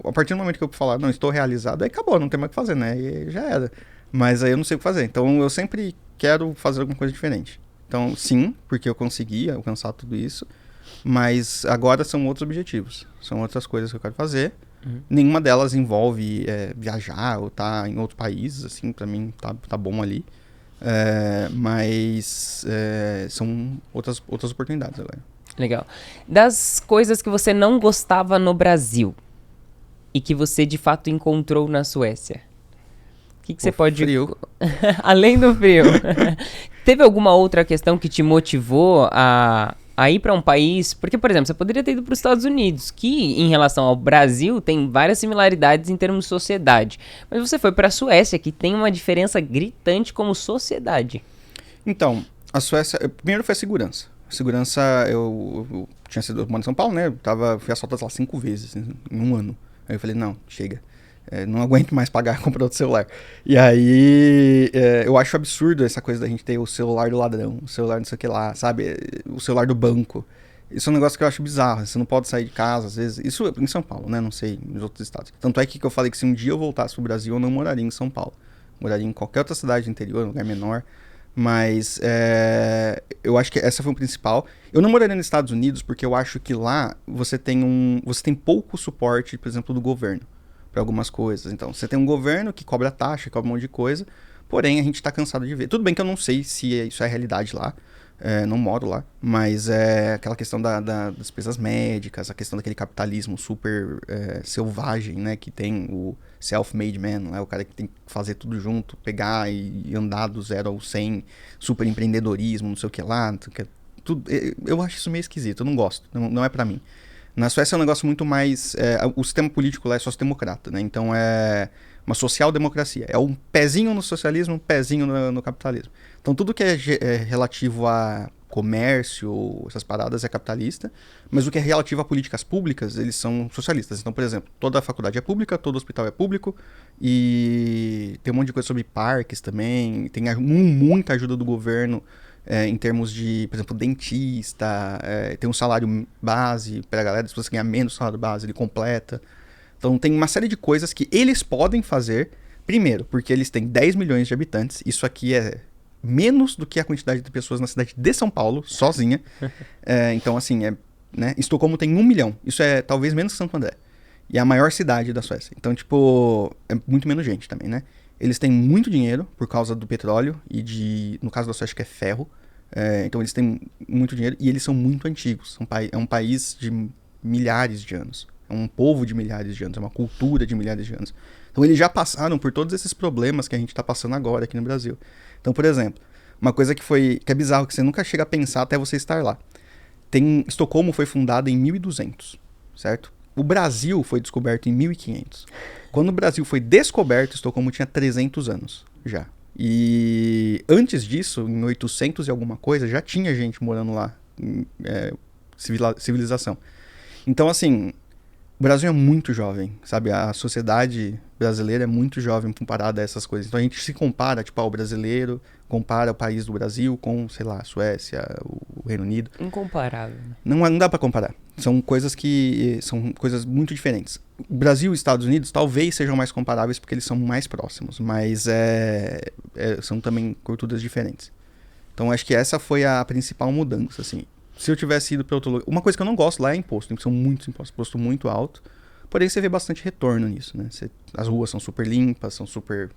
a partir do momento que eu falar, não, estou realizado, aí acabou, não tem mais o que fazer, né? E já era. Mas aí eu não sei o que fazer. Então, eu sempre quero fazer alguma coisa diferente. Então, sim, porque eu consegui alcançar tudo isso. Mas agora são outros objetivos. São outras coisas que eu quero fazer. Uhum. Nenhuma delas envolve viajar ou estar em outro país, assim, pra mim tá bom ali. Mas são outras oportunidades agora. Legal. Das coisas que você não gostava no Brasil e que você de fato encontrou na Suécia, o que você pode... Frio. Além do frio. Teve alguma outra questão que te motivou a ir para um país... Porque, por exemplo, você poderia ter ido para os Estados Unidos, que em relação ao Brasil tem várias similaridades em termos de sociedade. Mas você foi para a Suécia, que tem uma diferença gritante como sociedade. Então, a Suécia... Primeiro foi a segurança. Segurança, eu tinha sido moro em São Paulo, né? Fui assaltado lá 5 vezes em um ano. Aí eu falei, não, chega. Não aguento mais pagar comprar outro celular. E aí, eu acho absurdo essa coisa da gente ter o celular do ladrão, o celular não sei o que lá, sabe? O celular do banco. Isso é um negócio que eu acho bizarro. Você não pode sair de casa, às vezes. Isso em São Paulo, né? Não sei, nos outros estados. Tanto é que eu falei que se um dia eu voltasse pro Brasil, eu não moraria em São Paulo. Moraria em qualquer outra cidade do interior, um lugar menor. Mas eu acho que essa foi o principal. Eu não moraria nos Estados Unidos porque eu acho que lá você tem pouco suporte, por exemplo, do governo para algumas coisas. Então, você tem um governo que cobra taxa, cobra um monte de coisa, porém a gente tá cansado de ver. Tudo bem que eu não sei se isso é realidade lá, não moro lá, mas aquela questão das despesas médicas, a questão daquele capitalismo super selvagem, né, que tem o self-made man, né, o cara que tem que fazer tudo junto, pegar e andar do 0 ao 100, super empreendedorismo, não sei o que lá, tudo, eu acho isso meio esquisito, eu não gosto, não é pra mim. Na Suécia é um negócio muito mais... o sistema político lá é sociodemocrata, né? Então é uma social-democracia. É um pezinho no socialismo, um pezinho no capitalismo. Então tudo que é relativo a comércio, essas paradas é capitalista, mas o que é relativo a políticas públicas, eles são socialistas. Então, por exemplo, toda a faculdade é pública, todo hospital é público, e tem um monte de coisa sobre parques também, tem muita ajuda do governo, em termos de, por exemplo, dentista, tem um salário base para a galera, se você ganhar menos salário base, ele completa. Então tem uma série de coisas que eles podem fazer, primeiro, porque eles têm 10 milhões de habitantes, isso aqui é menos do que a quantidade de pessoas na cidade de São Paulo, sozinha. Então, assim, né? Estocolmo tem 1 milhão, isso é talvez menos que Santo André. E é a maior cidade da Suécia. Então, tipo, é muito menos gente também, né? Eles têm muito dinheiro por causa do petróleo e no caso da Suécia, que é ferro. Então eles têm muito dinheiro e eles são muito antigos. É um país de milhares de anos. É um povo de milhares de anos. É uma cultura de milhares de anos. Então eles já passaram por todos esses problemas que a gente está passando agora aqui no Brasil. Então, por exemplo, uma coisa que é bizarro, que você nunca chega a pensar até você estar lá. Estocolmo foi fundada em 1200, certo? O Brasil foi descoberto em 1500. Quando o Brasil foi descoberto, Estocolmo tinha 300 anos já. E antes disso, em 800 e alguma coisa, já tinha gente morando lá. civilização. Então, assim, o Brasil é muito jovem, sabe? A sociedade brasileira é muito jovem comparada a essas coisas. Então a gente se compara, tipo, o brasileiro compara o país do Brasil com, sei lá, a Suécia, o Reino Unido. Incomparável. Não dá pra comparar. São coisas muito diferentes. O Brasil e os Estados Unidos talvez sejam mais comparáveis porque eles são mais próximos, mas são também culturas diferentes. Então acho que essa foi a principal mudança, assim. Se eu tivesse ido para outro lugar... Uma coisa que eu não gosto lá é imposto. São muitos impostos. Imposto muito alto. Porém, você vê bastante retorno nisso, né? As ruas são super limpas, são super...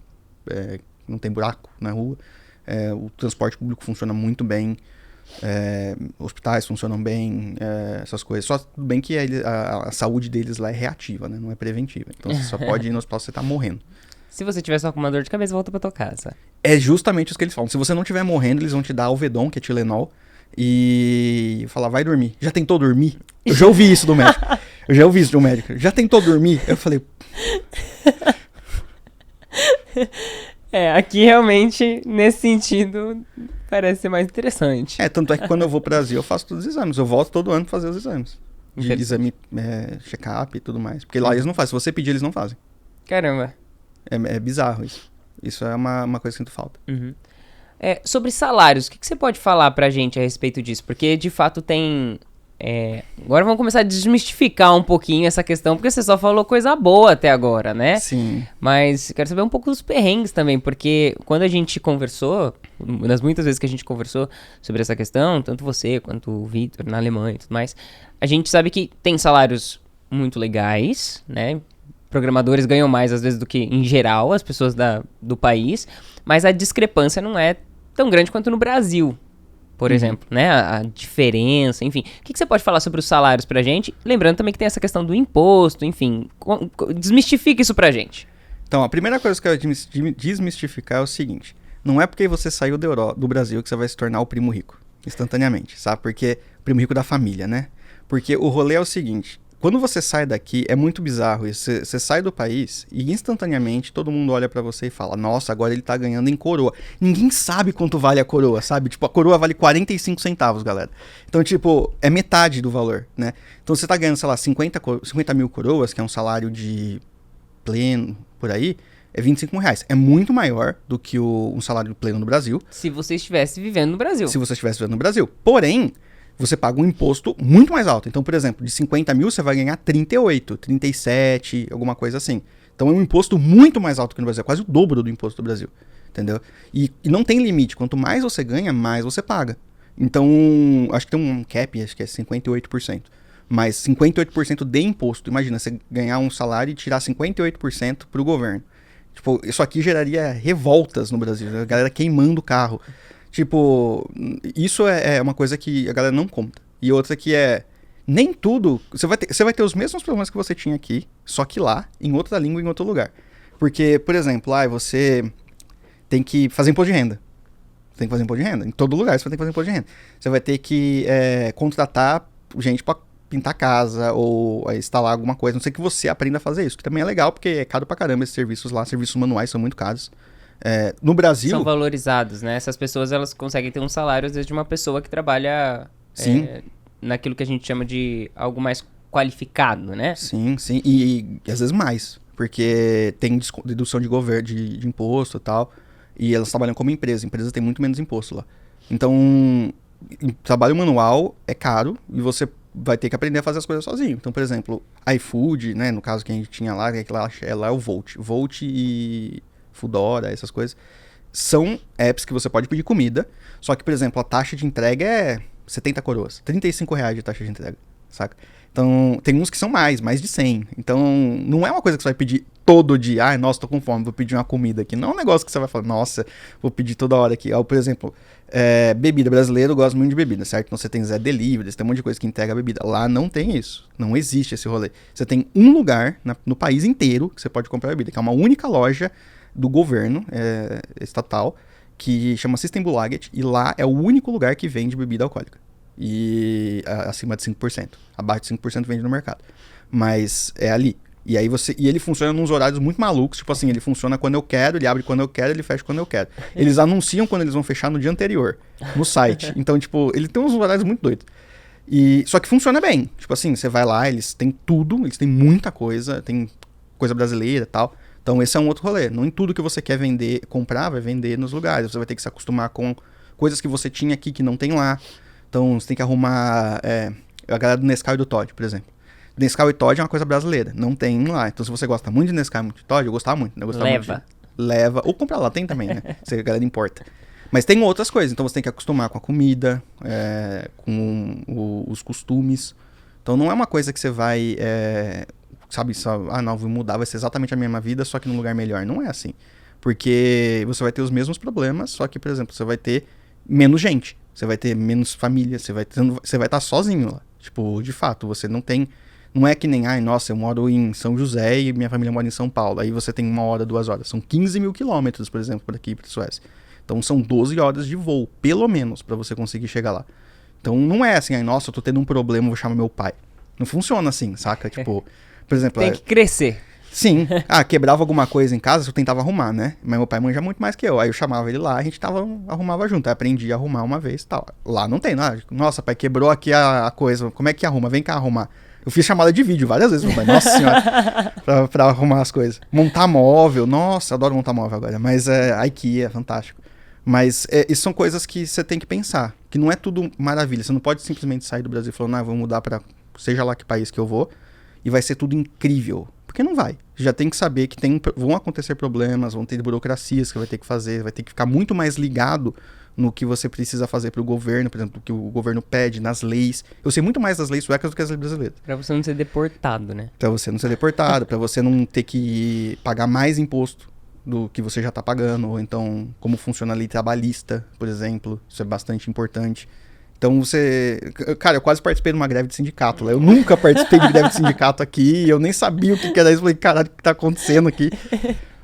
não tem buraco na rua. O transporte público funciona muito bem. Hospitais funcionam bem. Essas coisas. Só tudo bem que a saúde deles lá é reativa, né? Não é preventiva. Então, você só pode ir no hospital se você tá morrendo. Se você tiver só com uma dor de cabeça, volta pra tua casa. É justamente isso que eles falam. Se você não estiver morrendo, eles vão te dar Alvedon, que é Tilenol. E falar, vai dormir. Já tentou dormir? Eu já ouvi isso do médico. Já tentou dormir? Eu falei... Aqui realmente, nesse sentido, parece ser mais interessante. Tanto é que quando eu vou pro Brasil, eu faço todos os exames. Eu volto todo ano pra fazer os exames. De exame, check-up e tudo mais. Porque lá eles não fazem. Se você pedir, eles não fazem. Caramba. É bizarro isso. Isso é uma coisa que sinto falta. Uhum. Sobre salários, o que você pode falar pra gente a respeito disso? Porque, de fato, tem... Agora vamos começar a desmistificar um pouquinho essa questão, porque você só falou coisa boa até agora, né? Sim. Mas quero saber um pouco dos perrengues também, porque quando a gente conversou, uma das muitas vezes que a gente conversou sobre essa questão, tanto você quanto o Vitor na Alemanha e tudo mais, a gente sabe que tem salários muito legais, né? Programadores ganham mais, às vezes, do que, em geral, as pessoas do país, mas a discrepância não é tão grande quanto no Brasil, por exemplo, né? A diferença, enfim. O que você pode falar sobre os salários pra gente? Lembrando também que tem essa questão do imposto, enfim. Desmistifica isso pra gente. Então, a primeira coisa que eu quero desmistificar é o seguinte. Não é porque você saiu do Brasil que você vai se tornar o primo rico, instantaneamente, sabe? Porque o primo rico da família, né? Porque o rolê é o seguinte... Quando você sai daqui, é muito bizarro isso. Você sai do país e instantaneamente todo mundo olha pra você e fala, nossa, agora ele tá ganhando em coroa. Ninguém sabe quanto vale a coroa, sabe? Tipo, a coroa vale 45 centavos, galera. Então, tipo, é metade do valor, né? Então, você tá ganhando, sei lá, 50 mil coroas, que é um salário de pleno, por aí, é 25 reais. É muito maior do que um salário pleno no Brasil. Se você estivesse vivendo no Brasil. Se você estivesse vivendo no Brasil. Porém... você paga um imposto muito mais alto. Então, por exemplo, de 50 mil você vai ganhar 38, 37, alguma coisa assim. Então é um imposto muito mais alto que no Brasil, é quase o dobro do imposto do Brasil, entendeu? E não tem limite, quanto mais você ganha, mais você paga. Então, acho que tem um cap, acho que é 58%. Mas 58% de imposto, imagina, você ganhar um salário e tirar 58% pro governo. Tipo, isso aqui geraria revoltas no Brasil, a galera queimando o carro. Tipo, isso é uma coisa que a galera não conta. E outra que nem tudo... Você vai ter os mesmos problemas que você tinha aqui, só que lá, em outra língua, em outro lugar. Porque, por exemplo, você tem que fazer imposto de renda. Você tem que fazer imposto de renda. Em todo lugar você vai ter que fazer imposto de renda. Você vai ter que contratar gente pra pintar casa ou instalar alguma coisa. Não sei que você aprenda a fazer isso, que também é legal, porque é caro pra caramba esses serviços lá. Serviços manuais são muito caros. No Brasil... São valorizados, né? Essas pessoas, elas conseguem ter um salário, às vezes, de uma pessoa que trabalha naquilo que a gente chama de algo mais qualificado, né? Sim, sim. E às vezes mais. Porque tem dedução de governo, de imposto e tal. E elas trabalham como empresa. A empresa tem muito menos imposto lá. Então, trabalho manual é caro e você vai ter que aprender a fazer as coisas sozinho. Então, por exemplo, iFood, né? No caso que a gente tinha lá, lá é o Volt. Volt e... Foodora, essas coisas, são apps que você pode pedir comida, só que, por exemplo, a taxa de entrega é 70 coroas, 35 reais de taxa de entrega, saca? Então, tem uns que são mais de 100. Então, não é uma coisa que você vai pedir todo dia, ai, nossa, tô com fome, vou pedir uma comida aqui. Não é um negócio que você vai falar, nossa, vou pedir toda hora aqui. Por exemplo, bebida, brasileiro gosta muito de bebida, certo? Então, você tem Zé Delivery, você tem um monte de coisa que entrega bebida. Lá não tem isso, não existe esse rolê. Você tem um lugar no país inteiro que você pode comprar bebida, que é uma única loja do governo estatal, que chama System Bolaget, e lá é o único lugar que vende bebida alcoólica. E acima de 5%. Abaixo de 5% vende no mercado. Mas é ali. E aí ele funciona nos horários muito malucos, tipo assim, ele funciona quando eu quero, ele abre quando eu quero, ele fecha quando eu quero. Eles anunciam quando eles vão fechar no dia anterior, no site. Então, tipo, ele tem uns horários muito doidos. Só que funciona bem. Tipo assim, você vai lá, eles têm tudo, eles têm muita coisa, tem coisa brasileira e tal. Então esse é um outro rolê. Não em tudo que você quer vender, comprar, vai vender nos lugares. Você vai ter que se acostumar com coisas que você tinha aqui que não tem lá. Então você tem que arrumar a galera do Nescau e do Toddy, por exemplo. Nescau e Toddy é uma coisa brasileira, não tem lá. Então se você gosta muito de Nescau e muito de Toddy, eu gostava muito. Né? Eu gostava Leva. Muito leva, ou compra lá, tem também, né? Se a galera importa. Mas tem outras coisas, então você tem que acostumar com a comida, com os costumes. Então não é uma coisa que você vai, sabe, só, não, vou mudar, vai ser exatamente a mesma vida, só que num lugar melhor. Não é assim. Porque você vai ter os mesmos problemas, só que, por exemplo, você vai ter menos gente, você vai ter menos família, você vai estar sozinho lá. Tipo, de fato, você não tem... Não é que nem, nossa, eu moro em São José e minha família mora em São Paulo. Aí você tem 1 hora, 2 horas. São 15 mil quilômetros, por exemplo, por aqui, pra Suécia. Então são 12 horas de voo, pelo menos, pra você conseguir chegar lá. Então não é assim, nossa, eu tô tendo um problema, vou chamar meu pai. Não funciona assim, saca? Tipo, por exemplo... Tem que crescer. Sim. Quebrava alguma coisa em casa, eu tentava arrumar, né? Mas meu pai manja muito mais que eu. Aí eu chamava ele lá, a gente arrumava junto. Aí aprendi a arrumar uma vez e tal. Lá não tem, nada. Nossa, pai, quebrou aqui a coisa. Como é que arruma? Vem cá arrumar. Eu fiz chamada de vídeo várias vezes, meu pai. Nossa senhora. pra arrumar as coisas. Montar móvel. Nossa, adoro montar móvel agora. Mas a IKEA, fantástico. Mas isso são coisas que você tem que pensar. Que não é tudo maravilha. Você não pode simplesmente sair do Brasil falando, vou mudar pra seja lá que país que eu vou. E vai ser tudo incrível. Porque não vai. Já tem que saber que vão acontecer problemas, vão ter burocracias que vai ter que fazer, vai ter que ficar muito mais ligado no que você precisa fazer para o governo, por exemplo, o que o governo pede, nas leis. Eu sei muito mais das leis suecas do que as leis brasileiras. Pra você não ser deportado, né? Pra você não ser deportado, pra você não ter que pagar mais imposto do que você já tá pagando, ou então como funciona a lei trabalhista, por exemplo. Isso é bastante importante. Então você... Cara, eu quase participei de uma greve de sindicato lá. Eu nunca participei de greve de sindicato aqui. Eu nem sabia o que era isso. Eu falei, caralho, o que tá acontecendo aqui?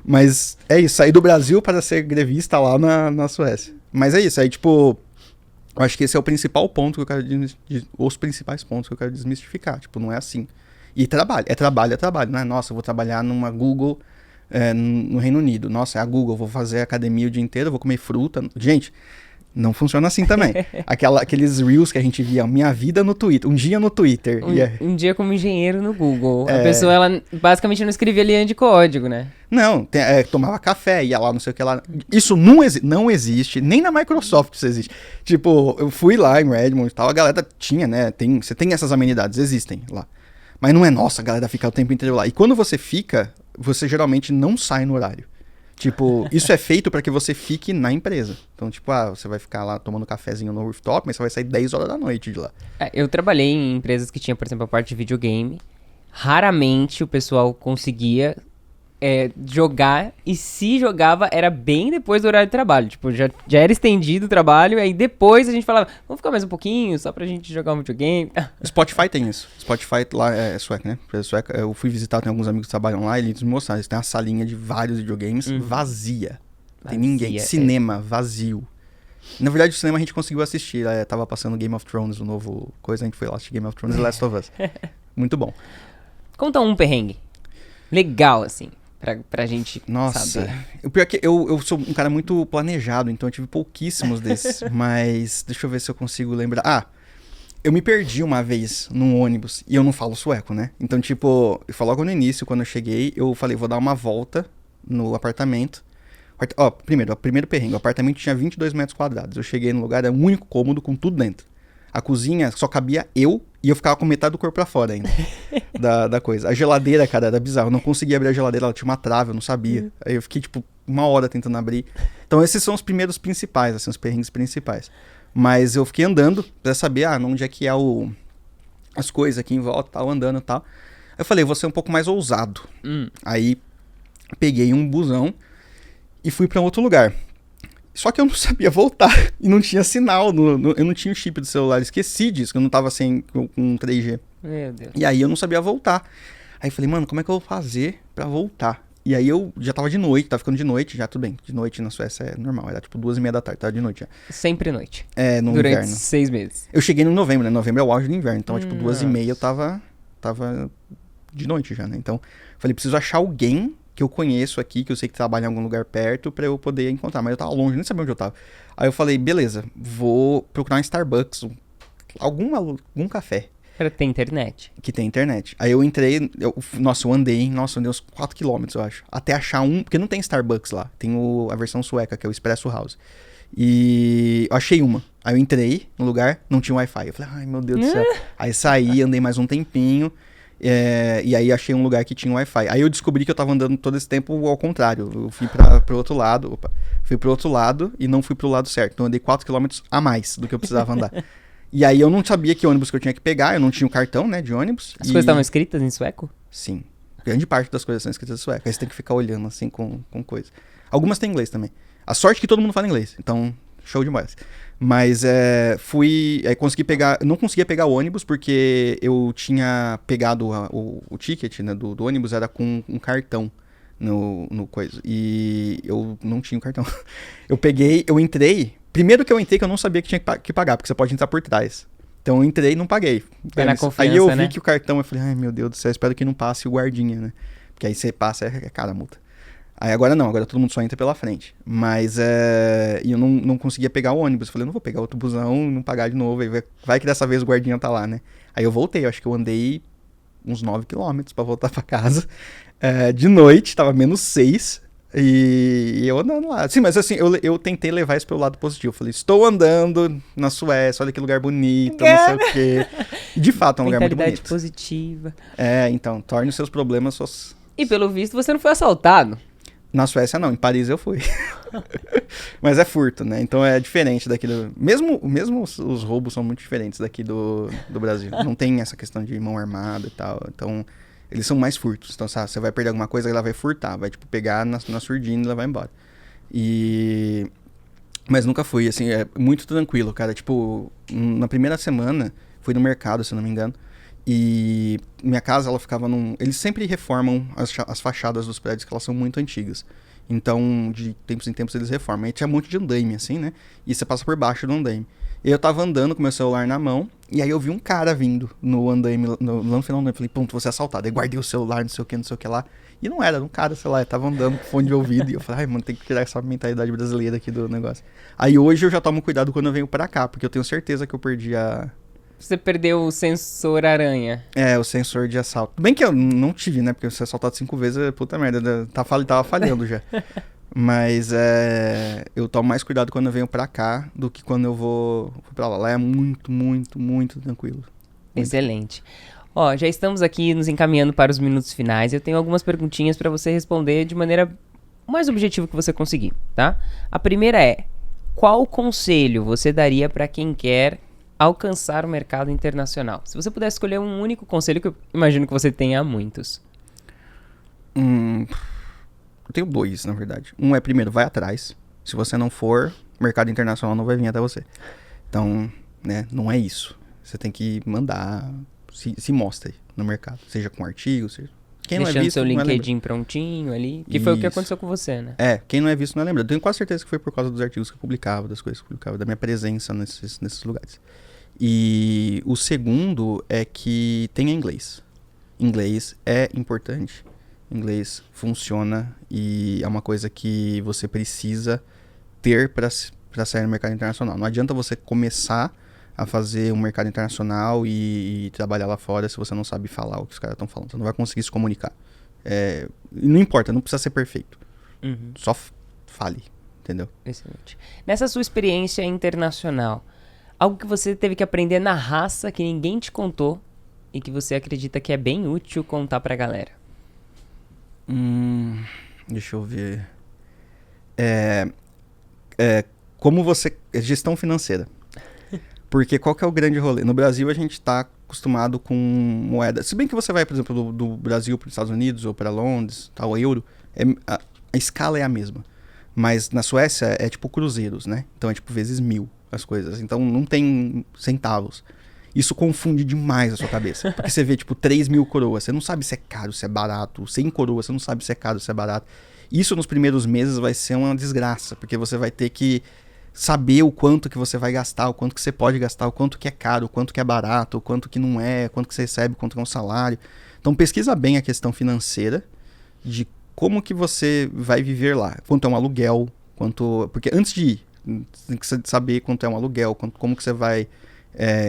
Mas é isso. Saí do Brasil para ser grevista lá na Suécia. Mas é isso. Aí, tipo... Eu acho que esse é o principal ponto que eu quero... Os principais pontos que eu quero desmistificar. Tipo, não é assim. E trabalho. É trabalho. Não é, nossa, eu vou trabalhar numa Google no Reino Unido. Nossa, é a Google. Vou fazer academia o dia inteiro. Vou comer fruta. Gente... Não funciona assim também. Aqueles reels que a gente via, minha vida no Twitter, um dia no Twitter. Um dia como engenheiro no Google. A pessoa, ela basicamente não escrevia linha de código, né? Não, tomava café, ia lá, não sei o que lá. Isso não existe, nem na Microsoft isso existe. Tipo, eu fui lá em Redmond e tal, a galera tinha, né? Você tem essas amenidades, existem lá. Mas não é, nossa, a galera fica o tempo inteiro lá. E quando você fica, você geralmente não sai no horário. Tipo, isso é feito para que você fique na empresa. Então, tipo, você vai ficar lá tomando cafezinho no rooftop, mas você vai sair 10 horas da noite de lá. Eu trabalhei em empresas que tinham, por exemplo, a parte de videogame. Raramente o pessoal conseguia jogar, e se jogava era bem depois do horário de trabalho. Tipo, já era estendido o trabalho, aí depois a gente falava, vamos ficar mais um pouquinho, só pra gente jogar um videogame. Spotify tem isso. Spotify lá é sueco, né? Sueca, eu fui visitar, tem alguns amigos que trabalham lá, e eles me mostraram, eles têm uma salinha de vários videogames vazia. Não tem ninguém. Cinema, vazio. Na verdade, o cinema a gente conseguiu assistir. Tava passando Game of Thrones, o novo coisa, a gente foi lá assistir Game of Thrones e Last of Us. Muito bom. Conta um perrengue. Legal, assim. Pra gente saber. O pior é que eu sou um cara muito planejado, então eu tive pouquíssimos desses. Mas deixa eu ver se eu consigo lembrar. Eu me perdi uma vez num ônibus e eu não falo sueco, né? Então, tipo, foi logo no início, quando eu cheguei, eu falei, vou dar uma volta no apartamento. Primeiro perrengue, o apartamento tinha 22 metros quadrados. Eu cheguei no lugar, era um único cômodo com tudo dentro. A cozinha só cabia eu e eu ficava com metade do corpo pra fora ainda da coisa. A geladeira, cara, era bizarro. Eu não conseguia abrir a geladeira, ela tinha uma trave, eu não sabia. Aí eu fiquei, tipo, 1 hora tentando abrir. Então esses são os primeiros principais, assim, os perrengues principais. Mas eu fiquei andando pra saber, onde é que é as coisas aqui em volta, tal, andando e tal. Aí eu falei, vou ser um pouco mais ousado. Aí peguei um busão e fui pra outro lugar. Só que eu não sabia voltar e não tinha sinal, eu não tinha o chip do celular, esqueci disso, que eu não tava com 3G. Meu Deus. E aí eu não sabia voltar. Aí eu falei, mano, como é que eu vou fazer pra voltar? E aí eu já tava de noite, tava ficando de noite já, tudo bem. De noite na Suécia é normal, era tipo 2h30 da tarde, tava de noite já. Sempre noite. No Durante inverno. 6 meses. Eu cheguei no novembro, né? Novembro é o auge do inverno, então tipo 2h30 eu tava de noite já, né? Então falei, preciso achar alguém que eu conheço aqui, que eu sei que trabalha em algum lugar perto, pra eu poder encontrar. Mas eu tava longe, nem sabia onde eu tava. Aí eu falei, beleza, vou procurar um Starbucks algum café Pra ter internet. que tem internet. Aí eu entrei, eu andei uns 4 quilômetros, eu acho. Até achar porque não tem Starbucks lá. Tem a versão sueca, que é o Espresso House. E eu achei uma. Aí eu entrei no lugar, não tinha Wi-Fi. Eu falei, ai meu Deus do céu. Aí saí, andei mais um tempinho. E aí achei um lugar que tinha Wi-Fi. Aí eu descobri que eu tava andando todo esse tempo ao contrário. Eu fui pro outro lado. Fui pro outro lado e não fui pro lado certo. Então eu andei 4 quilômetros a mais do que eu precisava andar. E aí eu não sabia que ônibus que eu tinha que pegar. Eu não tinha o cartão, né, de ônibus. As coisas estavam escritas em sueco? Sim. Grande parte das coisas são escritas em sueco. Aí você tem que ficar olhando assim com coisa. Algumas tem inglês também. A sorte é que todo mundo fala inglês. Então, show demais. Mas aí consegui pegar. Não conseguia pegar o ônibus porque eu tinha pegado o ticket, né, do ônibus, era com um cartão no coisa. E eu não tinha o cartão. Eu entrei. Primeiro que eu entrei, que eu não sabia que tinha que pagar, porque você pode entrar por trás. Então eu entrei e não paguei. Aí eu vi que o cartão, eu falei, ai meu Deus do céu, espero que não passe o guardinha, né? Porque aí você passa, é cara a multa. Aí agora não, agora todo mundo só entra pela frente. Mas e eu não conseguia pegar o ônibus. Eu falei, não vou pegar outro busão, não pagar de novo. Aí vai que dessa vez o guardinha tá lá, né? Aí eu voltei, eu acho que eu andei uns 9 quilômetros pra voltar pra casa. De noite, tava -6. E eu andando lá. Sim, mas assim, eu tentei levar isso pelo lado positivo. Eu falei, estou andando na Suécia, olha que lugar bonito, não sei o quê. E de fato é um lugar muito bonito. Mentalidade positiva. Então, torne os seus problemas suas... E pelo visto você não foi assaltado. Na Suécia não, em Paris eu fui. Mas é furto, né? Então é diferente daqui do... Mesmo os roubos são muito diferentes daqui do Brasil. Não tem essa questão de mão armada e tal. Então, eles são mais furtos. Então, sabe, você vai perder alguma coisa, ela vai furtar. Vai, tipo, pegar na surdina e levar embora. Mas nunca fui, assim, é muito tranquilo, cara. Tipo, na primeira semana, fui no mercado, se eu não me engano. E minha casa, ela ficava Eles sempre reformam as fachadas dos prédios, que elas são muito antigas. Então, de tempos em tempos, eles reformam. Aí tinha um monte de andaime, assim, né? E você passa por baixo do andaime. E eu tava andando com meu celular na mão, e aí eu vi um cara vindo no andaime, lá no final do andaime. Falei, pronto, vou ser assaltado. Aí guardei o celular, não sei o que lá. E não era um cara, sei lá, eu tava andando com fone de ouvido. E eu falei, ai, mano, tem que tirar essa mentalidade brasileira aqui do negócio. Aí hoje eu já tomo cuidado quando eu venho pra cá, porque eu tenho certeza que eu perdi Você perdeu o sensor aranha. o sensor de assalto. Bem que eu não tive, né? Porque eu fui assaltado 5 vezes, puta merda, tava falhando já. Mas eu tomo mais cuidado quando eu venho pra cá do que quando eu vou pra lá. Lá é muito, muito, muito tranquilo. Excelente. Ó, já estamos aqui nos encaminhando para os minutos finais. Eu tenho algumas perguntinhas para você responder de maneira mais objetiva que você conseguir, tá? A primeira é: qual conselho você daria para quem quer alcançar o mercado internacional? Se você pudesse escolher um único conselho, que eu imagino que você tenha muitos. Eu tenho 2, na verdade. Um é, primeiro, vai atrás. Se você não for, o mercado internacional não vai vir até você. Então, né, não é isso. Você tem que mandar, se mostre no mercado. Seja com artigos, seja... Quem Deixando não é visto, seu não LinkedIn prontinho ali. Que foi o que aconteceu com você, né? Quem não é visto não é lembrado. Tenho quase certeza que foi por causa dos artigos que eu publicava, das coisas que eu publicava, da minha presença nesses lugares. E o segundo é que tenha inglês. Inglês é importante. Inglês funciona e é uma coisa que você precisa ter para sair no mercado internacional. Não adianta você começar a fazer um mercado internacional e trabalhar lá fora se você não sabe falar o que os caras estão falando. Você não vai conseguir se comunicar. Não importa, não precisa ser perfeito. Uhum. Só fale, entendeu? Excelente. Nessa sua experiência internacional, algo que você teve que aprender na raça que ninguém te contou e que você acredita que é bem útil contar pra galera? Deixa eu ver. Como você... Gestão financeira. Porque qual que é o grande rolê? No Brasil a gente está acostumado com moeda. Se bem que você vai, por exemplo, do Brasil para os Estados Unidos ou para Londres, tal, o euro, a escala é a mesma. Mas na Suécia é tipo cruzeiros, né? Então é tipo vezes 1000 as coisas. Então não tem centavos. Isso confunde demais a sua cabeça. Porque você vê tipo 3.000 coroas. Você não sabe se é caro, se é barato. 100 coroas, você não sabe se é caro, se é barato. Isso nos primeiros meses vai ser uma desgraça. Porque você vai ter que saber o quanto que você vai gastar, o quanto que você pode gastar, o quanto que é caro, o quanto que é barato, o quanto que não é, quanto que você recebe, quanto que é um salário. Então pesquisa bem a questão financeira de como que você vai viver lá. Quanto é um aluguel, porque antes de ir, tem que saber quanto é um aluguel, como que você vai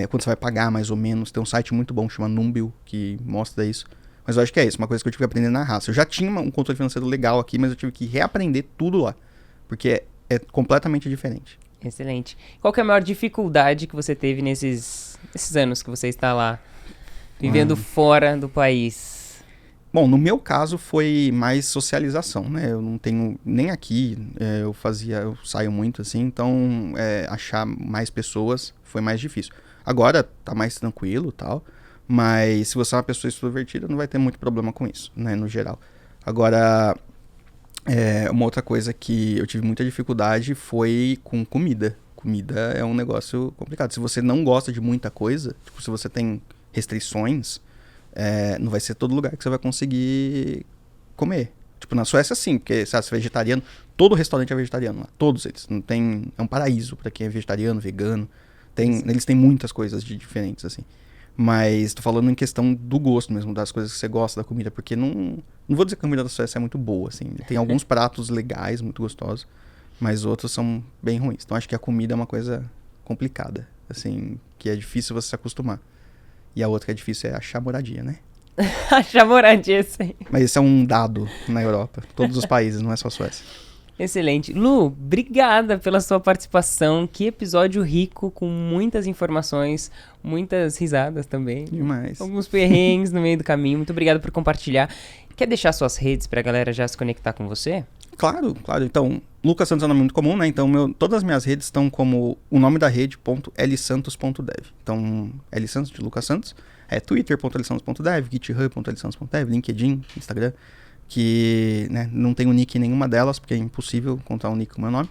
quando você vai pagar mais ou menos. Tem um site muito bom que chama Numbeo, que mostra isso. Mas eu acho que é isso, uma coisa que eu tive que aprender na raça. Eu já tinha um controle financeiro legal aqui, mas eu tive que reaprender tudo lá. Porque é completamente diferente. Excelente. Qual que é a maior dificuldade que você teve nesses anos que você está lá, vivendo fora do país? Bom, no meu caso foi mais socialização, né? Eu não tenho, nem aqui eu saio muito assim, então achar mais pessoas foi mais difícil. Agora tá mais tranquilo e tal, mas se você é uma pessoa extrovertida não vai ter muito problema com isso, né, no geral. Agora, uma outra coisa que eu tive muita dificuldade foi com comida. Comida é um negócio complicado. Se você não gosta de muita coisa, tipo, se você tem restrições, não vai ser todo lugar que você vai conseguir comer. Tipo, na Suécia sim, porque se você é vegetariano, todo restaurante é vegetariano lá. Todos eles. Não tem, é um paraíso pra quem é vegetariano, vegano. Eles têm muitas coisas diferentes, assim. Mas tô falando em questão do gosto mesmo, das coisas que você gosta da comida, porque não vou dizer que a comida da Suécia é muito boa, assim. Tem alguns pratos legais, muito gostosos, mas outros são bem ruins. Então acho que a comida é uma coisa complicada, assim, que é difícil você se acostumar. E a outra que é difícil é achar moradia, né? Achar moradia, sim. Mas esse é um dado na Europa, todos os países, não é só a Suécia. Excelente. Lu, obrigada pela sua participação. Que episódio rico, com muitas informações, muitas risadas também. Demais. Alguns perrengues no meio do caminho. Muito obrigado por compartilhar. Quer deixar suas redes pra galera já se conectar com você? Claro. Então, Lucas Santos é um nome muito comum, né? Então, todas as minhas redes estão como o nome da rede, .lsantos.dev. Então, lsantos de Lucas Santos. Twitter.lsantos.dev, github.lsantos.dev, LinkedIn, Instagram. Que, né, não tenho nick em nenhuma delas, porque é impossível encontrar um nick com o meu nome.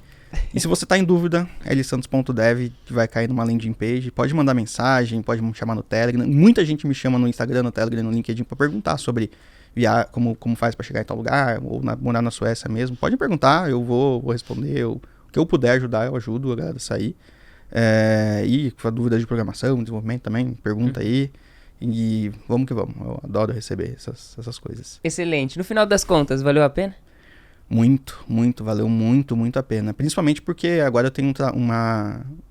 E se você tá em dúvida, lsantos.dev, vai cair numa landing page, pode mandar mensagem, pode me chamar no Telegram. Muita gente me chama no Instagram, no Telegram, no LinkedIn pra perguntar sobre como faz pra chegar em tal lugar, ou morar na Suécia mesmo. Pode me perguntar, eu vou responder. O que eu puder ajudar, eu ajudo a galera a sair. E com dúvidas de programação, desenvolvimento também, pergunta aí. E vamos que vamos, eu adoro receber essas coisas. Excelente. No final das contas, valeu a pena? Muito, valeu muito a pena. Principalmente porque agora eu tenho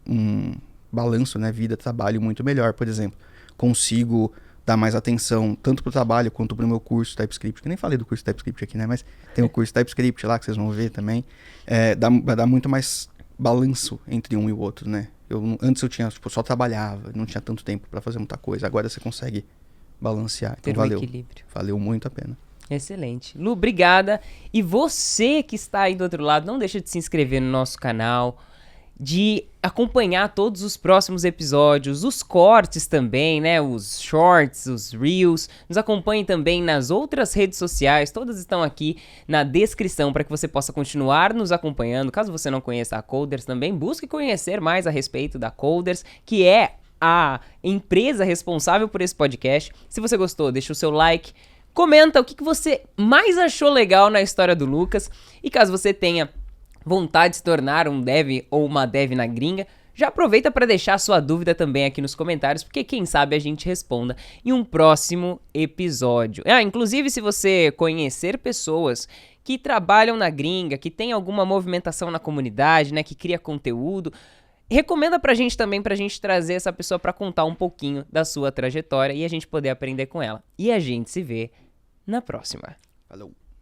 um balanço, né, vida, trabalho muito melhor, por exemplo. Consigo dar mais atenção tanto pro trabalho quanto pro meu curso TypeScript. Que nem falei do curso TypeScript aqui, né, mas tem o curso TypeScript lá que vocês vão ver também. Vai dar muito mais balanço entre um e o outro, né. Antes eu tinha, só trabalhava, não tinha tanto tempo pra fazer muita coisa. Agora você consegue balancear. Então valeu. Equilíbrio. Valeu muito a pena. Excelente. Lu, obrigada. E você que está aí do outro lado, não deixa de se inscrever no nosso canal, de acompanhar todos os próximos episódios, os cortes também, né? Os shorts, os reels. Nos acompanhe também nas outras redes sociais, todas estão aqui na descrição para que você possa continuar nos acompanhando. Caso você não conheça a Coders também, busque conhecer mais a respeito da Coders, que é a empresa responsável por esse podcast. Se você gostou, deixa o seu like, comenta o que você mais achou legal na história do Lucas. E caso você tenha vontade de se tornar um dev ou uma dev na gringa, já aproveita para deixar sua dúvida também aqui nos comentários, porque quem sabe a gente responda em um próximo episódio. Inclusive, se você conhecer pessoas que trabalham na gringa, que tem alguma movimentação na comunidade, né, que cria conteúdo, recomenda pra gente também, pra gente trazer essa pessoa pra contar um pouquinho da sua trajetória e a gente poder aprender com ela. E a gente se vê na próxima. Falou.